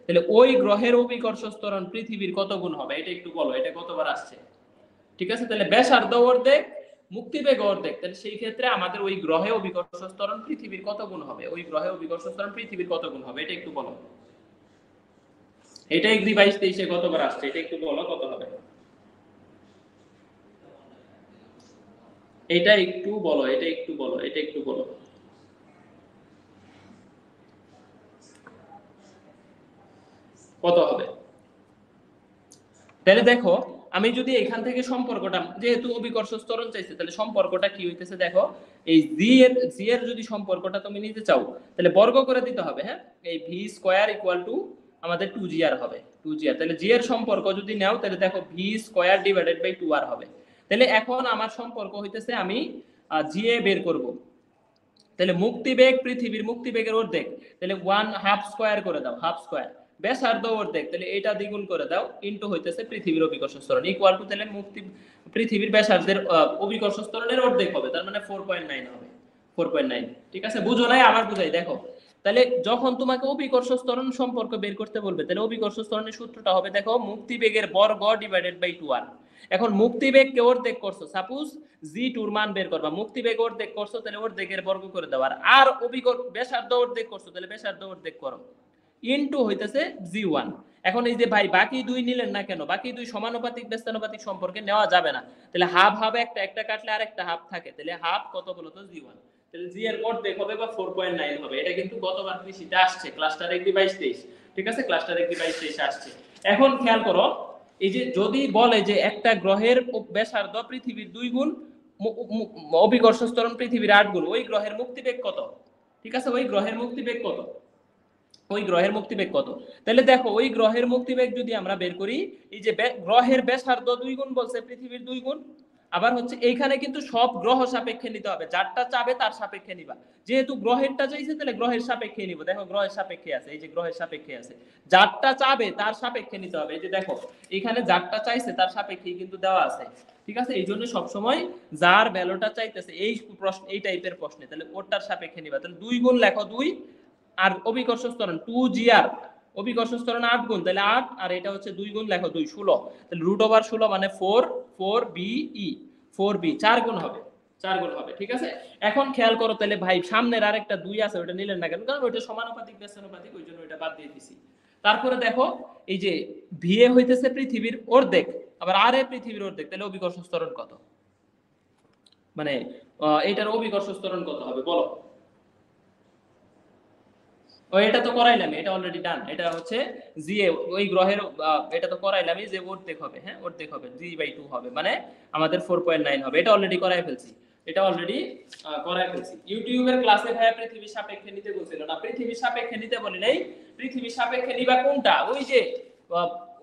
তাহলে ওই গ্রহের অভিকর্ষ ত্বরণ পৃথিবীর কত গুণ হবে? এটা একটু বলো, এটা কতবার আসছে? ঠিক আছে, তাহলে ব্যাসার্ধ অর্ধেক, মুক্তিবেগ অর্ধেক, তাহলে সেই ক্ষেত্রে আমাদের ওই গ্রহে অভিকর্ষ ত্বরণ পৃথিবীর কত গুণ হবে? ওই গ্রহে অভিকর্ষ ত্বরণ পৃথিবীর কত গুণ হবে? এটা একটু বলো। এটা এগ্রি 22-23 কতবার আসছে? এটা একটু বলো কত হবে? এটা একটু বলো, কত হবে? তাহলে দেখো, আমি যদি এখান থেকে সম্পর্কটা, যেহেতু অভিকর্ষ ত্বরণ চাইছে, তাহলে সম্পর্কটা কি হইতেছে দেখো, এই জি এর যদি সম্পর্কটা তুমি নিতে চাও তাহলে বর্গ করে দিতে হবে। হ্যাঁ, এই v² = আমাদের 2gr হবে, 2gr। তাহলে জি এর সম্পর্ক যদি নাও তাহলে দেখো v² / 2r হবে। তাহলে এখন আমার সম্পর্ক হইতেছে, আমি জি এ বের করব, তাহলে মুক্তিবেগ পৃথিবীর মুক্তিবেগের অর্ধেক, তাহলে 1/2 করে দাও, হাফ স্কয়ার, ব্যাসার্ধ অর্ধেক, তাহলে এটা দ্বিগুণ করে দাও, ইনটু হইতেছে পৃথিবীর অভিকর্ষ ত্বরণ, ইকুয়াল টু, তাহলে পৃথিবীর ব্যাসার্ধের অভিকর্ষ ত্বরণের অর্ধেক হবে, তার মানে 4.9 হবে, 4.9। ঠিক আছে, বুঝো নাই? আমার বুঝাই দেখো। তাহলে যখন তোমাকে অভিকর্ষ ত্বরণ সম্পর্ক বের করতে বলবে, তাহলে অভিকর্ষ ত্বরণের সূত্রটা হবে দেখো, মুক্তিবেগের বর্গ ডিভাইডেড বাই 2r। এখন মুক্তিবেগকে অর্ধেক করছো, সাপোজ জি2 এর মান বের করবা, মুক্তিবেগ অর্ধেক করছো, তাহলে অর্ধেকের বর্গ করে দাও, আর ব্যাসার্ধ অর্ধেক করছো, তাহলে ব্যাসার্ধ অর্ধেক করো, ইনটু হইতেছে জি1। এখন এই যে ভাই বাকি দুই নিলেন না কেন? বাকি দুই সমানুপাতিক ব্যস্তানুপাতিক সম্পর্কে নেওয়া যাবে না, তাহলে হাফ হাফ, একটা কাটলে আরেকটা হাফ থাকে, তাহলে হাফ কত বলো তো? জি1। তাহলে জি এর অর্ধেক হবে বা 4.9 হবে। এটা কিন্তু গতবার কৃষিতে আসছে, ক্লাস্টার এগ্রি 22-23, ঠিক আছে, ক্লাস্টার এগ্রি 22-23 আসছে। এখন খেয়াল করো, এই যে যদি বলে যে একটা গ্রহের ব্যাসার্ধ পৃথিবীর 2 গুণ, অভিকর্ষ ত্বরণ পৃথিবীর 8 গুণ, ওই গ্রহের মুক্তিবেগ কত? ঠিক আছে, ওই গ্রহের মুক্তিবেগ কত? তাহলে দেখো, ওই গ্রহের মুক্তিবেগ যদি আমরা বের করি, এই যে গ্রহের ব্যাসার্ধ 2 গুণ বলছে পৃথিবীর 2 গুণ, আবার হচ্ছে এইখানে কিন্তু সব গ্রহ সাপেক্ষে নিতে হবে, যারটা চাবে তার সাপেক্ষে নিবা, যেহেতু গ্রহেরটা চাইছে তাহলে গ্রহের সাপেক্ষে নিব। দেখো গ্রহের সাপেক্ষে আছে, এই যে গ্রহের সাপেক্ষে আছে, যারটা চাবে তার সাপেক্ষে নিতে হবে। এই যে দেখো এখানে যারটা চাইছে তার সাপেক্ষেই কিন্তু দেওয়া আছে, ঠিক আছে? এই জন্য সবসময় যার ভ্যালুটা চাইতেছে এই প্রশ্ন, এই টাইপের প্রশ্নে, তাহলে ওটার সাপেক্ষে নিবা। তাহলে 2 গুণ লেখো 2, আর অভিকর্ষ ত্বরণ 2gr, অভিকর্ষ ত্বরণ 8 গুণ, তাহলে 8, আর এটা হচ্ছে 2 গুণ লেখো 2, 16, তাহলে √16 মানে 4b 4 গুণ হবে, 4 গুণ হবে। ঠিক আছে, এখন খেয়াল করো, তাহলে ভাই সামনের আরেকটা 2 আছে, ওটা নিলেন না কেন? কারণ ওটা সমানুপাতিক ব্যস্তানুপাতিক, ওই জন্য ওটা বাদ দিয়ে দিছি। তারপরে দেখো, এই যে ভিএ হইতেছে পৃথিবীর অর্ধেক, আবার আর এ পৃথিবীর অর্ধেক, তাহলে অভিকর্ষ ত্বরণ কত? মানে এটার অভিকর্ষ ত্বরণ কত হবে বলো? এটা তো করাইলাম, এটা অলরেডি ডান, এটা হচ্ছে জি এ, ওই গ্রহের, এটা তো করাইলামই যে অর্ধেক হবে। হ্যাঁ, অর্ধেক হবে, জি/2 হবে, মানে আমাদের 4.9 হবে, এটা অলরেডি করাই ফেলছি, ইউটিউবের ক্লাসে ভাইয়া পৃথিবীর সাপেক্ষে নিতে বলছিল না, পৃথিবীর সাপেক্ষে নিতে বলি নাই, পৃথিবীর সাপেক্ষে নিবা কোনটা?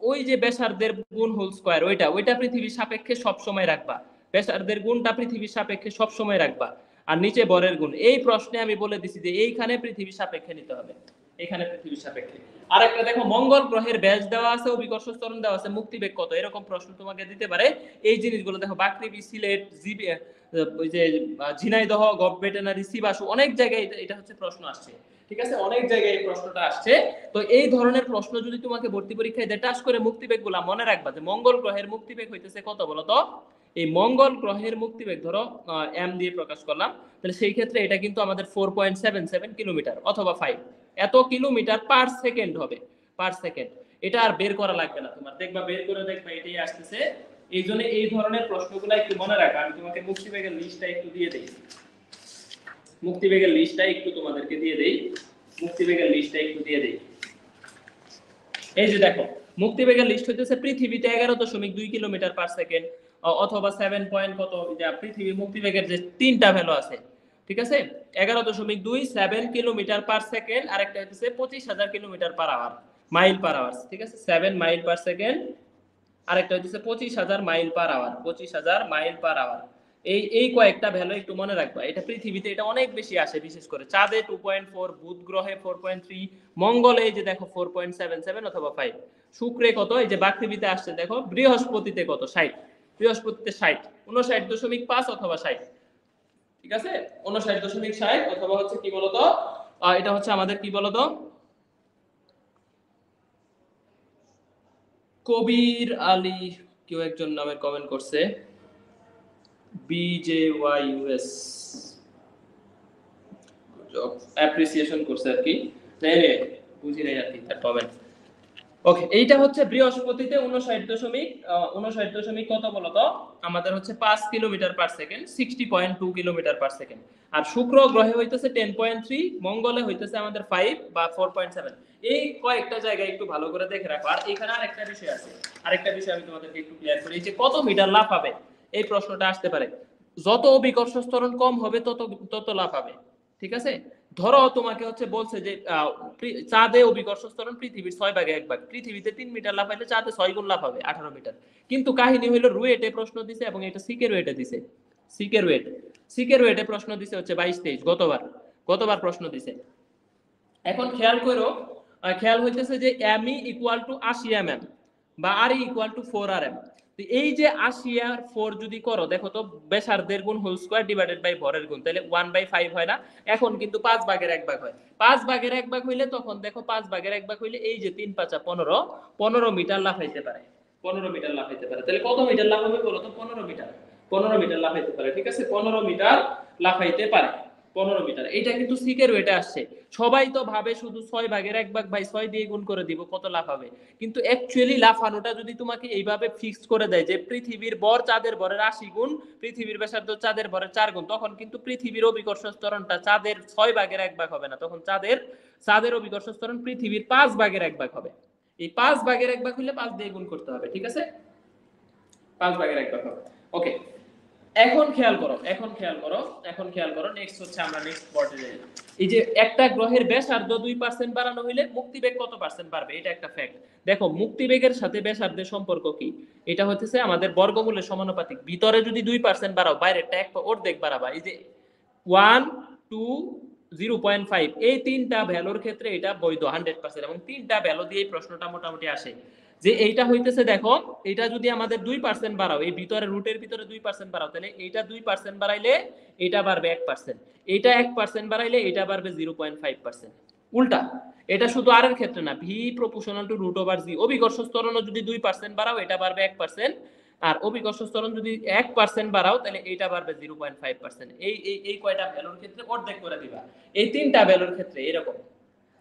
ওই যে ব্যাসার্ধের গুণ হোল স্কয়ার, ওইটা পৃথিবীর সাপেক্ষে সব সময় রাখবা, ব্যাসার্ধের গুণটা পৃথিবীর সাপেক্ষে সব সময় রাখবা, আর নিচে বরের গুণ। এই প্রশ্নে আমি বলে দিছি যে এইখানে পৃথিবীর সাপেক্ষে নিতে হবে, এখানে পৃথিবীর সাপেক্ষে। আরেকটা দেখো, মঙ্গল গ্রহের ব্যাস দেওয়া আছে, অভিকর্ষ ত্বরণ দেওয়া আছে, মুক্তিবেগ কত? এরকম প্রশ্ন তোমাকে দিতে পারে। এই জিনিসগুলো দেখো, বাকৃবি, সিলেট, ওই যে ঝিনাইদহ, গভ ভেটেনারি, সিবাসু, অনেক জায়গায় এটা হচ্ছে প্রশ্ন আসছে। ঠিক আছে, অনেক জায়গায় এই প্রশ্নটা আসছে। তো এই ধরনের প্রশ্ন যদি তোমাকে ভর্তি পরীক্ষায় দেয়, টাস করে মুক্তিবেগগুলা মনে রাখবা যে মঙ্গল গ্রহের মুক্তিবেগ হইতেছে কত বলো তো? এই মঙ্গল গ্রহের মুক্তিবেগ ধরো এম দিয়ে প্রকাশ করলাম, তাহলে সেই ক্ষেত্রে এটা কিন্তু আমাদের 4.77 কিলোমিটার অথবা 5 এত কিলোমিটার পার সেকেন্ড হবে, পার সেকেন্ড। এটা আর বের করা লাগবে না তোমার, দেখবা বের করে দেখবা এটাই আসতেছে। এই জন্য এই ধরনের প্রশ্নগুলো একটু মনে রাখা। আমি তোমাকে মুক্তিবেগের লিস্টটা একটু দিয়ে দেই, মুক্তিবেগের লিস্টটা একটু তোমাদেরকে দিয়ে দেই, মুক্তিবেগের লিস্টটা একটু দিয়ে দেই। এই যে দেখো, মুক্তিবেগের লিস্ট হইতেছে পৃথিবীতে 11.2 কিলোমিটার পার সেকেন্ড অথবা 7 পয়েন্ট কত, যা পৃথিবী মুক্তিবেগের যে তিনটা ভ্যালু আছে, ঠিক আছে, 11.2, 7 কিলোমিটার পার সেকেন্ড, আর একটা হচ্ছে 25,000 kilometre per hour, mile per hour, ঠিক আছে, 7 মাইল পার সেকেন্ড, আর একটা হচ্ছে 25,000 mile per hour, 25,000 mile per hour. এই কয়েকটা ভ্যালু একটু মনে রাখবা। এটা পৃথিবীতে এটা অনেক বেশি আসে, বিশেষ করে চাঁদে 2.4, বুধ গ্রহে 4.3, মঙ্গলে এই যে দেখো 4.77 অথবা 5, শুক্রে কত, এই যে বাকৃবিতে আসছে দেখো, বৃহস্পতিতে কত 60, বৃহস্পতিতে 60, 59.5 অথবা 60, ঠিক আছে, 59.60 অথবা হচ্ছে কি বলতো, এটা হচ্ছে আমাদের কি বলতো, কবির আলী কেউ একজন নামের কমেন্ট করছে, BJYUS অ্যাপ্রিসিয়েশন করছে আর কি, বুঝি নাই আর কি তার কমেন্ট। ওকে, এইটা হচ্ছে বৃহস্পতিতে 59 কত বলতো, আমাদের হচ্ছে 5 kilometre per second, 60.2 kilometre per second. আর শুক্র গ্রহে হইতেছে 10.3, মঙ্গলে হইতেছে আমাদের 5 বা 4.7। এই কয়েকটা জায়গায় একটু ভালো করে দেখে রাখো। আর এখানে আরেকটা বিষয় আছে, আরেকটা বিষয় আমি তোমাদেরকে একটু ক্লিয়ার করি, যে কত মিটার লাফ হবে, এই প্রশ্নটা আসতে পারে। যত অভিকর্ষ ত্বরণ কম হবে তত তত লাফ হবে, ঠিক আছে। ধরো তোমাকে হচ্ছে বলছে যে চাঁদে অভিকর্ষ ত্বরণ পৃথিবীর 6/1 পৃথিবীতে 3 মিটার লাফাইলে চাঁদে 6 গুণ লাফ হবে, 18 মিটার। কিন্তু কাহিনী হলো রুয়েটে প্রশ্ন দিছে, এবং এটা সিকের ওয়েটে দিছে, সিকের ওয়েটে প্রশ্ন দিছে হচ্ছে 22-23, গতবার প্রশ্ন দিছে। এখন খেয়াল করো, খেয়াল হইতেছে যে m e equal to 80 mm বা r e equal to 4 rm। এই যে 80 আর 4 যদি করো, দেখো তো ব্যাসার্ধের গুণ হোল স্কয়ার ডিভাইডেড বাই ভরের গুণ, তাহলে 1/5 হয় না। এখন কিন্তু 5/1 হয়, 5/1 হইলে তখন দেখো 5/1 হইলে এই যে 3 5 15 মিটার লাফাইতে পারে, 15 মিটার লাফাইতে পারে। তাহলে কত মিটার লাফাবে বলো তো? 15 মিটার, 15 মিটার লাফাইতে পারে, ঠিক আছে, 15 মিটার লাফাইতে পারে, 15 মিটার। এটা কিন্তু সিকের ওয়েটে আসছে। সবাই তো ভাবে শুধু 6/1/6 দিয়ে গুণ করে দিব কত লাফাবে, কিন্তু অ্যাকচুয়ালি লাফানোটা যদি তোমাকে এইভাবে ফিক্স করে দেয় যে পৃথিবীর ভর চাঁদের ভরের 80 গুণ, পৃথিবীর ব্যাসার্ধ চাঁদের ভরের 4 গুণ, তখন কিন্তু পৃথিবীর অভিকর্ষ ত্বরণটা চাঁদের 6/1 হবে না, তখন চাঁদের অভিকর্ষ ত্বরণ পৃথিবীর 5/1 হবে। এই 5/1 হলে 5 দিয়ে গুণ করতে হবে, ঠিক আছে, 5/1 হবে। ওকে, এখন খেয়াল করো নেক্সট হচ্ছে আমরা নেক্সট পর্যায়ে যাই। এই যে একটা গ্রহের ব্যাসার্ধ 2% বাড়ানো হইলে মুক্তিবেগ কত পার্সেন্ট বাড়বে, এটা একটা ফ্যাক্ট। দেখো মুক্তিবেগের সাথে ব্যাসার্ধের সম্পর্ক কি, এটা হচ্ছে আমাদের বর্গমূলের সমানুপাতিক। ভিতরে যদি 2% বাড়াও, বাইরেরটা এক অর্ধেক বাড়াবা। এই যে 1, 2, 0.5 এই তিনটা ভ্যালুর ক্ষেত্রে এটা বৈধ 100%, এবং তিনটা ভ্যালু দিয়ে এই প্রশ্নটা মোটামুটি আসে। যে এইটা হইতেছে, দেখো এটা যদি আমাদের 2% বাড়াও, এই ভিতরে রুটের ভিতরে 2% বাড়াও, তাহলে এইটা 2% বাড়াইলে এটা বাড়বে 1%, এইটা 1% বাড়াইলে এটা বাড়বে 0.5%। উল্টা, এটা শুধু আর এর ক্ষেত্রে না, V proportional to root over G. অভিকর্ষ ত্বরণও যদি 2% বাড়াও, এটা বাড়বে 1%, আর অভিকর্ষ ত্বরণ যদি 1% বাড়াও, তাহলে এইটা বাড়বে 0.5%। এই কয়টা ভ্যালুর ক্ষেত্রে অর্ধেক করে দিবা, এই তিনটা ভ্যালুর ক্ষেত্রে এরকম।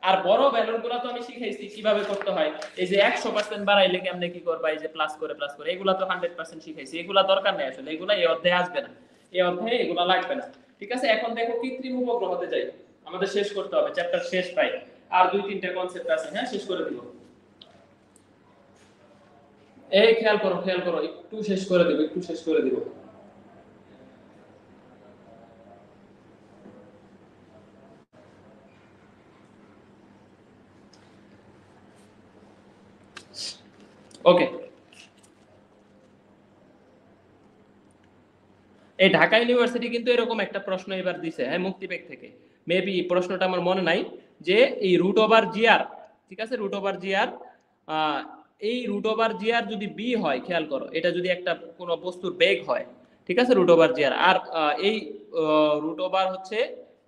আর বড় ভ্যালুর গুলা তো আমি শিখাইছি কিভাবে করতে হয়। এই যে 100% বাড়াইলে কেমনে কি করবা, এই যে প্লাস করে এগুলা তো 100% শিখাইছি, এগুলা দরকার নেই আসলে, এগুলা এই অধ্যায়ে আসবে না, এই অধ্যায়ে এগুলা লাগবে না, ঠিক আছে। এখন দেখো কৃত্রিম উপগ্রহতে যাই, আমাদের শেষ করতে হবে, চ্যাপ্টার শেষ প্রায়, আর 2-3টা কনসেপ্ট আছে, হ্যাঁ শেষ করে দিব। এই খেয়াল করো, একটু শেষ করে দিব। ওকে, এই ঢাকা ইউনিভার্সিটি কিন্তু এরকম একটা প্রশ্ন এবার দিছে, হ্যাঁ, মুক্তিবেগ থেকে। মেবি প্রশ্নটা আমার মনে নাই, যে এই রুট ওভার জিআর, ঠিক আছে, রুট ওভার জিআর, এই রুট ওভার জিআর যদি বি হয়, খেয়াল করো, এটা যদি একটা কোনো বস্তুর বেগ হয়, ঠিক আছে, রুট ওভার জিআর, আর এই রুট ওভার হচ্ছে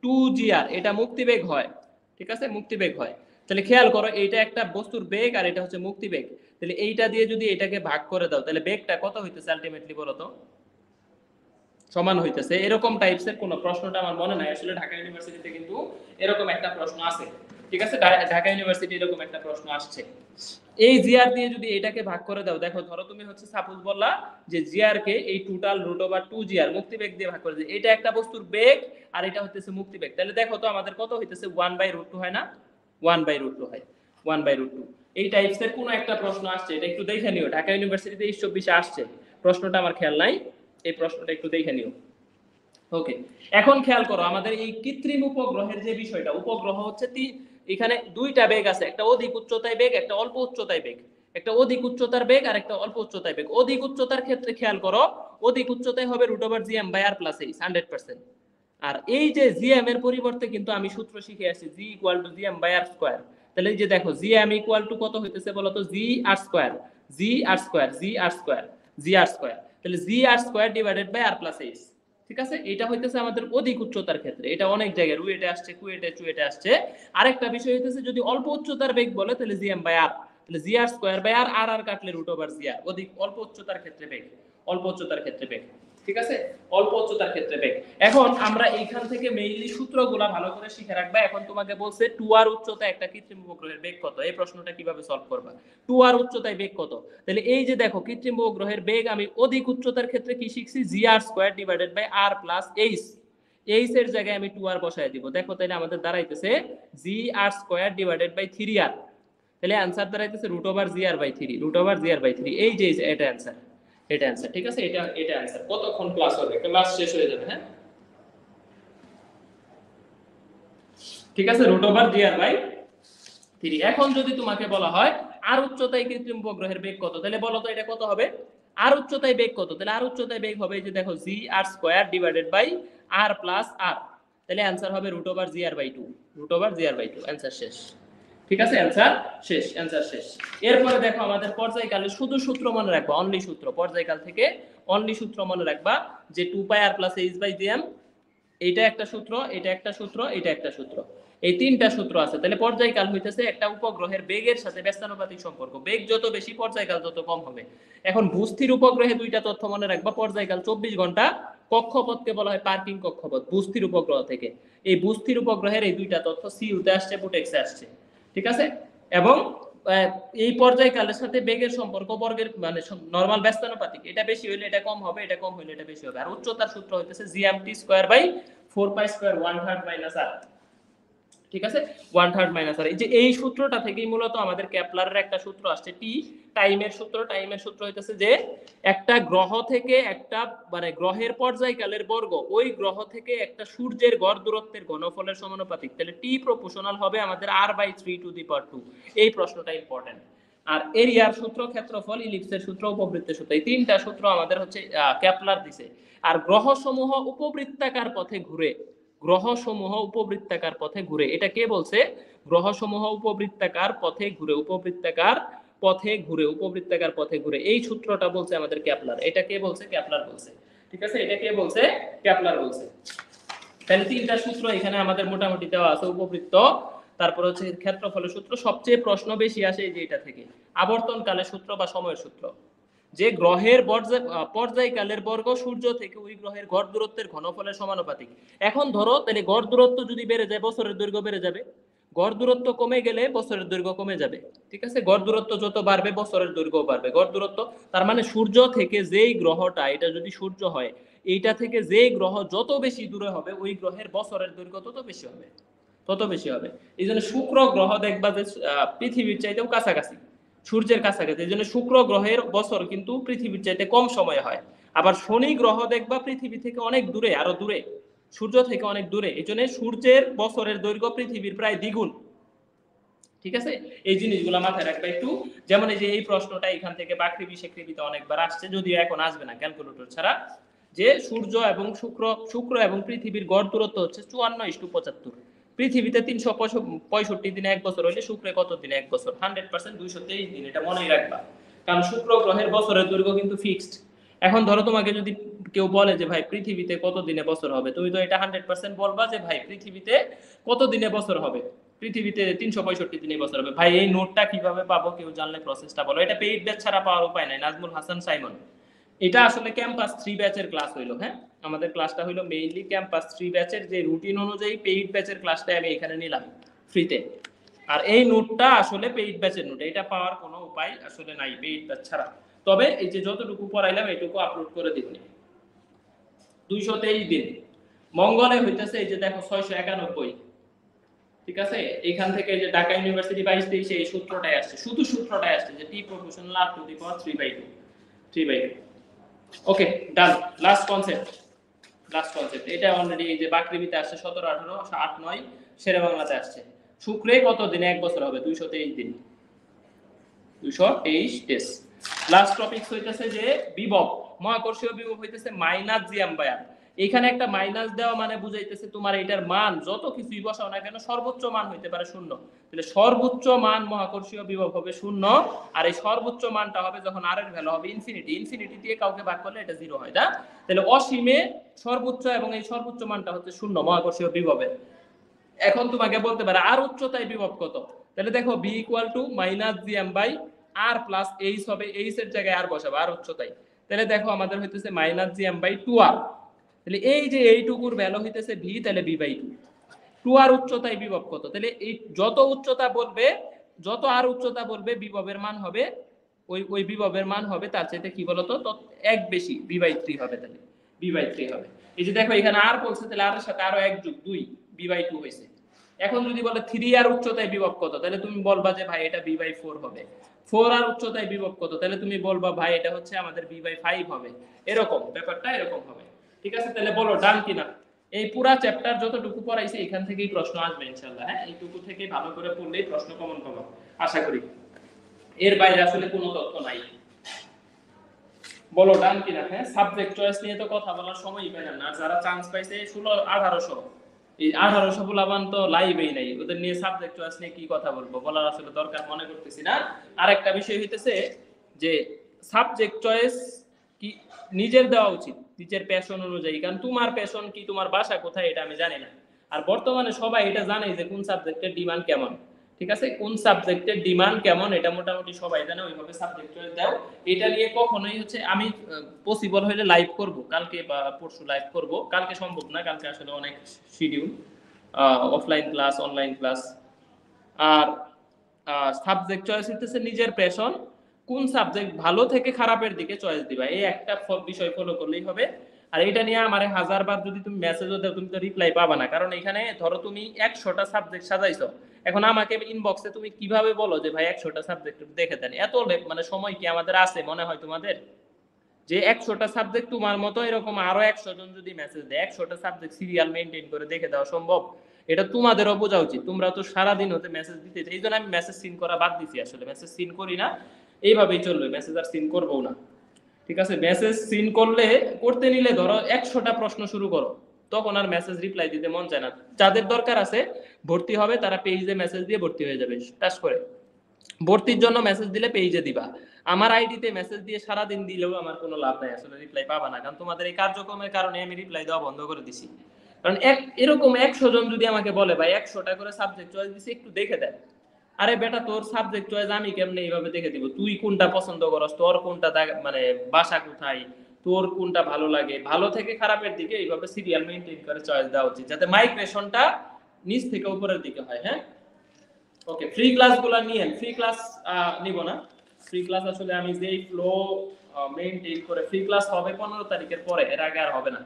2 জিআর, এটা মুক্তিবেগ হয়, ঠিক আছে, মুক্তিবেগ হয়। তাহলে খেয়াল করো, এইটা একটা বস্তুর বেগ আর এটা হচ্ছে মুক্তিবেগ। তাহলে এইটা দিয়ে যদি এটাকে ভাগ করে দাও তাহলে বেগটা কত হইতেছে আলটিমেটলি বলো তো? সমান হইতেছে। এরকম টাইপসের কোন প্রশ্নটা আমার মনে নাই আসলে, ঢাকা ইউনিভার্সিটিতে কিন্তু এরকম একটা প্রশ্ন আছে। ঠিক আছে, ঢাকা ইউনিভার্সিটি এরকম একটা প্রশ্ন আসছে। এই জিআর দিয়ে যদি এটাকে ভাগ করে দাও, দেখো ধরো তুমি হচ্ছে সাপোজ বললা যে জিআর কে এই টোটাল রুট ওভার 2 জিআর মুক্তিবেগ দিয়ে ভাগ করে দিই, এটা একটা বস্তুর বেগ আর এটা হচ্ছে মুক্তিবেগ। তাহলে দেখো তো আমাদের কত হইতেছে 1/√2 হয় না? 1/√2 হয়, 1/√2। এই টাইপসের কোন একটা প্রশ্ন আসছে, এটা একটু দেখে নিও। ঢাকা ইউনিভার্সিটিতে 24 আসছে প্রশ্নটা, আমার খেয়াল নাই, এই প্রশ্নটা একটু দেখে নিও। ওকে, এখন খেয়াল করো আমাদের এই কৃত্রিম উপগ্রহের যে বিষয়টা, উপগ্রহ হচ্ছে এখানে দুইটা বেগ আছে, একটা অধিক উচ্চতায় বেগ, একটা অল্প উচ্চতায় বেগ। একটা অধিক উচ্চতার বেগ আর একটা অল্প উচ্চতায় বেগ। অধিক উচ্চতার ক্ষেত্রে খেয়াল করো, অধিক উচ্চতায় হবে √gm/r+h 100%। আর এই যে gm এর পরিবর্তে কিন্তু আমি সূত্র শিখে আসছি g = gm/r²। তাহলে এই যে দেখো gm = কত হইতেছে বলো তো? gr², তাহলে gr²r+h। ঠিক আছে, এটা হইতেছে আমাদের অধিক উচ্চতার ক্ষেত্রে, এটা অনেক জায়গায় রুয়েটে আসছে, কুয়েটে, চুয়েটে আসছে। আরেকটা বিষয় হইতেছে যদি অল্প উচ্চতার বেগ বলে তাহলে gm/r, তাহলে gr²/r, আর কাটলে √gr। অধিক অল্প উচ্চতার ক্ষেত্রে বেগ, অল্প উচ্চতার ক্ষেত্রে বেগ। ঠিক আছে, অল্প উচ্চতার ক্ষেত্রে বেগ। এখন আমরা এইখান থেকে মেইনলি সূত্রগুলো ভালো করে শিখে রাখবা। এখন তোমাকে বলছে 2r উচ্চতায় একটা কৃত্রিম উপগ্রহের বেগ কত, এই প্রশ্নটা কিভাবে সলভ করবা? 2r উচ্চতায় বেগ কত? তাহলে এই যে দেখো কৃত্রিম উপগ্রহের বেগ আমি অধিক উচ্চতার ক্ষেত্রে কি শিখছি? gr²/r+h। h এর জায়গায় আমি 2r বসায় দিব। দেখো তাহলে আমাদের দাঁড়াইতেছে gr²/3r। তাহলে आंसर দাঁড়াইতেছে √gr/3, এই যে এটা आंसर, এটা आंसर। ঠিক আছে, এটা आंसर। কতক্ষণ ক্লাস হবে? ক্লাস শেষ হয়ে যাবে। হ্যাঁ, ঠিক আছে, √gr/3। এখন যদি তোমাকে বলা হয় আর উচ্চতায় কৃত্রিম উপগ্রহের বেগ কত, তাহলে বলো তো এটা কত হবে? আর উচ্চতায় বেগ কত? তাহলে আর উচ্চতায় বেগ হবে এই যে দেখো gr²/r+r। তাহলে आंसर হবে √gr/2, आंसर শেষ। ঠিক আছে, आंसर শেষ, आंसर শেষ। এরপরে দেখো আমাদের পর্যায়কালে শুধু সূত্র মনে রাখবা, অনলি সূত্র। পর্যায়কাল থেকে অনলি সূত্র মনে রাখবা যে 2πr+h/gm, এইটা একটা সূত্র, এটা একটা সূত্র, এটা একটা সূত্র, এই তিনটা সূত্র আছে। তাহলে পর্যায়কাল হইতেছে একটা উপগ্রহের বেগের সাথে ব্যস্তানুপাতিক সম্পর্ক, বেগ যত বেশি পর্যায়কাল তত কম হবে। এখন ভূস্থির উপগ্রহে দুইটা তথ্য মনে রাখবা, পর্যায়কাল 24 ঘন্টা, কক্ষপথকে বলা হয় পার্কিং কক্ষপথ ভূস্থির উপগ্রহ থেকে। এই ভূস্থির উপগ্রহের এই দুইটা তথ্য সিইউতে আসছে, বুটেক্সে আসছে। ঠিক আছে, এবং এই পর্যায়কালের সাথে বেগের সম্পর্ক বর্গের মানে নরমাল ব্যস্তানুপাতিক, এটা বেশি হইলে এটা কম হবে, এটা কম হইলে এটা বেশি হবে। আর উচ্চতার সূত্র হইতেছে gmt²/4π² 1/3 - r। ঠিক আছে, 1/3 - r। এই সূত্রটা থেকেই মূলত আমাদের কেপলারের একটা সূত্র আসছে, টি টাইমের সূত্র। টাইমের সূত্র হইতেছে যে একটা গ্রহ থেকে একটা মানে গ্রহের পর্যায়কালের বর্গ ওই গ্রহ থেকে একটা সূর্যের গড় দূরত্বের ঘনফলের সমানুপাতিক। তাহলে টি প্রপোর্শনাল হবে আমাদের r/3⁴। এই প্রশ্নটা ইম্পর্টেন্ট। আর এরিয়ার সূত্র, ক্ষেত্রফল, ইলিপসের সূত্র, উপবৃত্তের সূত্র, এই তিনটা সূত্র আমাদের হচ্ছে কেপলার দিছে। আর গ্রহসমূহ উপবৃত্তাকার পথে ঘুরে, গ্রহসমূহ উপবৃত্তাকার পথে ঘুরে, এটা কে বলছে? গ্রহসমূহ উপবৃত্তাকার পথে ঘুরে, উপবৃত্তাকার পথে ঘুরে, উপবৃত্তাকার পথে ঘুরে, এই সূত্রটা বলছে আমাদের কেপলার। এটা কে বলছে? কেপলার বলছে। ঠিক আছে, এটা কে বলছে? কেপলার বলছে। তাহলে তিনটা সূত্র এখানে আমাদের মোটামুটি দেওয়া আছে, উপবৃত্ত, তারপর হচ্ছে ক্ষেত্রফলের সূত্র। সবচেয়ে প্রশ্ন বেশি আসে এই যে এটা থেকে, আবর্তনকালের সূত্র বা সময়ের সূত্র, যে গ্রহের পর্যায়কালের বর্গ সূর্য থেকে ওই গ্রহের গড় দূরত্বের ঘনফলের সমানুপাতিক। এখন ধরো তাহলে গড় দূরত্ব যদি বেড়ে যায় বছরের দৈর্ঘ্য বেড়ে যাবে, গড় দূরত্ব কমে গেলে বছরের দৈর্ঘ্য কমে যাবে। ঠিক আছে, গড় দূরত্ব যত বাড়বে বছরের দৈর্ঘ্য বাড়বে। গড় দূরত্ব তার মানে সূর্য থেকে যেই গ্রহটা, এটা যদি সূর্য হয়, এইটা থেকে যেই গ্রহ যত বেশি দূরে হবে ওই গ্রহের বছরের দৈর্ঘ্য তত বেশি হবে, তত বেশি হবে। এই জন্য শুক্র গ্রহ দেখবা যে পৃথিবীর চাইতেও কাছাকাছি, সূর্যের কাছাকাছি, এই জন্য শুক্র গ্রহের বছর কিন্তু পৃথিবীর চাইতে কম সময় হয়। আবার শনি গ্রহ দেখবা পৃথিবী থেকে অনেক দূরে, আরো দূরে, সূর্য থেকে অনেক দূরে, এই জন্য সূর্যের বছরের দৈর্ঘ্য পৃথিবীর প্রায় দ্বিগুণ। ঠিক আছে, এই জিনিসগুলো মাথায় রাখবা একটু। যেমন এই যে এই প্রশ্নটা এখান থেকে বাকৃবি সেকৃবিতে অনেকবার আসছে, যদিও এখন আসবে না ক্যালকুলেটর ছাড়া, যে সূর্য এবং শুক্র এবং পৃথিবীর গড় দূরত্ব হচ্ছে 54:75। পৃথিবীতে 365 দিনে এক বছর হইলে শুক্রে কত দিনে এক বছর? 100% 223 দিন। এটা মনেই রাখবা, কারণ শুক্র গ্রহের বছরের দৈর্ঘ্য কিন্তু ফিক্সড। এখন ধরো তোমাকে যদি কেউ বলে যে ভাই পৃথিবীতে কত দিনে বছর হবে, তুমি তো এটা 100% বলবা যে ভাই পৃথিবীতে কত দিনে বছর হবে। পৃথিবীতে 365 দিন এই বছর হবে। ভাই এই নোটটা কিভাবে পাবো, কেউ জানলে প্রসেসটা বলো। এটা পেইড ব্যাচ ছাড়া পাওয়ার উপায় নাই। নাজমুল হাসান সাইমন। এটা আসলে ক্যাম্পাস 3 ব্যাচের ক্লাস হইলো। হ্যাঁ, আমাদের ক্লাসটা হইলো মেইনলি ক্যাম্পাস 3 ব্যাচের, যে রুটিন অনুযায়ী পেইড ব্যাচের ক্লাসটা আমি এখানে নিলাম ফ্রিতে। আর এই নোটটা আসলে পেইড ব্যাচের নোট, এটা পাওয়ার কোনো উপায় আসলে নাই পেইড ব্যাচ ছাড়া। তবে এই যে যতটুকু পড়াইলাম এইটুকু আপলোড করে দিবনি। 223 দিন। মঙ্গলে হইতেছে এই যে দেখো 691। ঠিক আছে, এখান থেকে যে ঢাকা ইউনিভার্সিটি 22-23 এই সূত্রটাই আসছে, শুধু সূত্রটাই আসছে যে T proportional R to the power 3/2 3/2। Okay, done. Last concept, এটা অলরেডি এই যে বাকৃবিতে আসছে 17 18 8 9, শেরে বাংলাতে আসছে। শুক্রে কত দিনে এক বছর হবে? 223 দিন, 223 ডেজ। লাস্ট টপিকস হইতেছে যে বিভব, মহাকর্ষীয় বিভব হইতেছে মাইনাস জি অ্যাম্পিয়ার। এখানে একটা মাইনাস দেওয়া মানে বুঝাইতেছে তোমার এটার মান যত কিছুই বসাও না কেন সর্বোচ্চ মান হইতে পারে শূন্য। তাহলে সর্বোচ্চ মান মহাকর্ষীয় বিভব হবে শূন্য। আর এই সর্বোচ্চ মানটা হবে যখন আর এর ভ্যালু হবে ইনফিনিটি। ইনফিনিটি দিয়ে কাউকে ভাগ করলে এটা জিরো হয়, না? তাহলে অসীমে সর্বোচ্চ, এবং এই সর্বোচ্চ মানটা হচ্ছে শূন্য মহাকর্ষীয় বিভবের। এখন তোমাকে বলতে পারে আর উচ্চতায় বিভব কত? তাহলে দেখো v equal to minus g m by R plus h হবে, এইচ এর জায়গায় আর বসাবো আর উচ্চতায়। তাহলে দেখো আমাদের হইতেছে minus g m by 2r। তাহলে এই যে এইটুকুর ভ্যালু হইতেছে ভি, তাহলে বি বাই 2। 2r উচ্চতায় বিভব কত? তাহলে এই যত উচ্চতা বলবে, যত আর উচ্চতা বলবে বিভবের মান হবে ওই বিভবের মান হবে তার চাইতে কি বলতো তো এক বেশি, বি বাই 3 হবে। তাহলে বি বাই 3 হবে। এই যে দেখো এখানে আর বলছে, তাহলে আর এর সাথে আরো 1 যোগ 2, বি বাই 2 হইছে। এখন যদি বলে 3 আর উচ্চতায় বিভব কত, তাহলে তুমি বলবা যে ভাই এটা বি বাই 4 হবে। 4 আর উচ্চতায় বিভব কত, তাহলে তুমি বলবা ভাই এটা হচ্ছে আমাদের বি বাই 5 হবে। এরকম ব্যাপারটা এরকম হবে। ঠিক আছে, তাহলে বলো ডান কিনা? এই পুরা চ্যাপ্টার যতটুকু পড়াইছে এখান থেকেই প্রশ্ন আসবে ইনশাআল্লাহ। হ্যাঁ, এইটুকু থেকে ভালো করে পড়লেই প্রশ্ন কমন পাবো আশা করি। এর বাইরে আসলে কোনো তথ্য নাই। বলো ডান কিনা? হ্যাঁ, সাবজেক্ট চয়েস নিয়ে তো কথা বলার সময়ই পাই না। যারা চান্স পাইছে 16 1800, এই 1800 পোলাপান তো লাইভেই নাই, ওদের নিয়ে সাবজেক্ট চয়েস নিয়ে কি কথা বলবো, বলার আসলে দরকার মনে করতেছি না। আরেকটা বিষয় হইতেছে যে সাবজেক্ট চয়েস কি নিজের দেওয়া উচিত, নিজের প্যাশন অনুযায়ী। কারণ তোমার প্যাশন কি, তোমার বাসা কোথায় এটা আমি জানি না। আর বর্তমানে সবাই এটা জানে যে কোন সাবজেক্টের ডিমান্ড কেমন। ঠিক আছে, কোন সাবজেক্টের ডিমান্ড কেমন এটা মোটামুটি সবাই জানে, ওইভাবে সাবজেক্ট চয়েস দাও। এটা নিয়ে কখনোই হচ্ছে আমি পসিবল হলে লাইভ করব, কালকে বা পরশু লাইভ করব। কালকে সম্ভব না, কালকে আসলে অনেক schedule, offline class online class. আর সাবজেক্ট চয়েস হইতেছে নিজের প্যাশন, কোন সাবজেক্ট ভালো থেকে খারাপের দিকে চয়েস দিবা, এই একটা বিষয় ফলো করলেই হবে। আর এটা নিয়ে আমারে 1000 বার যদি তুমি মেসেজও দাও তুমি তো রিপ্লাই পাবা না। কারণ এখানে ধরো তুমি 100টা সাবজেক্ট সাজাইছো, এখন আমাকে ইনবক্সে তুমি কিভাবে বলো যে ভাই 100টা সাবজেক্ট দেখে দেন? এত মানে সময় কি আমাদের আছে মনে হয় তোমাদের যে 100টা সাবজেক্ট তোমার মতো এরকম আরো 100 জন যদি মেসেজ দেয় 100টা সাবজেক্ট সিরিয়াল মেইনটেইন করে দেখে দেওয়া সম্ভব? এটা তোমাদেরও বোঝা উচিত। তোমরা তো সারাদিন হতে মেসেজ দিতে, এই জন্য আমি মেসেজ সিন করা বাদ দিছি। আসলে মেসেজ সিন করি না, এইভাবেই চলবে, মেসেজ আর সিন করবো না। ঠিক আছে, মেসেজ সিন করতে নিলে ধরো 100টা প্রশ্ন শুরু করো, তখন আর মেসেজ রিপ্লাই দিতে মন চায় না। যাদের দরকার আছে ভর্তি হবে তারা পেজে মেসেজ দিয়ে ভর্তি হয়ে যাবে টাচ করে। ভর্তির জন্য মেসেজ দিলে পেজে দিবা। আমার আইডিতে মেসেজ দিয়ে সারাদিন দিলেও আমার কোনো লাভ নাই, আসলে রিপ্লাই পাবা না। কারণ তোমাদের এই কার্যক্রমের কারণে আমি রিপ্লাই দেওয়া বন্ধ করে দিছি। কারণ এরকম 100 জন যদি আমাকে বলে ভাই 100টা করে সাবজেক্ট চয়েস দিছি একটু দেখে দেন, আরে বেটা তোর সাবজেক্ট চয়েস আমি কেমনে এইভাবে দেখে দিব? তুই কোনটা পছন্দ করস, তোর কোনটা মানে বাসা কোথায়, তোর কোনটা ভালো লাগে, ভালো থেকে খারাপের দিকে এইভাবে সিরিয়াল মেইনটেইন করে চয়েস দেওয়া উচিত, যাতে মাইগ্রেশনটা নিচ থেকে উপরের দিকে হয়। হ্যাঁ, ওকে, ফ্রি ক্লাসগুলো নিয়েন। ফ্রি ক্লাস নিব না। ফ্রি ক্লাস আসলে আমি যেই ফ্লো মেইনটেইন করে, ফ্রি ক্লাস হবে 15 তারিখের পরে, এর আগে আর হবে না।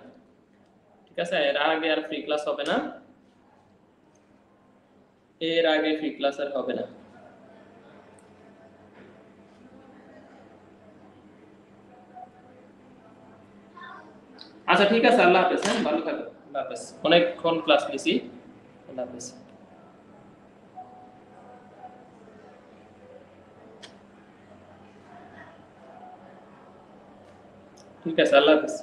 ঠিক আছে, এর আগে আর ফ্রি ক্লাস হবে না, এর আগে ফ্রি ক্লাস আর হবে না। আচ্ছা ঠিক আছে, আল্লাহ হাফেজ। হ্যাঁ, ভালো থাকো, আল্লাহ হাফেজ। অনেকক্ষণ ক্লাস নিছি, আল্লাহ হাফেজ। ঠিক আছে, আল্লাহ হাফেজ।